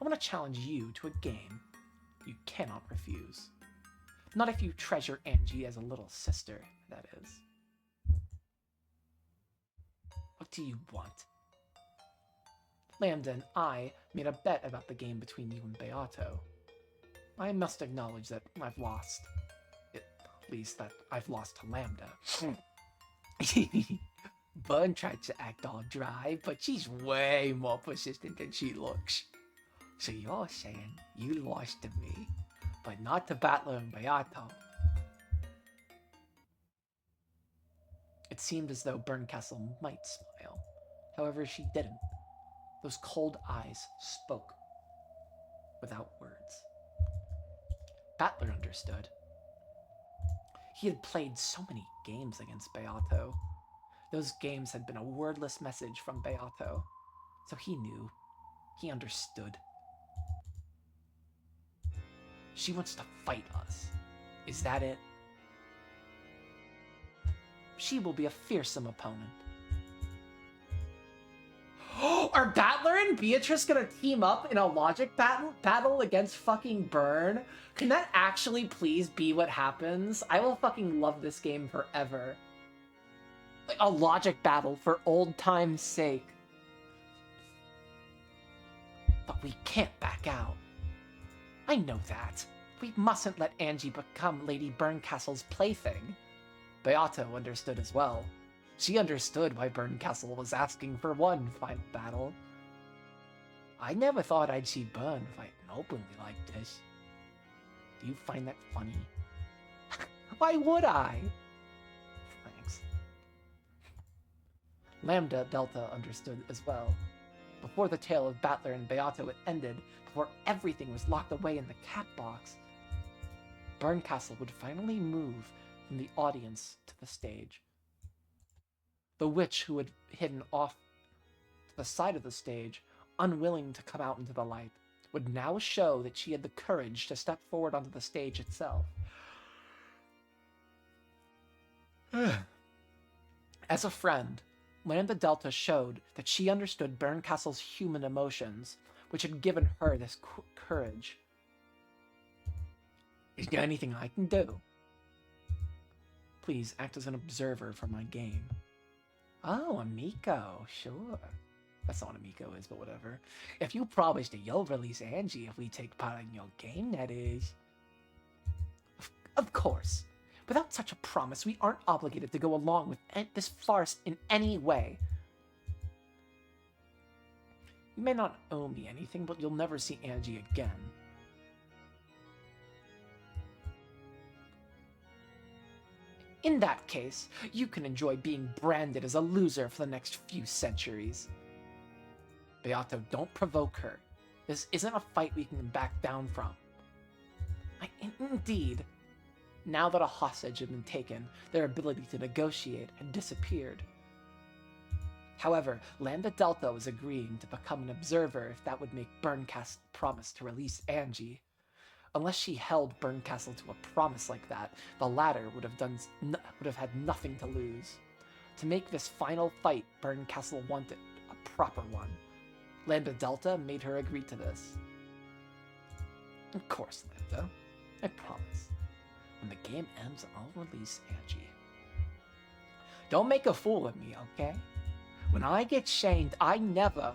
I want to challenge you to a game you cannot refuse. Not if you treasure Angie as a little sister, that is. What do you want? Lambda and I made a bet about the game between you and Beato. I must acknowledge that I've lost. At least that I've lost to Lambda. Bun tried to act all dry, but she's way more persistent than she looks. So you're saying you lost to me, but not to Battler and Beato. It seemed as though Berncastle might smile. However, she didn't. Those cold eyes spoke without words. Battler understood. He had played so many games against Beato. Those games had been a wordless message from Beato. So he knew. He understood. She wants to fight us. Is that it? She will be a fearsome opponent. Are Battler and Beatrice gonna team up in a logic battle against fucking Burn? Can that actually please be what happens? I will fucking love this game forever. Like a logic battle for old time's sake. But we can't back out. I know that. We mustn't let Angie become Lady Berncastle's plaything. Beato understood as well. She understood why Berncastle was asking for one final battle. I never thought I'd see Burn fighting openly like this. Do you find that funny? Why would I? Thanks. Lambda Delta understood as well. Before the tale of Battler and Beato had ended, before everything was locked away in the cat box, Berncastle would finally move from the audience to the stage. The witch who had hidden off to the side of the stage, unwilling to come out into the light, would now show that she had the courage to step forward onto the stage itself. As a friend, Lambda Delta showed that she understood Berncastle's human emotions, which had given her this courage. Is there anything I can do? Please act as an observer for my game. Oh, Umineko, sure. That's not what Umineko is, but whatever. If you promise that you'll release Angie if we take part in your game, that is. Of course. Without such a promise, we aren't obligated to go along with this farce in any way. You may not owe me anything, but you'll never see Angie again. In that case, you can enjoy being branded as a loser for the next few centuries. Beato, don't provoke her. This isn't a fight we can back down from. Indeed, now that a hostage had been taken, their ability to negotiate had disappeared. However, Lambda Delta was agreeing to become an observer if that would make Burncastle promise to release Angie. Unless she held Burncastle to a promise like that, the latter would have had nothing to lose. To make this final fight Burncastle wanted, a proper one. Lambda Delta made her agree to this. Of course, Lambda. I promise. When the game ends, I'll release Angie. Don't make a fool of me, okay? When I get shamed, I never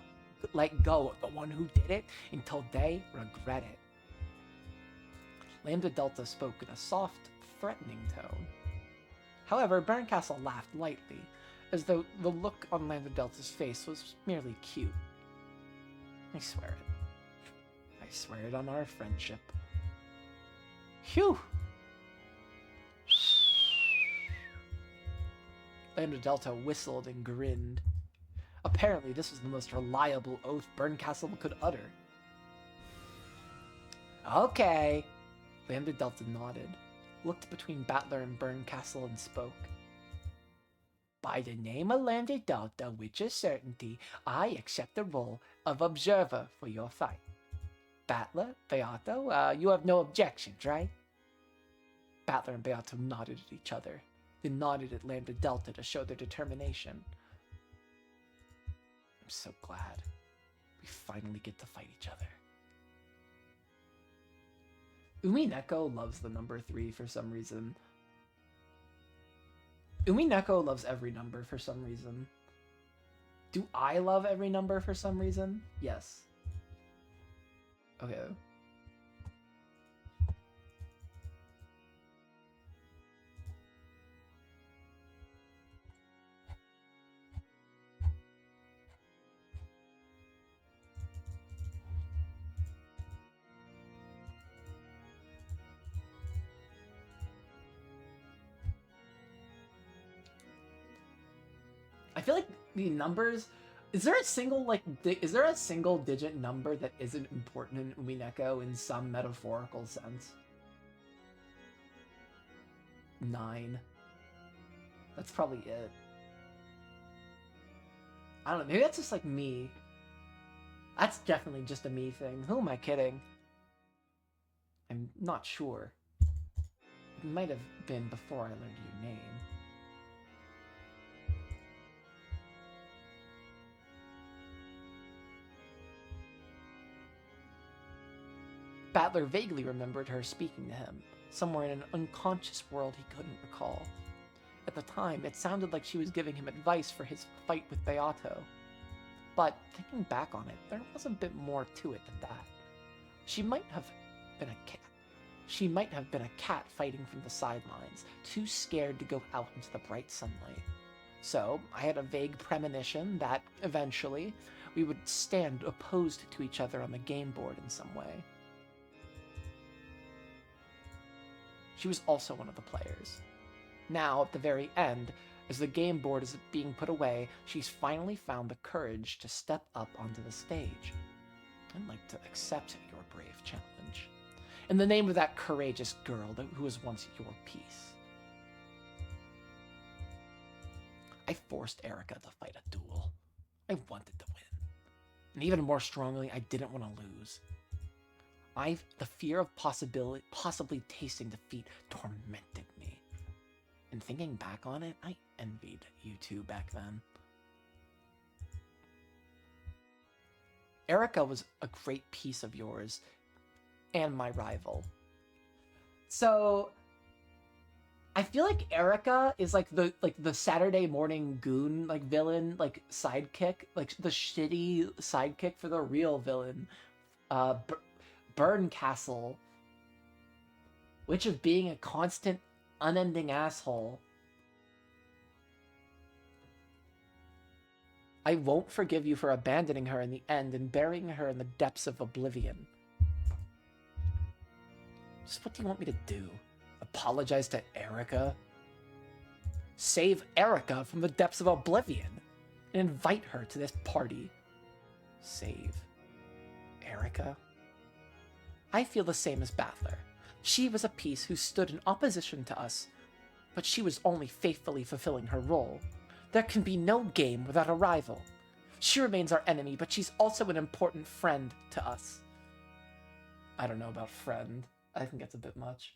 let go of the one who did it until they regret it. Lambda Delta spoke in a soft, threatening tone. However, Burncastle laughed lightly, as though the look on Lambda Delta's face was merely cute. I swear it. I swear it on our friendship. Phew! Lambda Delta whistled and grinned. Apparently, this was the most reliable oath Burncastle could utter. Okay. Lambda Delta nodded, looked between Battler and Burncastle, and spoke. By the name of Lambda Delta, with a certainty, I accept the role of observer for your fight. Battler, Beato, you have no objections, right? Battler and Beato nodded at each other, then nodded at Lambda Delta to show their determination. I'm so glad we finally get to fight each other. Umineko loves the number 3 for some reason. Umineko loves every number for some reason. Do I love every number for some reason? Yes. Okay. I feel like the numbers. Is there a single digit number that isn't important in Umineko in some metaphorical sense? 9. That's probably it. I don't know. Maybe that's just like me. That's definitely just a me thing. Who am I kidding? I'm not sure. It might have been before I learned your name. Battler vaguely remembered her speaking to him, somewhere in an unconscious world he couldn't recall. At the time, it sounded like she was giving him advice for his fight with Beato. But, thinking back on it, there was a bit more to it than that. She might have been a cat. She might have been a cat fighting from the sidelines, too scared to go out into the bright sunlight. So, I had a vague premonition that, eventually, we would stand opposed to each other on the game board in some way. She was also one of the players. Now, at the very end, as the game board is being put away, she's finally found the courage to step up onto the stage. I'd like to accept your brave challenge. In the name of that courageous girl who was once your piece. I forced Erica to fight a duel. I wanted to win. And even more strongly, I didn't want to lose. The fear of possibly tasting defeat tormented me. And thinking back on it, I envied you two back then. Erica was a great piece of yours, and my rival. So, I feel like Erica is like the Saturday morning goon like villain like sidekick, like the shitty sidekick for the real villain, Burncastle, which of being a constant, unending asshole. I won't forgive you for abandoning her in the end and burying her in the depths of oblivion. Just what do you want me to do? Apologize to Erica? Save Erica from the depths of oblivion and invite her to this party. Save Erica? I feel the same as Battler. She was a piece who stood in opposition to us, but she was only faithfully fulfilling her role. There can be no game without a rival. She remains our enemy, but she's also an important friend to us. I don't know about friend. I think that's a bit much.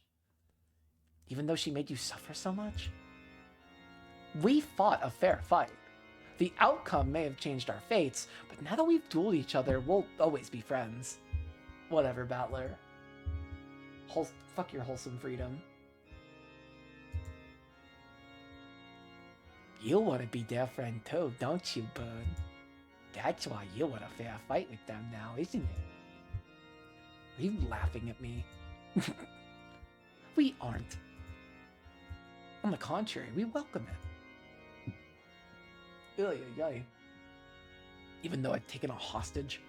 Even though she made you suffer so much? We fought a fair fight. The outcome may have changed our fates, but now that we've dueled each other, we'll always be friends. Whatever, Battler. Fuck your wholesome freedom. You want to be their friend too, don't you, Burn? That's why you want a fair fight with them now, isn't it? Are you laughing at me? We aren't. On the contrary, we welcome it. Even though I'd taken a hostage.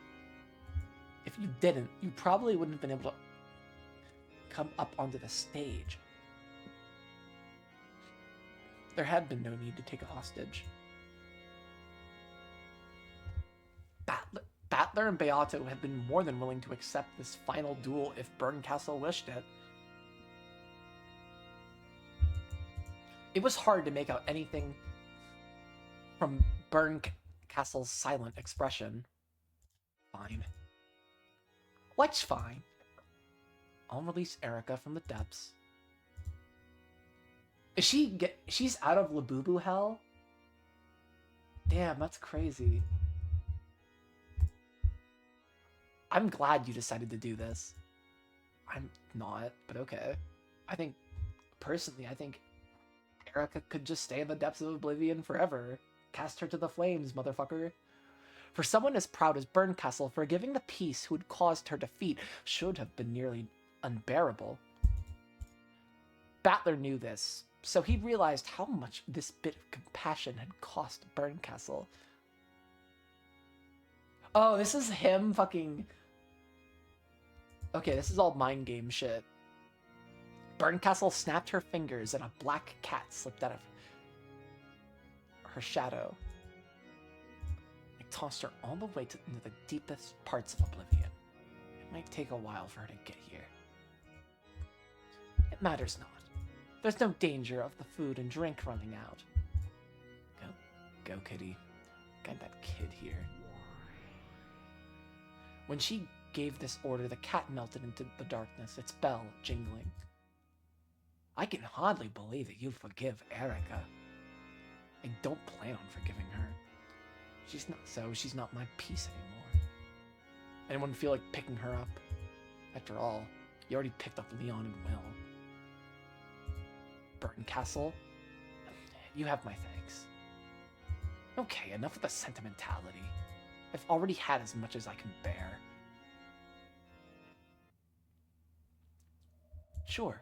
If you didn't, you probably wouldn't have been able to come up onto the stage. There had been no need to take a hostage. Battler and Beato had been more than willing to accept this final duel if Burncastle wished it. It was hard to make out anything from Burncastle's silent expression. Fine. What's fine? I'll release Erica from the depths. She's out of Labubu hell? Damn, that's crazy. I'm glad you decided to do this. I'm not, but okay. Personally, I think Erica could just stay in the depths of oblivion forever. Cast her to the flames, motherfucker. For someone as proud as Burncastle, forgiving the piece who had caused her defeat should have been nearly unbearable. Battler knew this, so he realized how much this bit of compassion had cost Burncastle. Oh, this is him fucking... Okay, this is all mind game shit. Burncastle snapped her fingers and a black cat slipped out of her shadow. It tossed her all the way into the deepest parts of oblivion. It might take a while for her to get here. It matters not. There's no danger of the food and drink running out. Go, kitty. Got that kid here. When she gave this order, the cat melted into the darkness, its bell jingling. I can hardly believe that you forgive Erica. I don't plan on forgiving her. She's not my piece anymore. Anyone feel like picking her up? After all, you already picked up Leon and Will. Burncastle, you have my thanks. Okay, enough of the sentimentality. I've already had as much as I can bear. Sure.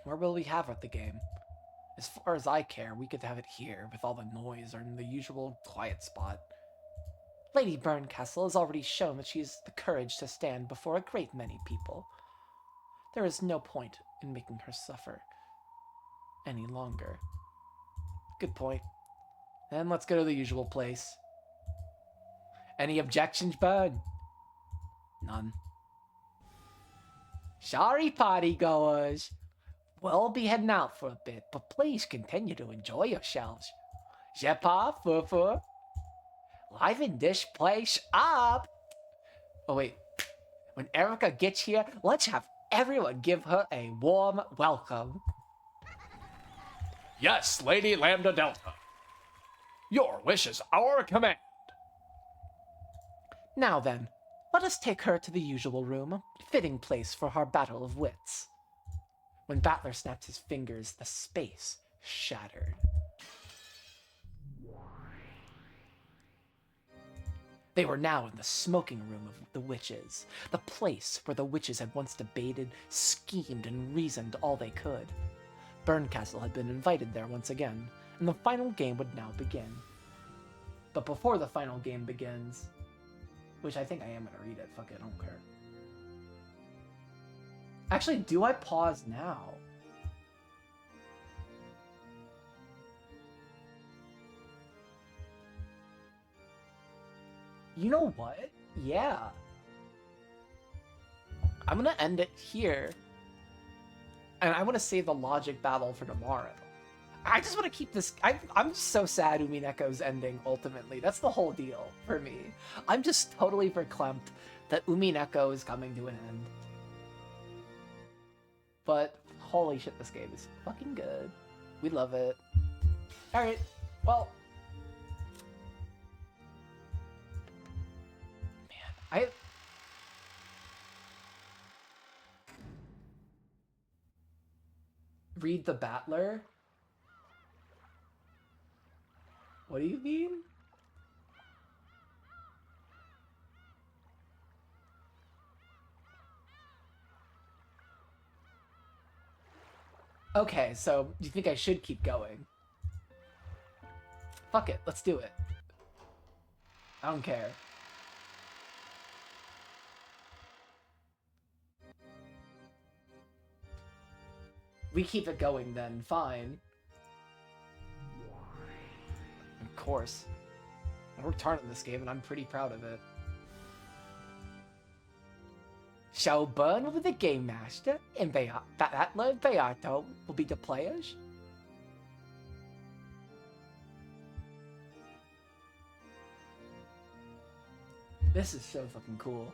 Where will we have the game? As far as I care, we could have it here, with all the noise, or in the usual quiet spot. Lady Burncastle has already shown that she has the courage to stand before a great many people. There is no point in making her suffer any longer. Good point. Then let's go to the usual place. Any objections, Burn? None. Sorry, partygoers. We'll be heading out for a bit, but please continue to enjoy yourselves. Zepa, Fufu, liven this place up. Oh, wait. When Erica gets here, let's have everyone give her a warm welcome. Yes, Lady Lambda Delta. Your wish is our command. Now then, let us take her to the usual room, fitting place for our battle of wits. When Battler snapped his fingers, the space shattered. They were now in the smoking room of the witches, the place where the witches had once debated, schemed, and reasoned all they could. Burncastle had been invited there once again, and the final game would now begin. But before the final game begins, which I think I am going to read it, fuck it, I don't care. Actually, do I pause now? You know what? Yeah. I'm gonna end it here. And I want to save the logic battle for tomorrow. I just want to keep this... I'm just so sad Umineko's ending, ultimately. That's the whole deal for me. I'm just totally verklempt that Umineko is coming to an end. But, holy shit, this game is fucking good. We love it. Alright, well... Man, Read the Battler? What do you mean? Okay, so you think I should keep going? Fuck it, let's do it. I don't care. We keep it going then, fine. Of course. I worked hard on this game and I'm pretty proud of it. So Burn will be the game master and Battler and Beato will be the players? This is so fucking cool.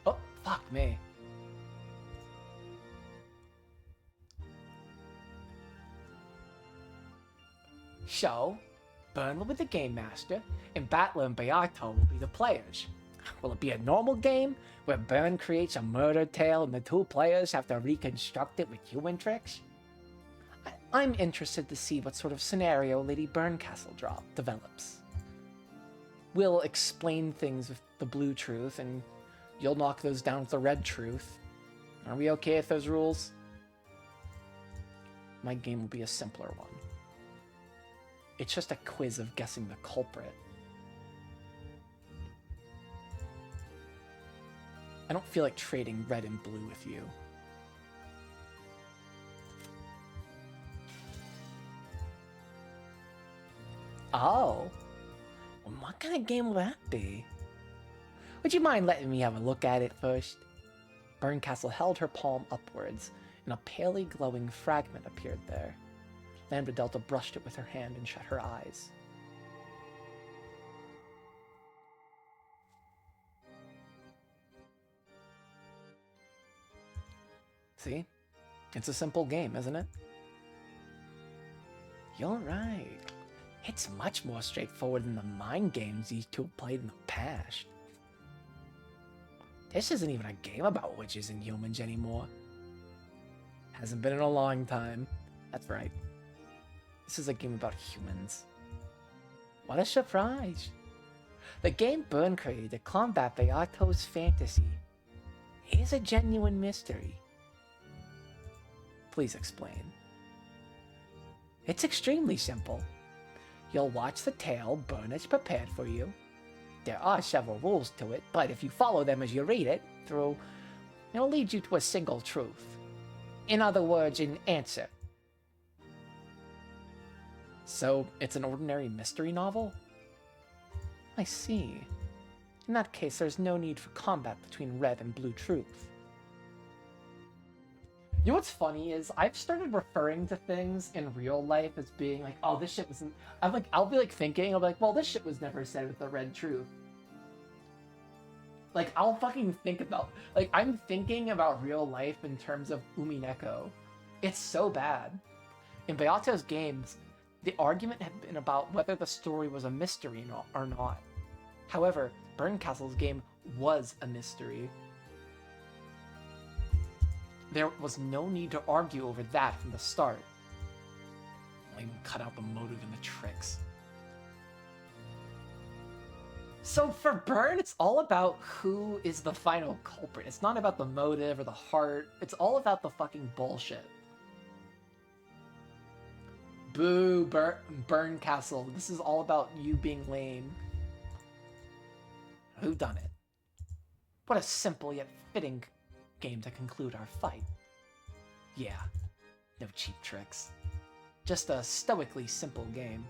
Oh, fuck me. So, Burn will be the game master, and Battler and Beato will be the players. Will it be a normal game, where Burn creates a murder tale and the two players have to reconstruct it with human tricks? I'm interested to see what sort of scenario Lady Burncastle develops. We'll explain things with the blue truth, and you'll knock those down with the red truth. Are we okay with those rules? My game will be a simpler one. It's just a quiz of guessing the culprit. I don't feel like trading red and blue with you. Oh. Well, what kind of game will that be? Would you mind letting me have a look at it first? Burncastle held her palm upwards, and a palely glowing fragment appeared there. Lambda Delta brushed it with her hand and shut her eyes. See? It's a simple game, isn't it? You're right. It's much more straightforward than the mind games these two played in the past. This isn't even a game about witches and humans anymore. Hasn't been in a long time. That's right. This is a game about humans. What a surprise! The game Burn created to combat Beato's fantasy is a genuine mystery. Please explain. It's extremely simple. You'll watch the tale Burn has prepared for you. There are several rules to it, but if you follow them as you read it through, it'll lead you to a single truth. In other words, an answer. So, it's an ordinary mystery novel? I see. In that case, there's no need for combat between red and blue truth. You know what's funny is, I've started referring to things in real life as being like, oh, this shit wasn't... I'll be like thinking, I'll be like, well, this shit was never said with the red truth. Like, I'll fucking think about... Like, I'm thinking about real life in terms of Umineko. It's so bad. In Beato's games, the argument had been about whether the story was a mystery or not. However, Berncastle's game was a mystery. There was no need to argue over that from the start. I'll even cut out the motive and the tricks. So for Burn, it's all about who is the final culprit. It's not about the motive or the heart. It's all about the fucking bullshit. Boo, Berncastle. This is all about you being lame. Who done it? What a simple yet fitting game to conclude our fight. Yeah, no cheap tricks. Just a stoically simple game.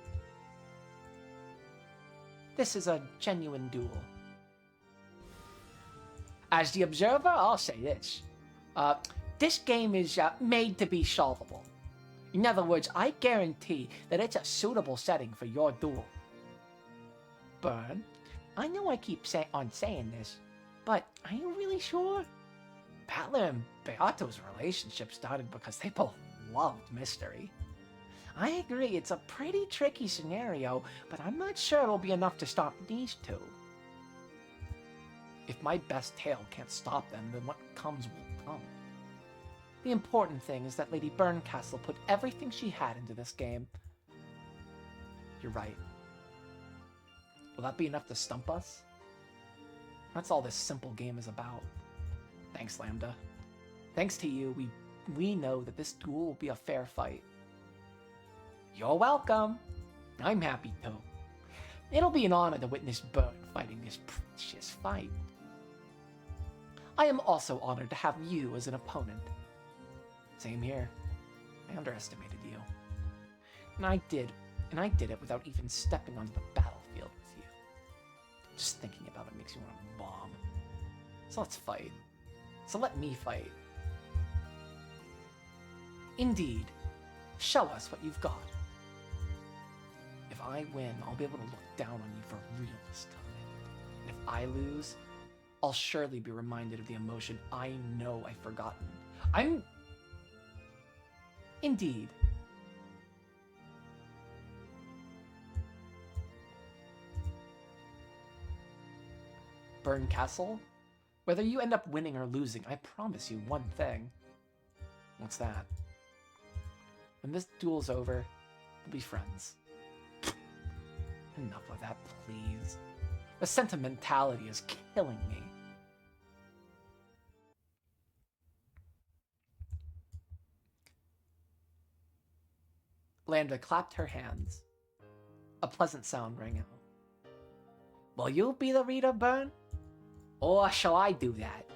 This is a genuine duel. As the observer, I'll say this. This game is made to be solvable. In other words, I guarantee that it's a suitable setting for your duel. Burn, I know I keep saying this, but are you really sure? Battler and Beato's relationship started because they both loved mystery. I agree, it's a pretty tricky scenario, but I'm not sure it'll be enough to stop these two. If my best tale can't stop them, then what comes will come. The important thing is that Lady Berncastle put everything she had into this game. You're right. Will that be enough to stump us? That's all this simple game is about. Thanks, Lambda. Thanks to you, we know that this duel will be a fair fight. You're welcome. I'm happy too. It'll be an honor to witness Burn fighting this precious fight. I am also honored to have you as an opponent. Same here. I underestimated you. And I did it without even stepping onto the battlefield with you. Just thinking about it makes you want to bomb. So let's fight. So let me fight. Indeed. Show us what you've got. If I win, I'll be able to look down on you for real this time. And if I lose, I'll surely be reminded of the emotion I know I've forgotten. Indeed. Berncastle? Whether you end up winning or losing, I promise you one thing. What's that? When this duel's over, we'll be friends. Enough of that, please. The sentimentality is killing me. Lambda clapped her hands. A pleasant sound rang out. Will you be the reader, Burn? Or shall I do that?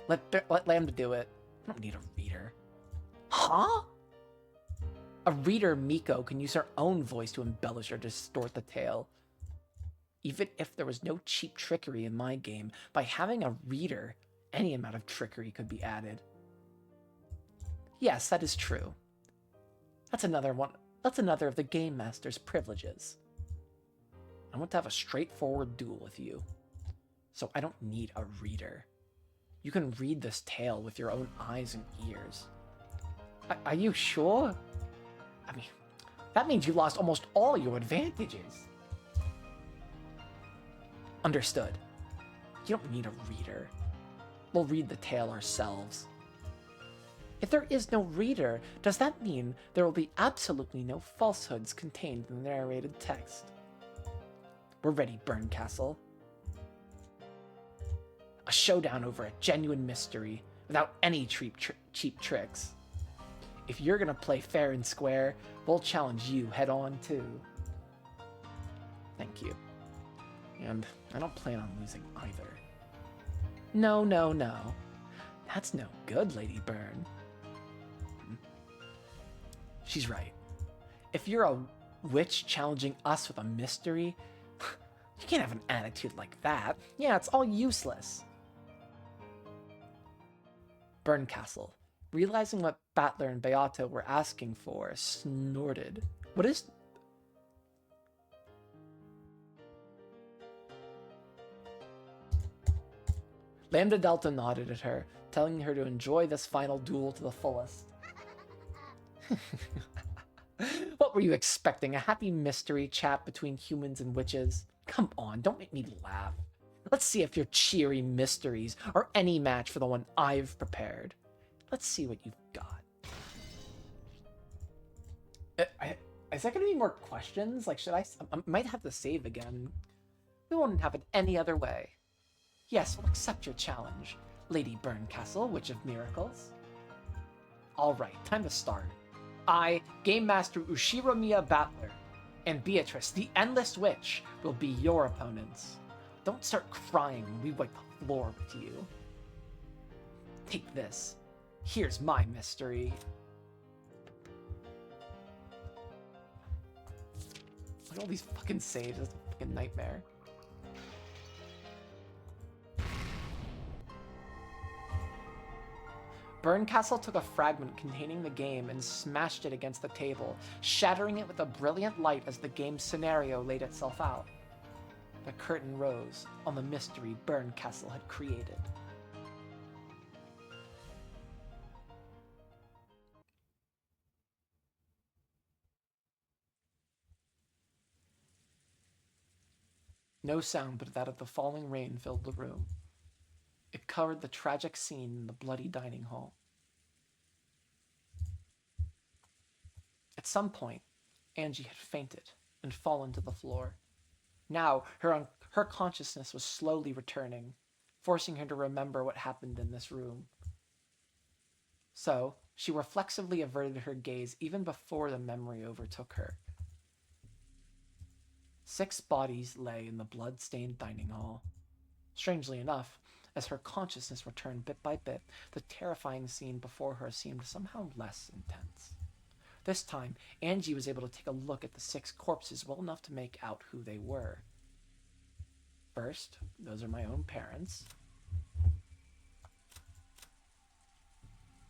Let Lambda do it. I don't need a reader. Huh? A reader, Miko, can use her own voice to embellish or distort the tale. Even if there was no cheap trickery in my game, by having a reader, any amount of trickery could be added. Yes, that is true. That's another of the Game Master's privileges. I want to have a straightforward duel with you, so I don't need a reader. You can read this tale with your own eyes and ears. Are you sure? I mean, that means you lost almost all your advantages. Understood. You don't need a reader. We'll read the tale ourselves. If there is no reader, does that mean there will be absolutely no falsehoods contained in the narrated text? We're ready, Berncastle. A showdown over a genuine mystery, without any cheap tricks. If you're gonna play fair and square, we'll challenge you head-on too. Thank you. And I don't plan on losing either. No. That's no good, Lady Burn. She's right. If you're a witch challenging us with a mystery, you can't have an attitude like that. Yeah, it's all useless. Berncastle, realizing what Battler and Beato were asking for, snorted. What is... Lambda Delta nodded at her, telling her to enjoy this final duel to the fullest. What were you expecting? A happy mystery chat between humans and witches? Come on, don't make me laugh. Let's see if your cheery mysteries are any match for the one I've prepared. Let's see what you've got. Is there going to be more questions? Like, I might have to save again. We won't have it any other way. Yes, we'll accept your challenge, Lady Burncastle, Witch of Miracles. Alright, time to start. I, Game Master Ushiromiya Battler, and Beatrice, the Endless Witch, will be your opponents. Don't start crying when we wipe the floor with you. Take this. Here's my mystery. Look at all these fucking saves. That's a fucking nightmare. Burncastle took a fragment containing the game and smashed it against the table, shattering it with a brilliant light as the game's scenario laid itself out. The curtain rose on the mystery Burncastle had created. No sound but that of the falling rain filled the room. It covered the tragic scene in the bloody dining hall. At some point, Angie had fainted and fallen to the floor. Now, her consciousness was slowly returning, forcing her to remember what happened in this room. So, she reflexively averted her gaze even before the memory overtook her. 6 bodies lay in the blood-stained dining hall. Strangely enough, as her consciousness returned bit by bit, the terrifying scene before her seemed somehow less intense. This time, Angie was able to take a look at the 6 corpses well enough to make out who they were. First, those are my own parents.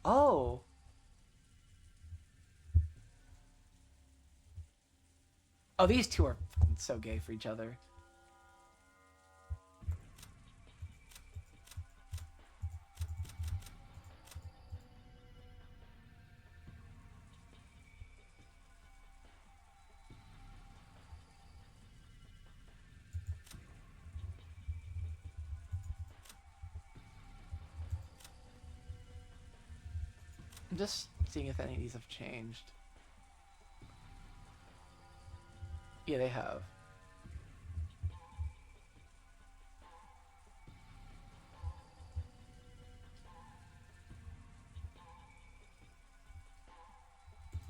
Oh! Oh, these two are so gay for each other. I'm just seeing if any of these have changed. Yeah, they have.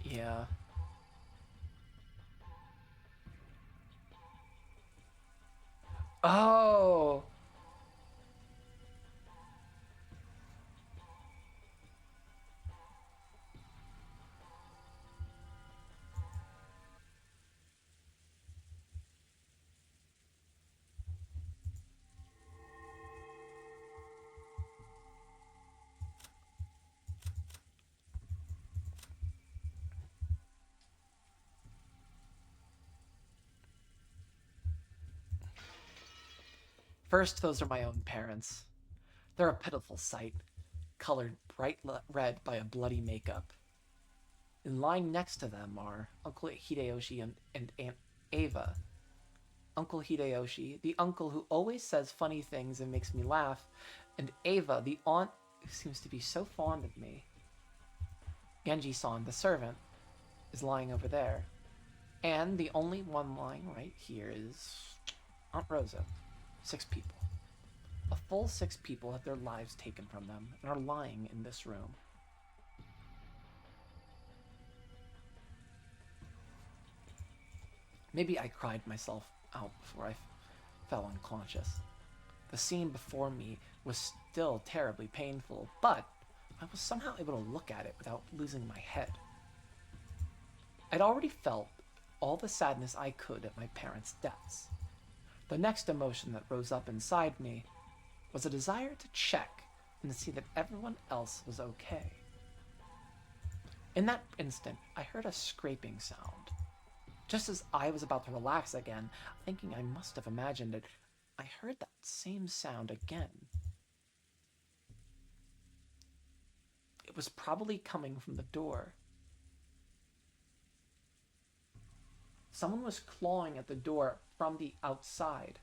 Yeah. Oh! First, those are my own parents. They're a pitiful sight, colored bright red by a bloody makeup. And lying next to them are Uncle Hideyoshi and Aunt Ava. Uncle Hideyoshi, the uncle who always says funny things and makes me laugh, and Ava, the aunt who seems to be so fond of me. Genji-san, the servant, is lying over there. And the only one lying right here is Aunt Rosa. 6 people. A full 6 people had their lives taken from them and are lying in this room. Maybe I cried myself out before I fell unconscious. The scene before me was still terribly painful, but I was somehow able to look at it without losing my head. I'd already felt all the sadness I could at my parents' deaths. The next emotion that rose up inside me was a desire to check and to see that everyone else was okay. In that instant, I heard a scraping sound. Just as I was about to relax again, thinking I must have imagined it, I heard that same sound again. was probably coming from the door. Someone was clawing at the door from the outside.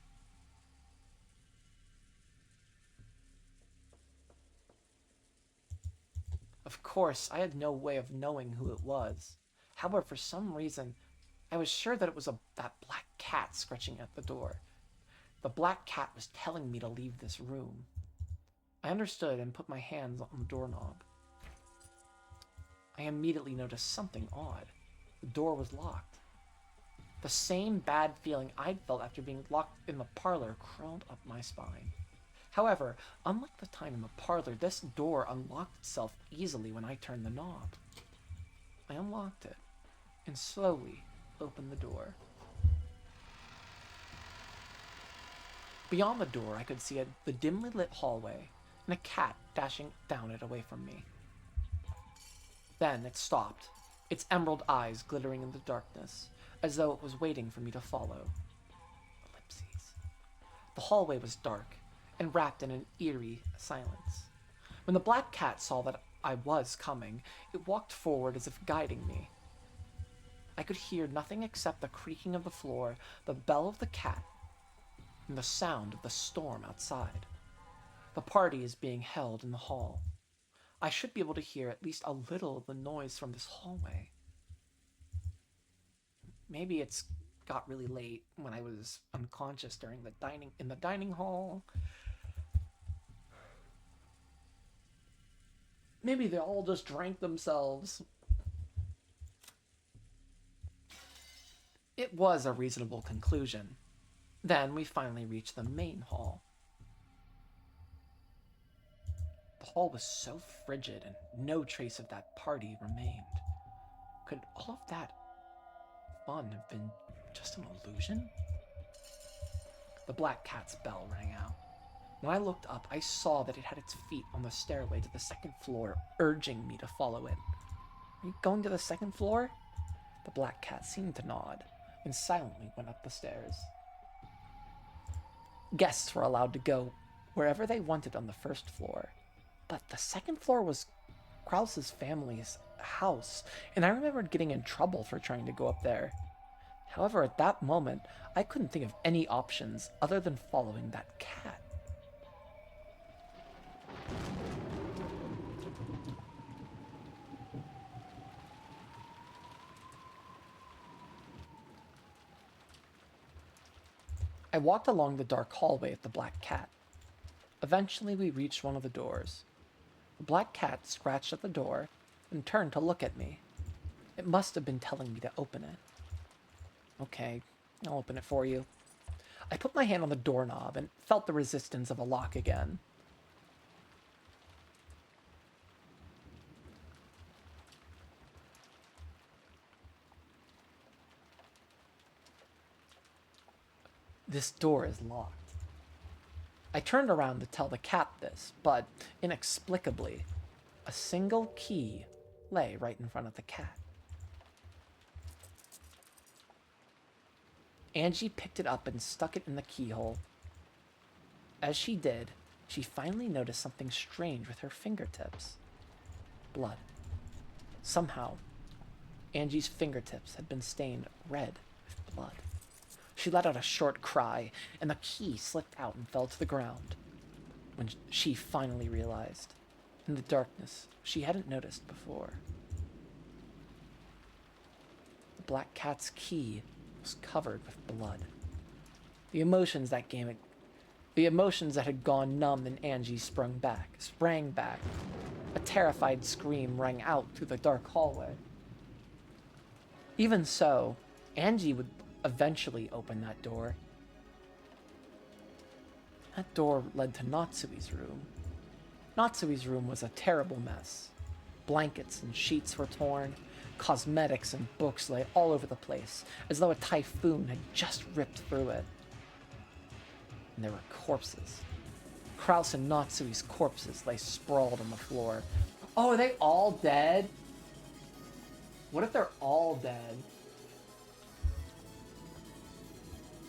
Of course, I had no way of knowing who it was. However, for some reason, I was sure that it was that black cat scratching at the door. The black cat was telling me to leave this room. I understood and put my hands on the doorknob. I immediately noticed something odd. The door was locked. The same bad feeling I'd felt after being locked in the parlor crawled up my spine. However, unlike the time in the parlor, this door unlocked itself easily when I turned the knob. I unlocked it and slowly opened the door. Beyond the door, I could see the dimly lit hallway and a cat dashing down it away from me. Then it stopped, its emerald eyes glittering in the darkness, as though it was waiting for me to follow. Ellipses. The hallway was dark and wrapped in an eerie silence. When the black cat saw that I was coming, it walked forward as if guiding me. I could hear nothing except the creaking of the floor, the bell of the cat, and the sound of the storm outside. The party is being held in the hall. I should be able to hear at least a little of the noise from this hallway. Maybe it's got really late when I was unconscious during in the dining hall. Maybe they all just drank themselves. It was a reasonable conclusion. Then we finally reached the main hall. The hall was so frigid and no trace of that party remained. Could all of that fun have been just an illusion? The black cat's bell rang out. When I looked up, I saw that it had its feet on the stairway to the second floor, urging me to follow it. Are you going to the second floor? The black cat seemed to nod, and silently went up the stairs. Guests were allowed to go wherever they wanted on the first floor, but the second floor was Krause's family's house, and I remembered getting in trouble for trying to go up there. However, at that moment, I couldn't think of any options other than following that cat. I walked along the dark hallway with the black cat. Eventually, we reached one of the doors. The black cat scratched at the door and turned to look at me. It must have been telling me to open it. Okay, I'll open it for you. I put my hand on the doorknob and felt the resistance of a lock again. This door is locked. I turned around to tell the cat this, but inexplicably, a single key lay right in front of the cat. Angie picked it up and stuck it in the keyhole. As she did, she finally noticed something strange with her fingertips. Blood. Somehow, Angie's fingertips had been stained red with blood. She let out a short cry, and the key slipped out and fell to the ground. When she finally realized, in the darkness, she hadn't noticed before. The black cat's key was covered with blood. The emotions that had gone numb in Angie sprang back. A terrified scream rang out through the dark hallway. Even so, Angie would eventually open that door. That door led to Natsui's room. Natsui's room was a terrible mess. Blankets and sheets were torn. Cosmetics and books lay all over the place, as though a typhoon had just ripped through it. And there were corpses. Krause and Natsui's corpses lay sprawled on the floor. Oh, are they all dead? What if they're all dead?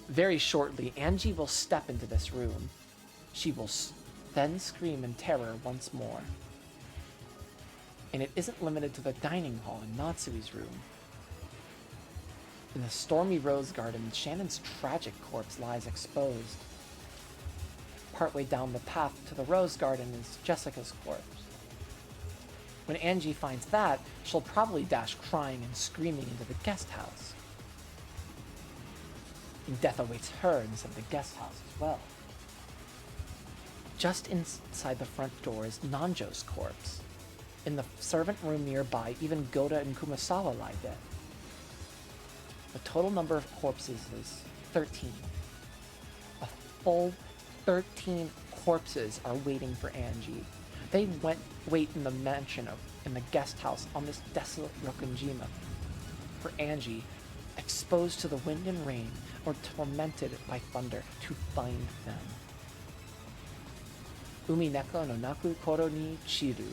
Very shortly, Angie will step into this room. She will then scream in terror once more. And it isn't limited to the dining hall in Natsui's room. In the stormy rose garden, Shannon's tragic corpse lies exposed. Partway down the path to the rose garden is Jessica's corpse. When Angie finds that, she'll probably dash crying and screaming into the guest house. And death awaits her inside the guest house as well. Just inside the front door is Nanjo's corpse. In the servant room nearby, even Goda and Kumasawa lie dead. The total number of corpses is 13. A full 13 corpses are waiting for Angie. They wait in the in the guest house on this desolate Rokunjima for Angie, exposed to the wind and rain or tormented by thunder, to find them. Umineko no naku koro ni chiru.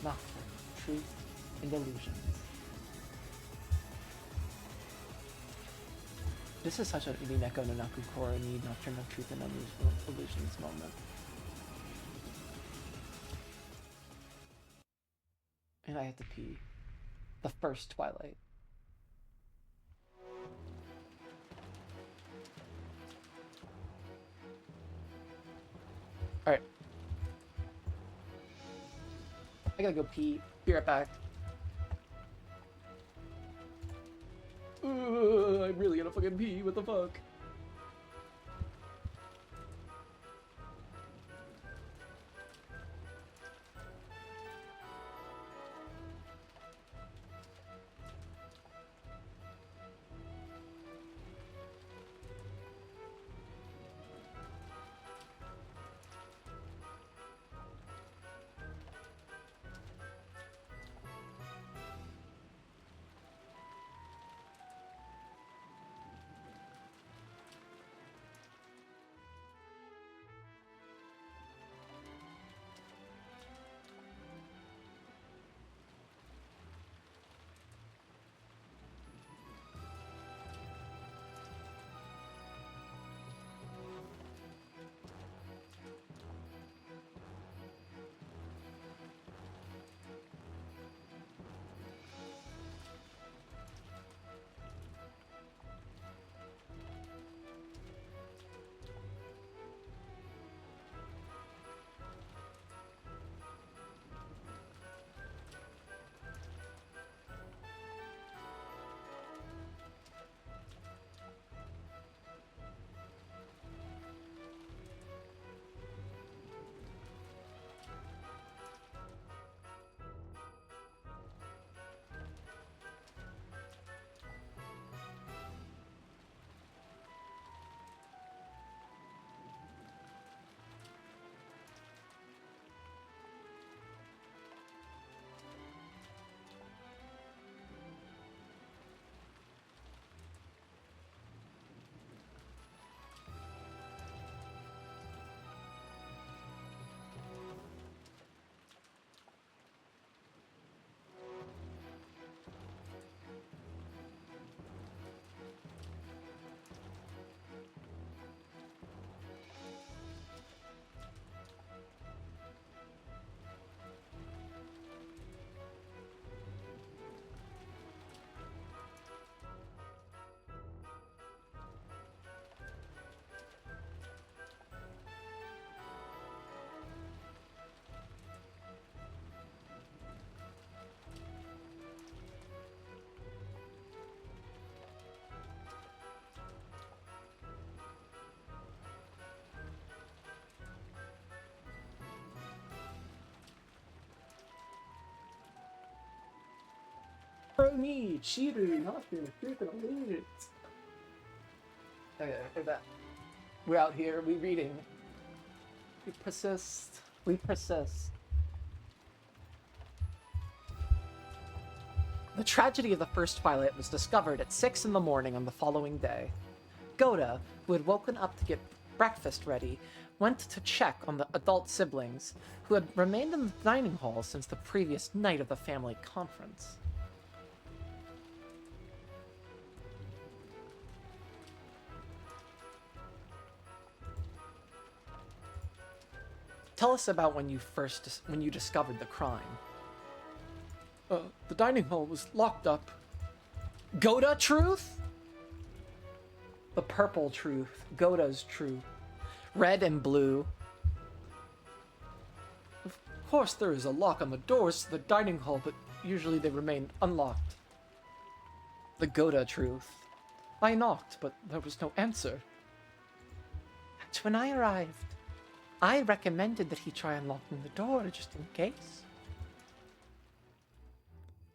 Nocturne, truth and illusions. This is such an Umineko no naku koro ni Nocturne of Truth and Illusions moment. And I have to pee. The first Twilight. Alright. I gotta go pee. Be right back. I'm really gonna fucking pee. What the fuck? Me, Chiru, Nocturne of Truth and Illusions. Okay, we're back. We're out here, we reading. We persist. We persist. The tragedy of the first Twilight was discovered at 6 in the morning on the following day. Goda, who had woken up to get breakfast ready, went to check on the adult siblings, who had remained in the dining hall since the previous night of the family conference. Tell us about when you discovered the crime. The dining hall was locked up. Goda truth? The purple truth. Goda's truth. Red and blue. Of course there is a lock on the doors to the dining hall, but usually they remain unlocked. The Goda truth. I knocked, but there was no answer. That's when I arrived. I recommended that he try unlocking the door just in case.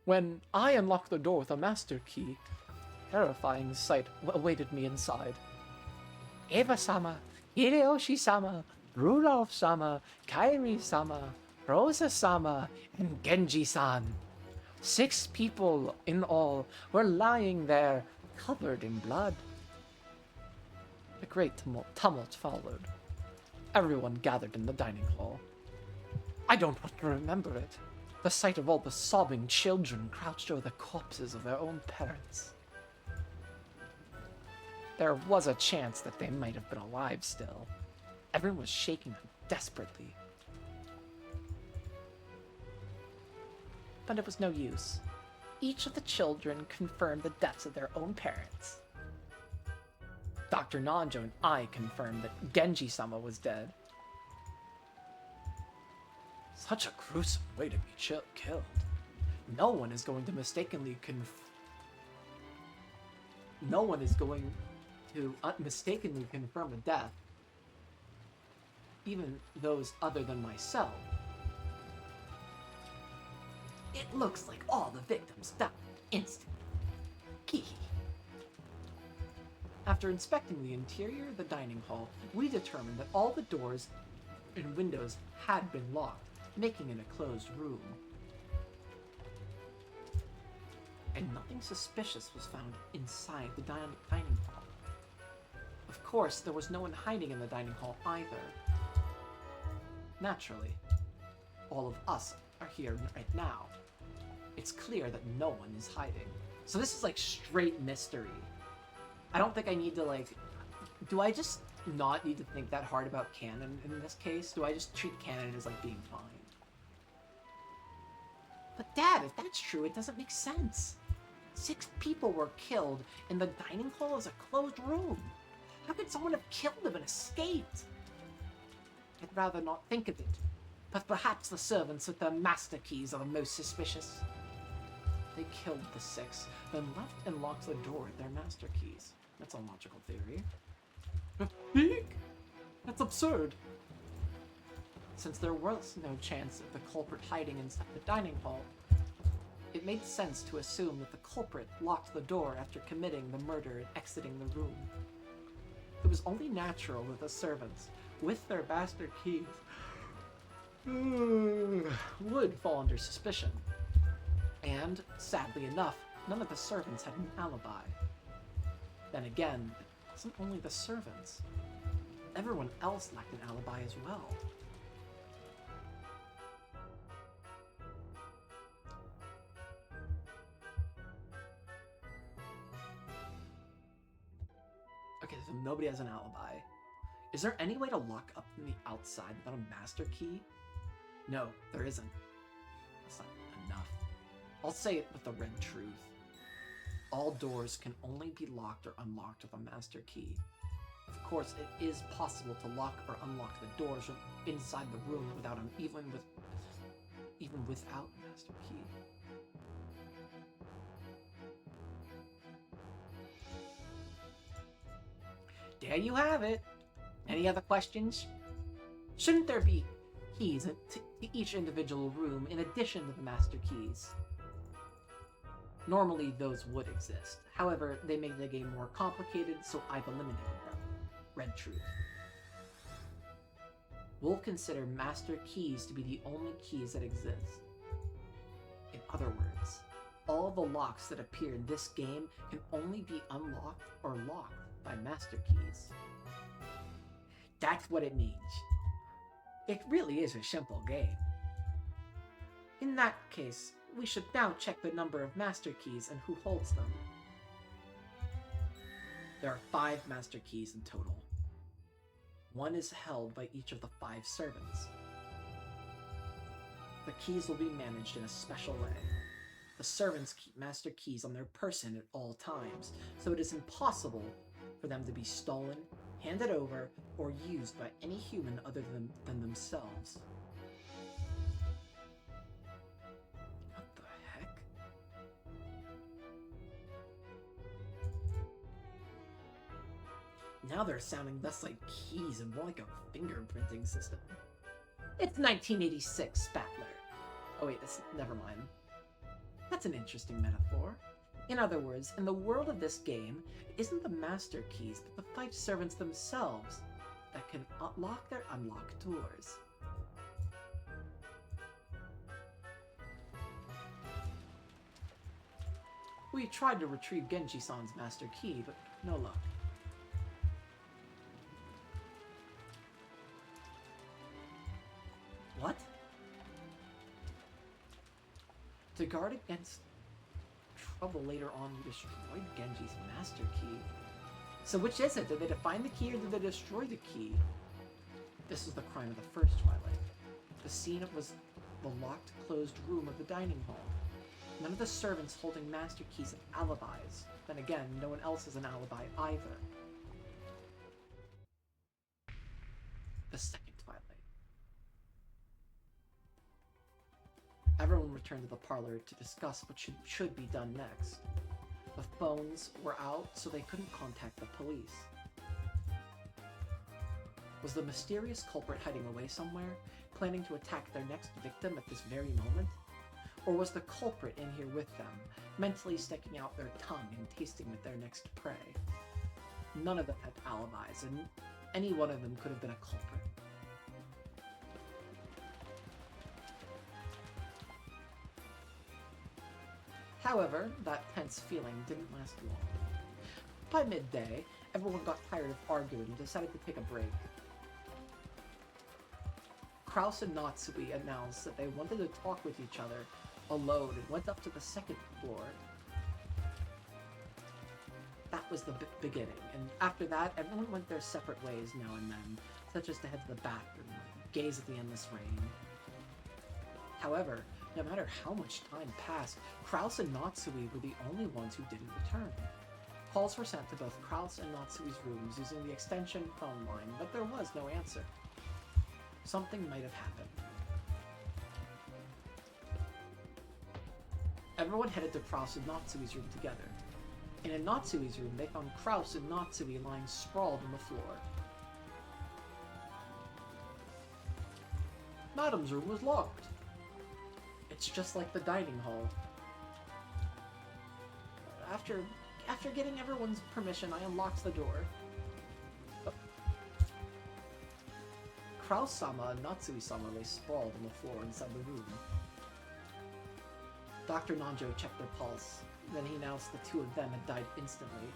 When I unlocked the door with a master key, terrifying sight awaited me inside. Eva-sama, Hideyoshi-sama, Rudolph-sama, Kairi-sama, Rosa-sama, and Genji-san. 6 people in all were lying there, covered in blood. A great tumult followed. Everyone gathered in the dining hall. I don't want to remember it. The sight of all the sobbing children crouched over the corpses of their own parents. There was a chance that they might have been alive still. Everyone was shaking them desperately. But it was no use. Each of the children confirmed the deaths of their own parents. Dr. Nanjo and I confirmed that Genji-sama was dead. Such a gruesome way to be killed. No one is going to mistakenly confirm a death. Even those other than myself. It looks like all the victims died instantly. Kihi. After inspecting the interior of the dining hall, we determined that all the doors and windows had been locked, making it a closed room. And nothing suspicious was found inside the dining hall. Of course, there was no one hiding in the dining hall either. Naturally, all of us are here right now. It's clear that no one is hiding. So this is like straight mystery. I don't think I need to like... Do I just not need to think that hard about canon in this case? Do I just treat canon as like being fine? But Dad, if that's true, it doesn't make sense. 6 people were killed, and the dining hall is a closed room. How could someone have killed them and escaped? I'd rather not think of it. But perhaps the servants with their master keys are the most suspicious. They killed the 6, then left and locked the door with their master keys. That's a logical theory. That's absurd. Since there was no chance of the culprit hiding inside the dining hall, it made sense to assume that the culprit locked the door after committing the murder and exiting the room. It was only natural that the servants, with their master keys, would fall under suspicion. And, sadly enough, none of the servants had an alibi. Then again, it wasn't only the servants. Everyone else lacked an alibi as well. Okay, so nobody has an alibi. Is there any way to lock up from the outside without a master key? No, there isn't. That's not enough. I'll say it with the red truth. All doors can only be locked or unlocked with a master key. Of course, it is possible to lock or unlock the doors from inside the room without even without a master key. There you have it. Any other questions? Shouldn't there be keys to each individual room in addition to the master keys? Normally, those would exist. However, they make the game more complicated, so I've eliminated them. Red truth. We'll consider master keys to be the only keys that exist. In other words, all the locks that appear in this game can only be unlocked or locked by master keys. That's what it means. It really is a simple game. In that case, we should now check the number of master keys and who holds them. There are 5 master keys in total. 1 is held by each of the 5 servants. The keys will be managed in a special way. The servants keep master keys on their person at all times, so it is impossible for them to be stolen, handed over, or used by any human other than themselves. What the heck? Now they're sounding less like keys and more like a fingerprinting system. It's 1986, Spatler. Oh wait, never mind. That's an interesting metaphor. In other words, in the world of this game, it isn't the master keys, but the 5 servants themselves that can unlock their unlocked doors. We tried to retrieve Genji-san's master key, but no luck. What? To guard against trouble later on, you destroyed Genji's master key. So which is it? Did they find the key or did they destroy the key? This was the crime of the first Twilight. The scene was the locked, closed room of the dining hall. None of the servants holding master keys have alibis. Then again, no one else has an alibi either. The second Twilight. Everyone returned to the parlor to discuss what should be done next. The phones were out, so they couldn't contact the police. Was the mysterious culprit hiding away somewhere, planning to attack their next victim at this very moment? Or was the culprit in here with them, mentally sticking out their tongue and tasting with their next prey? None of them had alibis, and any one of them could have been a culprit. However, that tense feeling didn't last long. By midday, everyone got tired of arguing and decided to take a break. Kraus and Natsui announced that they wanted to talk with each other alone and went up to the second floor. That was the beginning, and after that, everyone went their separate ways now and then, such as to head to the bathroom, gaze at the endless rain. However, no matter how much time passed, Kraus and Natsui were the only ones who didn't return. Calls were sent to both Kraus and Natsui's rooms using the extension phone line, but there was no answer. Something might have happened. Everyone headed to Kraus and Natsui's room together. And in Natsui's room, they found Kraus and Natsui lying sprawled on the floor. Madam's room was locked. It's just like the dining hall. After getting everyone's permission, I unlocked the door. Oh. Kraus-sama and Natsui-sama lay sprawled on the floor inside the room. Dr. Nanjo checked their pulse. Then he announced the two of them had died instantly.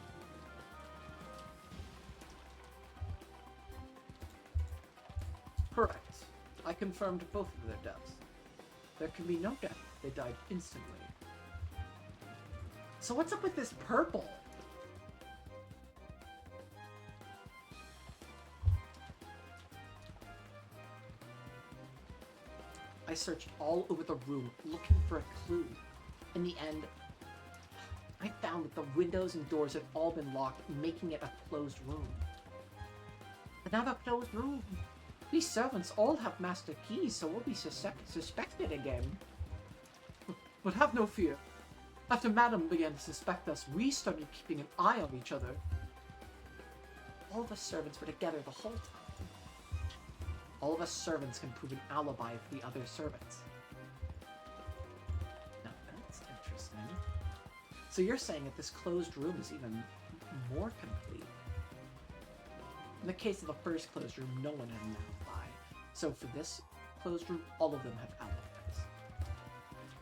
Correct. I confirmed both of their deaths. There can be no death. They died instantly. So what's up with this purple? I searched all over the room looking for a clue. In the end, I found that the windows and doors had all been locked, making it a closed room. Another closed room. These servants all have master keys, so we'll be suspected again. But have no fear. After Madame began to suspect us, we started keeping an eye on each other. All of us servants were together the whole time. All of us servants can prove an alibi for the other servants. Now that's interesting. So you're saying that this closed room is even more complete. In the case of the first closed room, no one had an alibi. So for this closed room, all of them have alibis.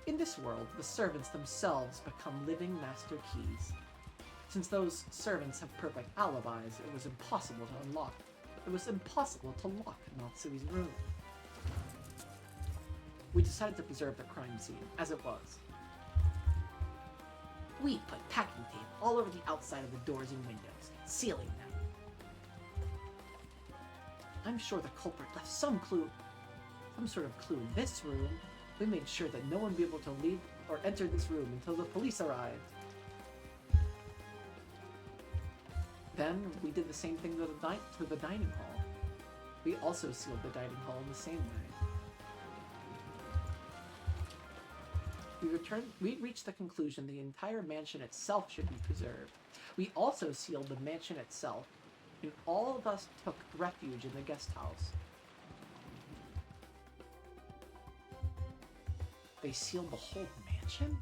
In this world, the servants themselves become living master keys. Since those servants have perfect alibis, it was impossible to unlock. It was impossible to lock Natsui's room. We decided to preserve the crime scene, as it was. We put packing tape all over the outside of the doors and windows, sealing them. I'm sure the culprit left some sort of clue in this room. We made sure that no one would be able to leave or entered this room until the police arrived. Then we did the same thing to the dining hall. We also sealed the dining hall in the same way. We reached the conclusion the entire mansion itself should be preserved. We also sealed the mansion itself, and all of us took refuge in the guest house. They sealed the whole mansion?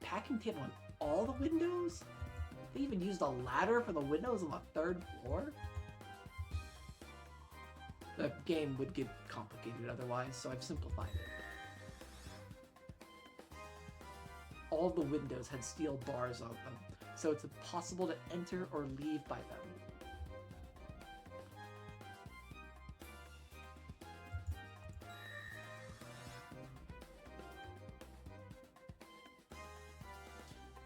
Packing tape on all the windows? They even used a ladder for the windows on the 3rd floor? The game would get complicated otherwise, so I've simplified it. All the windows had steel bars on them, so it's impossible to enter or leave by them.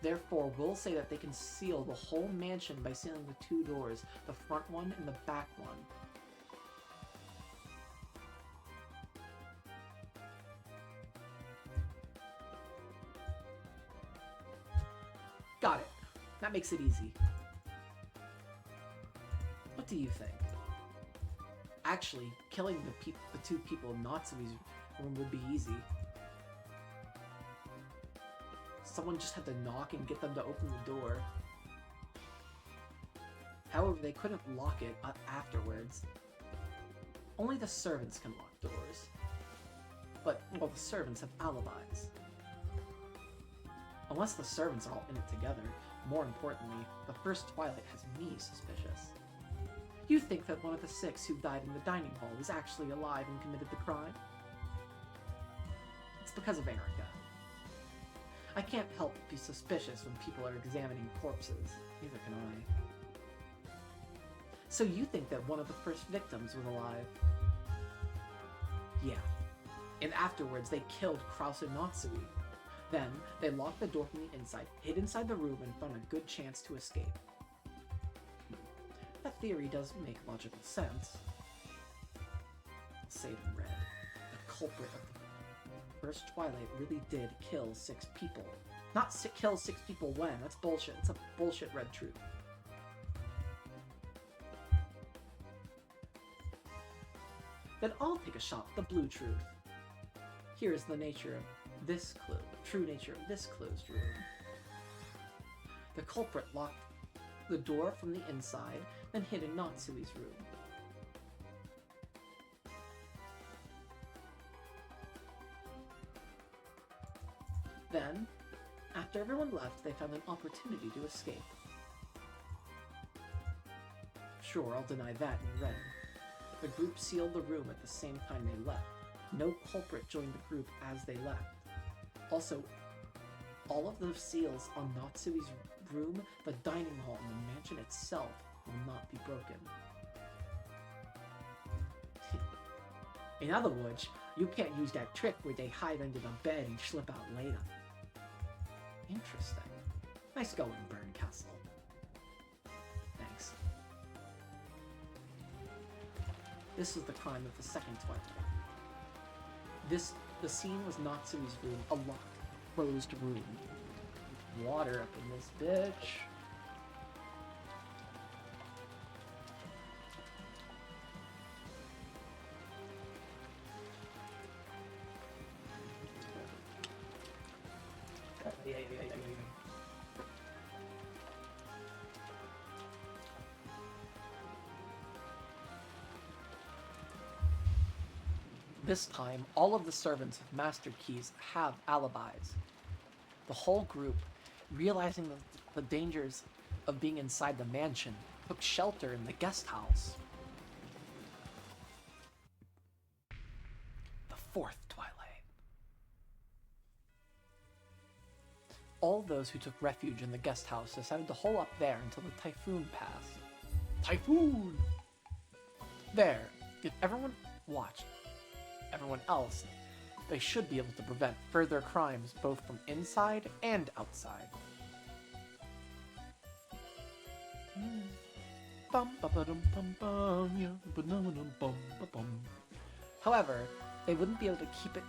Therefore, we'll say that they can seal the whole mansion by sealing the 2 doors, the front one and the back one. Got it. That makes it easy. What do you think? Actually, killing the 2 people in Natsumi's room would be easy. Someone just had to knock and get them to open the door. However, they couldn't lock it afterwards. Only the servants can lock doors. But, well, the servants have alibis. Unless the servants are all in it together, more importantly, the first Twilight has me suspicious. You think that one of the 6 who died in the dining hall is actually alive and committed the crime? It's because of Erica. I can't help but be suspicious when people are examining corpses. Neither can I. So you think that one of the first victims was alive? Yeah. And afterwards, they killed Kraus and Natsui. Then, they locked the door from the inside, hid inside the room, and found a good chance to escape. That theory does make logical sense. I'll say it in red. The culprit of the first Twilight really did kill 6 people. Not kill 6 people when, that's bullshit. It's a bullshit red truth. Then I'll take a shot at the blue truth. Here is the nature of this true nature of this closed room. The culprit locked the door from the inside, then hid in Natsui's room. Then, after everyone left, they found an opportunity to escape. Sure, I'll deny that in red. The group sealed the room at the same time they left. No culprit joined the group as they left. Also, all of the seals on Natsui's room, the dining hall, and the mansion itself will not be broken. In other words, you can't use that trick where they hide under the bed and slip out later. Interesting. Nice going, Burncastle. Thanks. This was the crime of the second Twilight. The scene was Natsui's room, a locked, closed room. Water up in this bitch. This time, all of the servants with master keys have alibis. The whole group, realizing the dangers of being inside the mansion, took shelter in the guest house. The fourth Twilight. All those who took refuge in the guest house decided to hole up there until the typhoon passed. Typhoon! There, if everyone watched everyone else, they should be able to prevent further crimes both from inside and outside. However, they wouldn't be able to keep it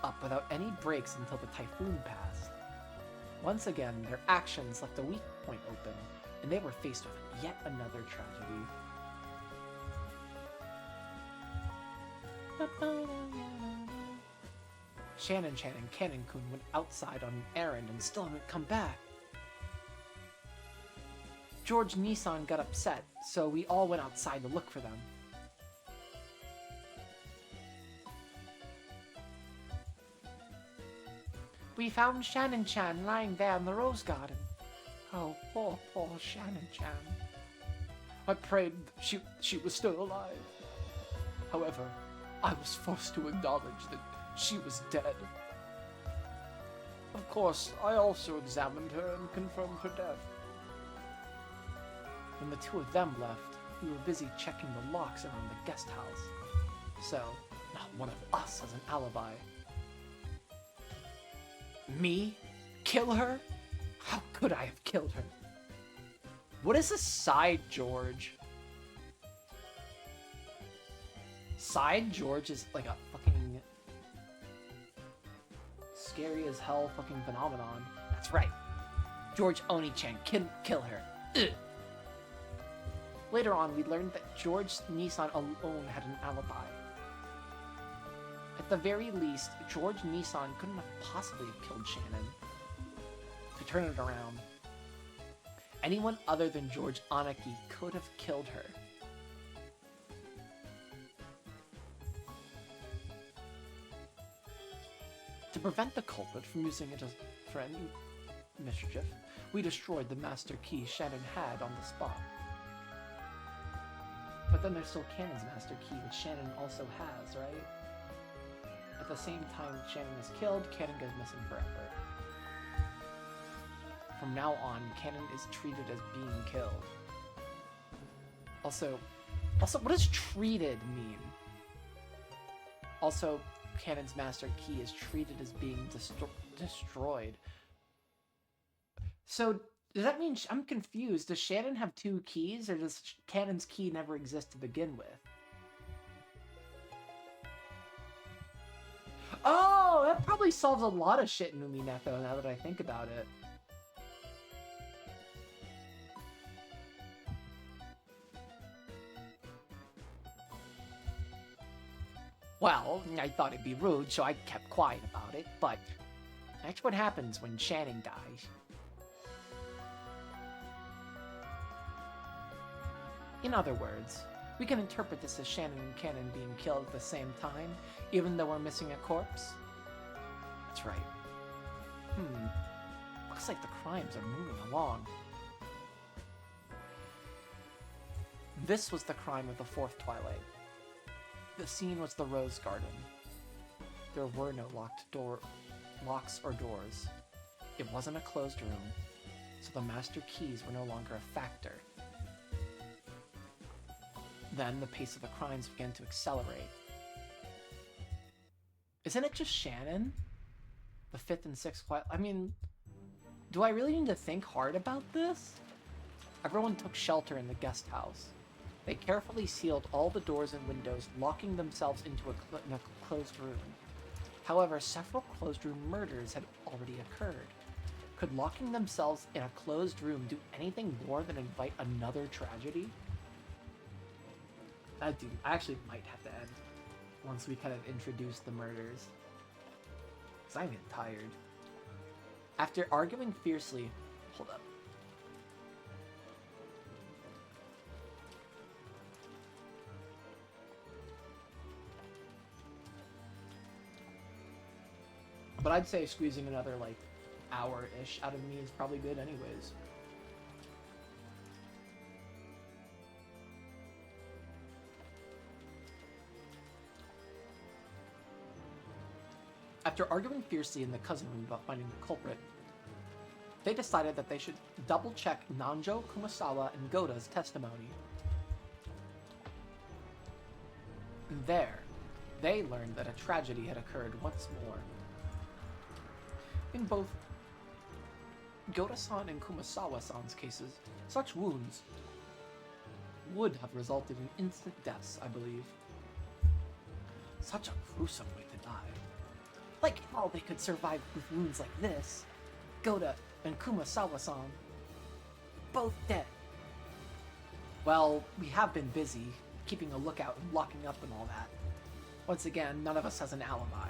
up without any breaks until the typhoon passed. Once again, their actions left a weak point open, and they were faced with yet another tragedy. Shannon-chan and Cannon-kun went outside on an errand and still haven't come back. George Nissan got upset, so we all went outside to look for them. We found Shannon-chan lying there in the rose garden. Oh, poor Shannon-chan. I prayed she was still alive. However, I was forced to acknowledge that she was dead. Of course, I also examined her and confirmed her death. When the two of them left, we were busy checking the locks around the guest house. So, not one of us has an alibi. Me? Kill her? How could I have killed her? What is a side George? Side George is like a fucking scary as hell fucking phenomenon. That's right. George Oni-chan, kill her. Ugh. Later on, we learned that George Nissan alone had an alibi. At the very least, George Nissan couldn't have possibly have killed Shannon. To turn it around, anyone other than George Anaki could have killed her. To prevent the culprit from using it for any mischief, we destroyed the master key Shannon had on the spot. But then there's still Cannon's master key, which Shannon also has, right? At the same time Shannon is killed, Cannon goes missing forever. From now on, Cannon is treated as being killed. Also, what does treated mean? Also, Cannon's master key is treated as being destroyed. So, does that mean... I'm confused. Does Shannon have two keys, or does Cannon's key never exist to begin with? Oh, that probably solves a lot of shit in Umineko, now that I think about it. Well, I thought it'd be rude, so I kept quiet about it, but that's what happens when Shannon dies. In other words, we can interpret this as Shannon and Cannon being killed at the same time, even though we're missing a corpse? That's right. Looks like the crimes are moving along. This was the crime of the fourth Twilight. The scene was the Rose Garden. There were no locks or doors. It wasn't a closed room, so the master keys were no longer a factor. Then the pace of the crimes began to accelerate. Isn't it just Shannon? The fifth and sixth Twilight? I mean, do I really need to think hard about this? Everyone took shelter in the guest house. They carefully sealed all the doors and windows, locking themselves into a closed room. However, several closed room murders had already occurred. Could locking themselves in a closed room do anything more than invite another tragedy? I actually might have to end once we kind of introduce the murders. Because I'm getting tired. After arguing fiercely... Hold up. But I'd say squeezing another, like, hour-ish out of me is probably good anyways. After arguing fiercely in the cousin room about finding the culprit, they decided that they should double-check Nanjo, Kumasawa, and Goda's testimony. And there, they learned that a tragedy had occurred once more. In both Goda-san and Kumasawa-san's cases, such wounds would have resulted in instant deaths, I believe. Such a gruesome way to die. Like how they could survive with wounds like this. Goda and Kumasawa-san, both dead. Well, we have been busy, keeping a lookout and locking up and all that. Once again, none of us has an alibi.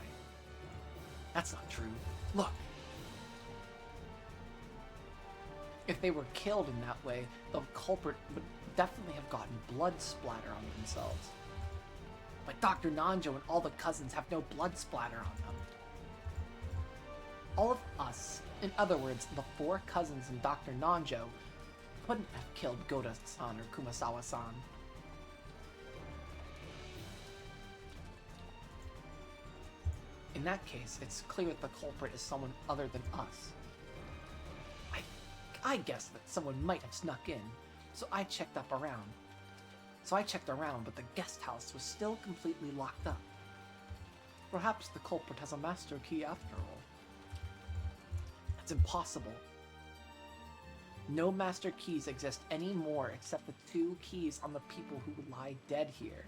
That's not true. Look. If they were killed in that way, the culprit would definitely have gotten blood splatter on themselves. But Dr. Nanjo and all the cousins have no blood splatter on them. All of us, in other words, the 4 cousins and Dr. Nanjo, couldn't have killed Goda-san or Kumasawa-san. In that case, it's clear that the culprit is someone other than us. I guessed that someone might have snuck in, so I checked around, but the guest house was still completely locked up. Perhaps the culprit has a master key after all. That's impossible. No master keys exist anymore except the 2 keys on the people who lie dead here.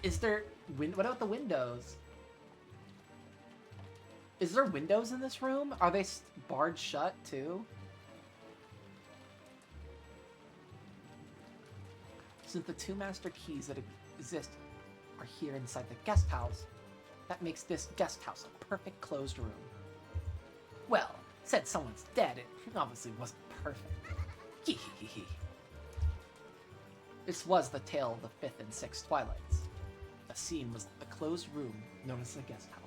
Is there... What about the windows? Is there windows in this room? Are they barred shut too? Since the 2 master keys that exist are here inside the guest house, that makes this guest house a perfect closed room. Well, said someone's dead, it obviously wasn't perfect. Hee. This was the tale of the 5th and 6th Twilights. The scene was a closed room known as the guest house.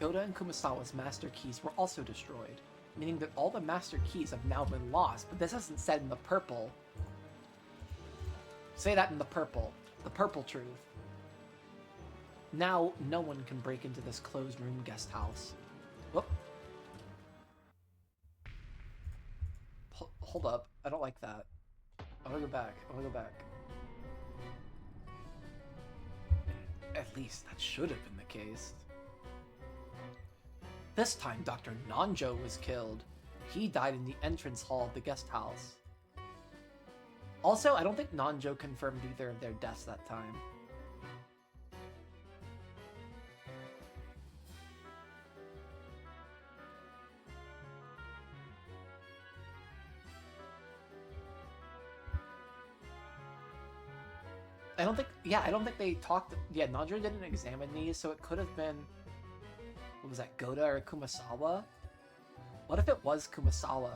Goda and Kumasawa's master keys were also destroyed, meaning that all the master keys have now been lost, but this isn't said in the purple. Say that in the purple truth. Now, no one can break into this closed room guest house. Whoop. Hold up, I don't like that. I wanna go back. At least that should have been the case. This time, Dr. Nanjo was killed. He died in the entrance hall of the guest house. Also, I don't think Nanjo confirmed either of their deaths that time. I don't think they talked... Yeah, Nanjo didn't examine these, so it could have been... What was that, Goda or Kumasawa? What if it was Kumasawa?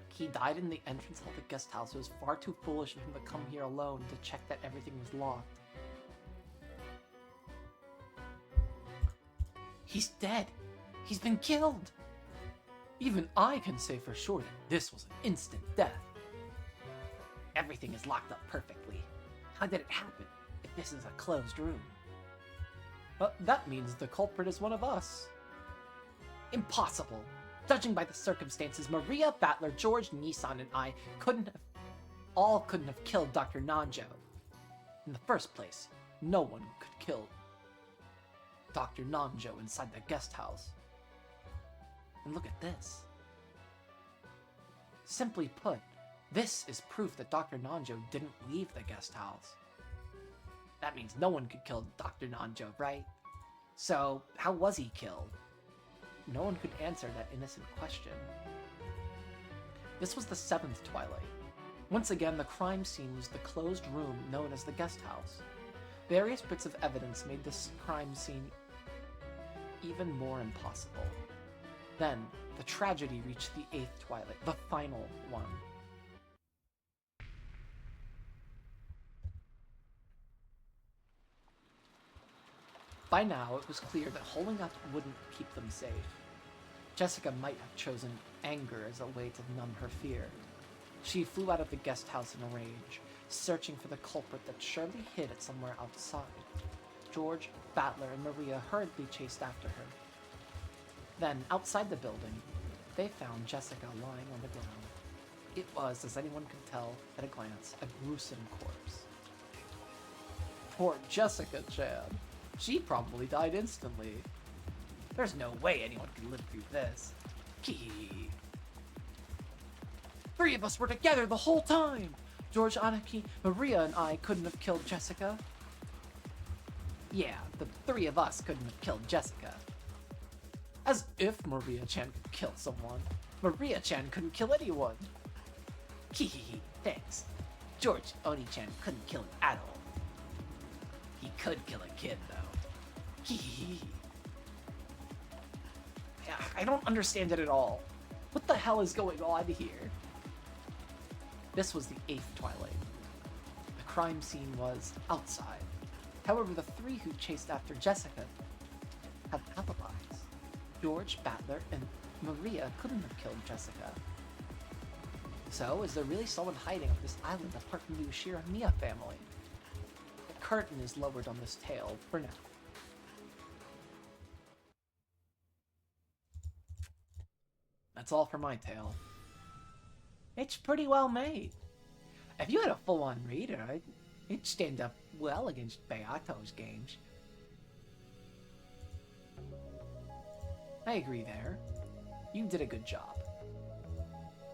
He died in the entrance hall of the guest house. It was far too foolish of him to come here alone to check that everything was locked. He's dead! He's been killed! Even I can say for sure that this was an instant death. Everything is locked up perfectly. How did it happen if this is a closed room? But that means the culprit is one of us. Impossible. Judging by the circumstances, Maria, Battler, George, Nissan, and I couldn't have killed Dr. Nanjo. In the first place, no one could kill Dr. Nanjo inside the guest house. And look at this. Simply put, this is proof that Dr. Nanjo didn't leave the guest house. That means no one could kill Dr. Nanjo, right? So, how was he killed? No one could answer that innocent question. This was the 7th Twilight. Once again, the crime scene was the closed room known as the guest house. Various bits of evidence made this crime scene even more impossible. Then, the tragedy reached the 8th Twilight, the final one. By now, it was clear that holding up wouldn't keep them safe. Jessica might have chosen anger as a way to numb her fear. She flew out of the guest house in a rage, searching for the culprit that surely hid it somewhere outside. George, Battler, and Maria hurriedly chased after her. Then, outside the building, they found Jessica lying on the ground. It was, as anyone can tell at a glance, a gruesome corpse. Poor Jessica Chan. She probably died instantly. There's no way anyone can live through this. Kee. 3 of us were together the whole time! George, Anaki, Maria, and I couldn't have killed Jessica. Yeah, the 3 of us couldn't have killed Jessica. As if Maria-chan could kill someone. Maria-chan couldn't kill anyone. Hehehe, thanks. George Oni-chan couldn't kill him at all. He could kill a kid, though. Hehehe. I don't understand it at all. What the hell is going on here? This was the 8th Twilight. The crime scene was outside. However, the 3 who chased after Jessica have alibis. George, Battler, and Maria couldn't have killed Jessica. So, is there really someone hiding on this island apart from the Ushiramiya family? The curtain is lowered on this tale for now. That's all for my tale. It's pretty well made. If you had a full-on reader, it'd stand up well against Beato's games. I agree there. You did a good job.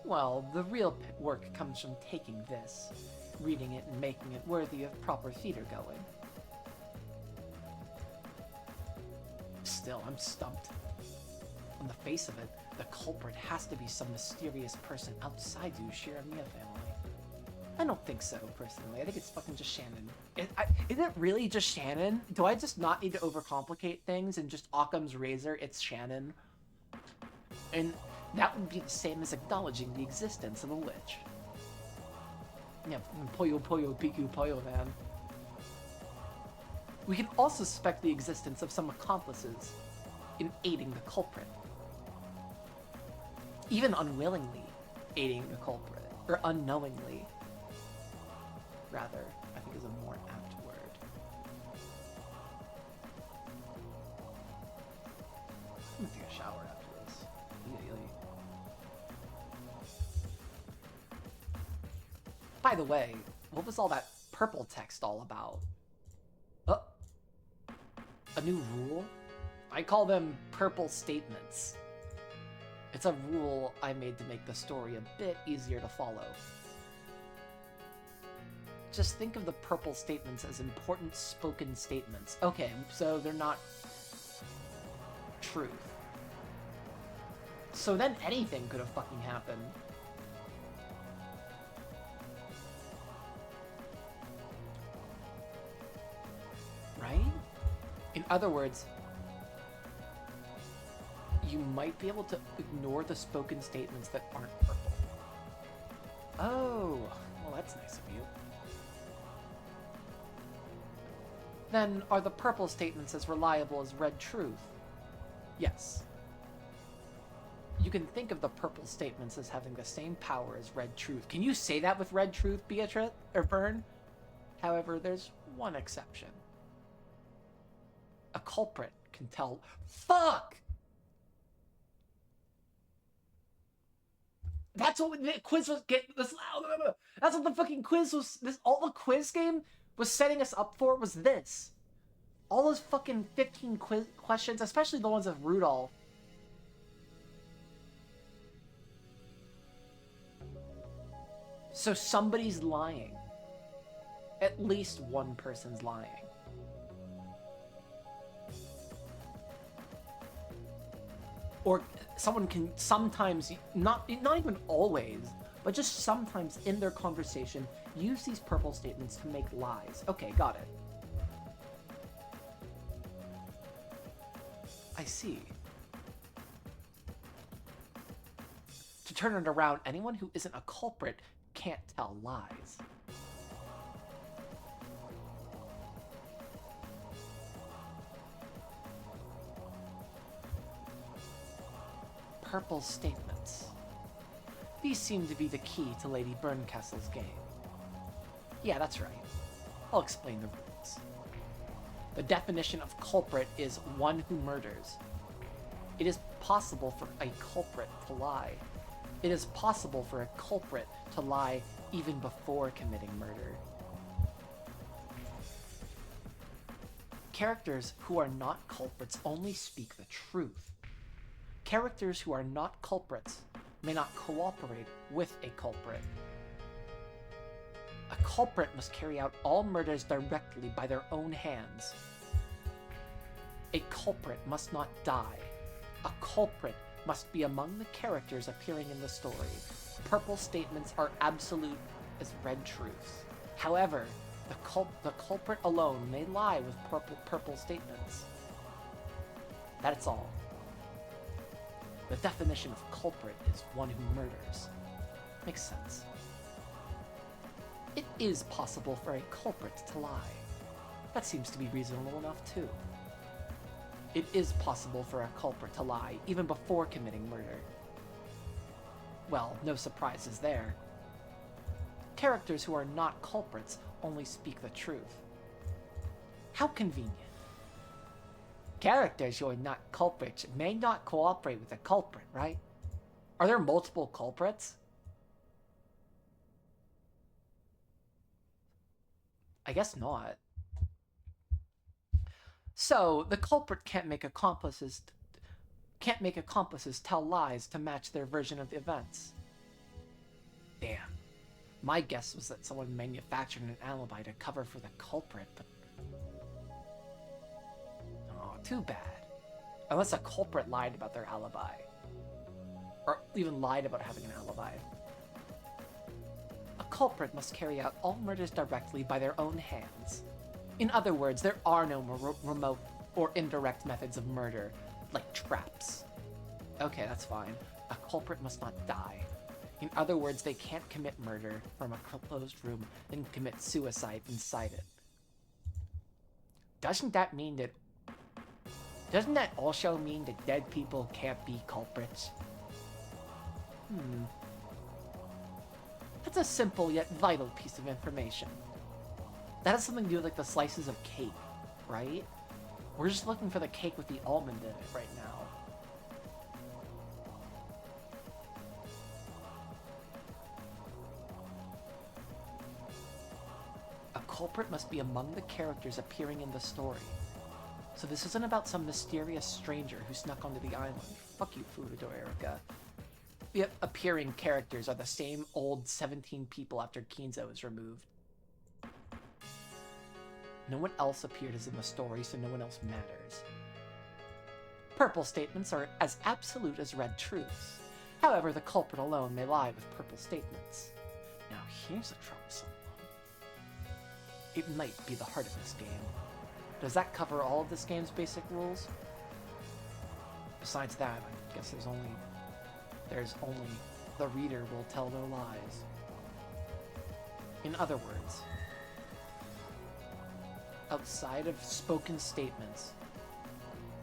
Well, the real work comes from taking this, reading it and making it worthy of proper theater going. Still, I'm stumped. On the face of it, the culprit has to be some mysterious person outside the Ushiramiya family. I don't think so, personally. I think it's fucking just Shannon. Is it really just Shannon? Do I just not need to overcomplicate things and just Occam's razor, it's Shannon? And that would be the same as acknowledging the existence of a witch. Yeah, Poyo Poyo Piku Poyo, man. We can also suspect the existence of some accomplices in aiding the culprit. Even unwillingly aiding the culprit, or unknowingly, rather, I think is a more apt word. I'm gonna take a shower after this, immediately. By the way, what was all that purple text all about? Oh, a new rule? I call them purple statements. It's a rule I made to make the story a bit easier to follow. Just think of the purple statements as important spoken statements. Okay, so they're not truth. So then anything could have fucking happened. Right? In other words, you might be able to ignore the spoken statements that aren't purple. Oh, well, that's nice of you. Then, are the purple statements as reliable as red truth? Yes. You can think of the purple statements as having the same power as red truth. Can you say that with red truth, Beatrice? Or Byrne? However, there's one exception. A culprit can tell... Fuck! That's what the quiz was getting. That's what the fucking quiz was. All the quiz game was setting us up for was this. All those fucking 15 quiz questions, especially the ones of Rudolph. So somebody's lying. At least one person's lying. Or someone can sometimes, not even always, but just sometimes in their conversation, use these purple statements to make lies. Okay, got it. I see. To turn it around, anyone who isn't a culprit can't tell lies. Purple statements. These seem to be the key to Lady Berncastle's game. Yeah, that's right. I'll explain the rules. The definition of culprit is one who murders. It is possible for a culprit to lie. It is possible for a culprit to lie even before committing murder. Characters who are not culprits only speak the truth. Characters who are not culprits may not cooperate with a culprit. A culprit must carry out all murders directly by their own hands. A culprit must not die. A culprit must be among the characters appearing in the story. Purple statements are absolute as red truths. However, the culprit alone may lie with purple statements. That's all. The definition of culprit is one who murders. Makes sense. It is possible for a culprit to lie. That seems to be reasonable enough too. It is possible for a culprit to lie even before committing murder. Well, no surprises there. Characters who are not culprits only speak the truth. How convenient. Characters who are not culprits may not cooperate with a culprit, right? Are there multiple culprits? I guess not. So, the culprit can't make accomplices tell lies to match their version of the events. Damn. My guess was that someone manufactured an alibi to cover for the culprit, but... Oh, too bad. Unless a culprit lied about their alibi. Or even lied about having an alibi. A culprit must carry out all murders directly by their own hands. In other words, there are no remote or indirect methods of murder, like traps. Okay, that's fine. A culprit must not die. In other words, they can't commit murder from a closed room, then commit suicide inside it. Doesn't that also mean that dead people can't be culprits? That's a simple yet vital piece of information. That has something to do with like the slices of cake, right? We're just looking for the cake with the almond in it right now. A culprit must be among the characters appearing in the story. So this isn't about some mysterious stranger who snuck onto the island. Fuck you, Furuto Erica. The appearing characters are the same old 17 people after Kinzo is removed. No one else appeared as in the story, so no one else matters. Purple statements are as absolute as red truths. However, the culprit alone may lie with purple statements. Now here's the troublesome one. It might be the heart of this game. Does that cover all of this game's basic rules? Besides that, I guess there's only the reader will tell no lies. In other words, outside of spoken statements,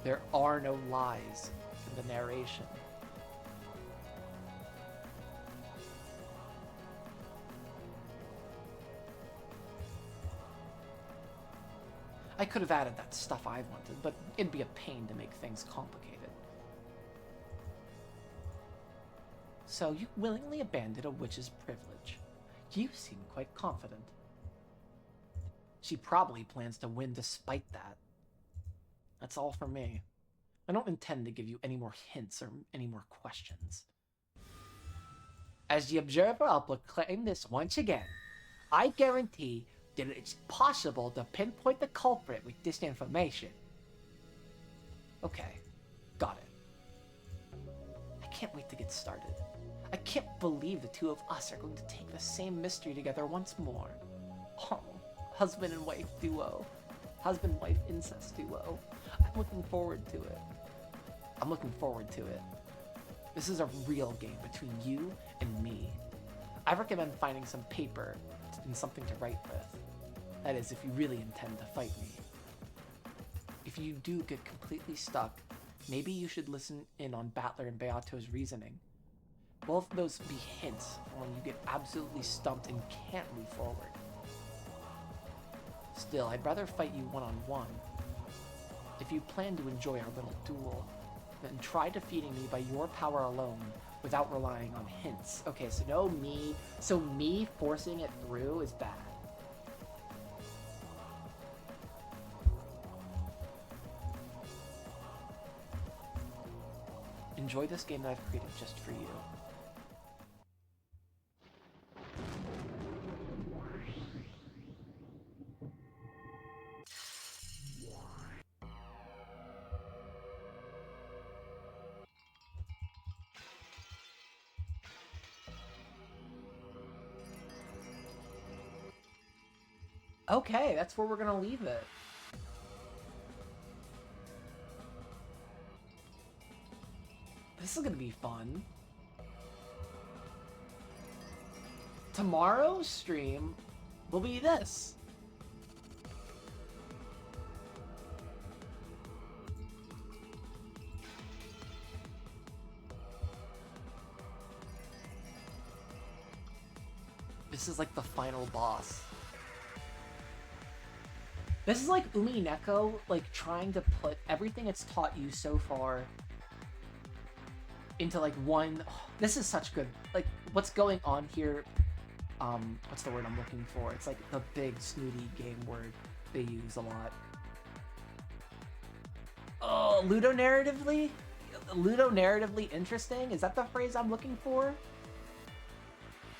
there are no lies in the narration. I could have added that stuff I wanted, but it'd be a pain to make things complicated. So you willingly abandoned a witch's privilege. You seem quite confident. She probably plans to win despite that. That's all for me. I don't intend to give you any more hints or any more questions. As the observer, I'll proclaim this once again. I guarantee that it's possible to pinpoint the culprit with this information. Okay, got it. I can't wait to get started. I can't believe the two of us are going to take the same mystery together once more. Oh, husband and wife duo. Husband-wife incest duo. I'm looking forward to it. I'm looking forward to it. This is a real game between you and me. I recommend finding some paper and something to write with. That is, if you really intend to fight me. If you do get completely stuck, maybe you should listen in on Battler and Beato's reasoning. Both of those be hints for when you get absolutely stumped and can't move forward. Still, I'd rather fight you one-on-one. If you plan to enjoy our little duel, then try defeating me by your power alone, without relying on hints. Okay, so no me. So me forcing it through is bad. Enjoy this game that I've created just for you. Okay, that's where we're gonna leave it. This is gonna be fun. Tomorrow's stream will be this. This is like the final boss. This is like Umineko, like trying to put everything it's taught you so far into like one. Oh, this is such good. Like what's going on here? What's the word I'm looking for? It's like the big snooty game word they use a lot. Oh, ludonarratively interesting. Is that the phrase I'm looking for?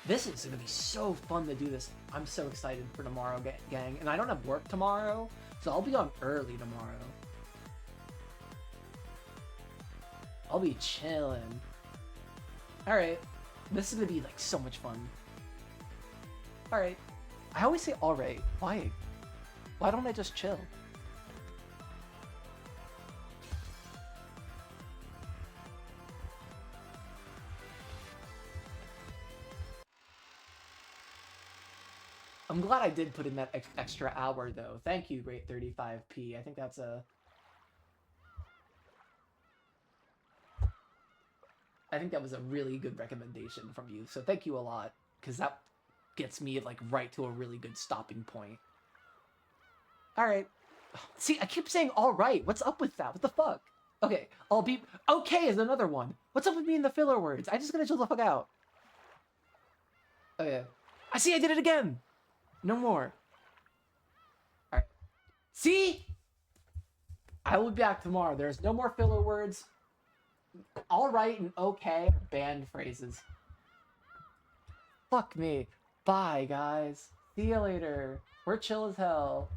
This is gonna be so fun to do this. I'm so excited for tomorrow, gang. And I don't have work tomorrow, so I'll be on early tomorrow. I'll be chilling. Alright. This is gonna be like so much fun. Alright. I always say alright. Why? Why don't I just chill? I'm glad I did put in that extra hour, though. Thank you, Great 35p. I think that's a... I think that was a really good recommendation from you, so thank you a lot, because that gets me, like, right to a really good stopping point. Alright. See, I keep saying alright. What's up with that? What the fuck? Okay, I'll be... Okay is another one. What's up with me in the filler words? I just gotta chill the fuck out. Oh, yeah. I see, I did it again! No more. Alright. See? I will be back tomorrow. There's no more filler words. Alright and okay are banned phrases. Fuck me. Bye, guys. See you later. We're chill as hell.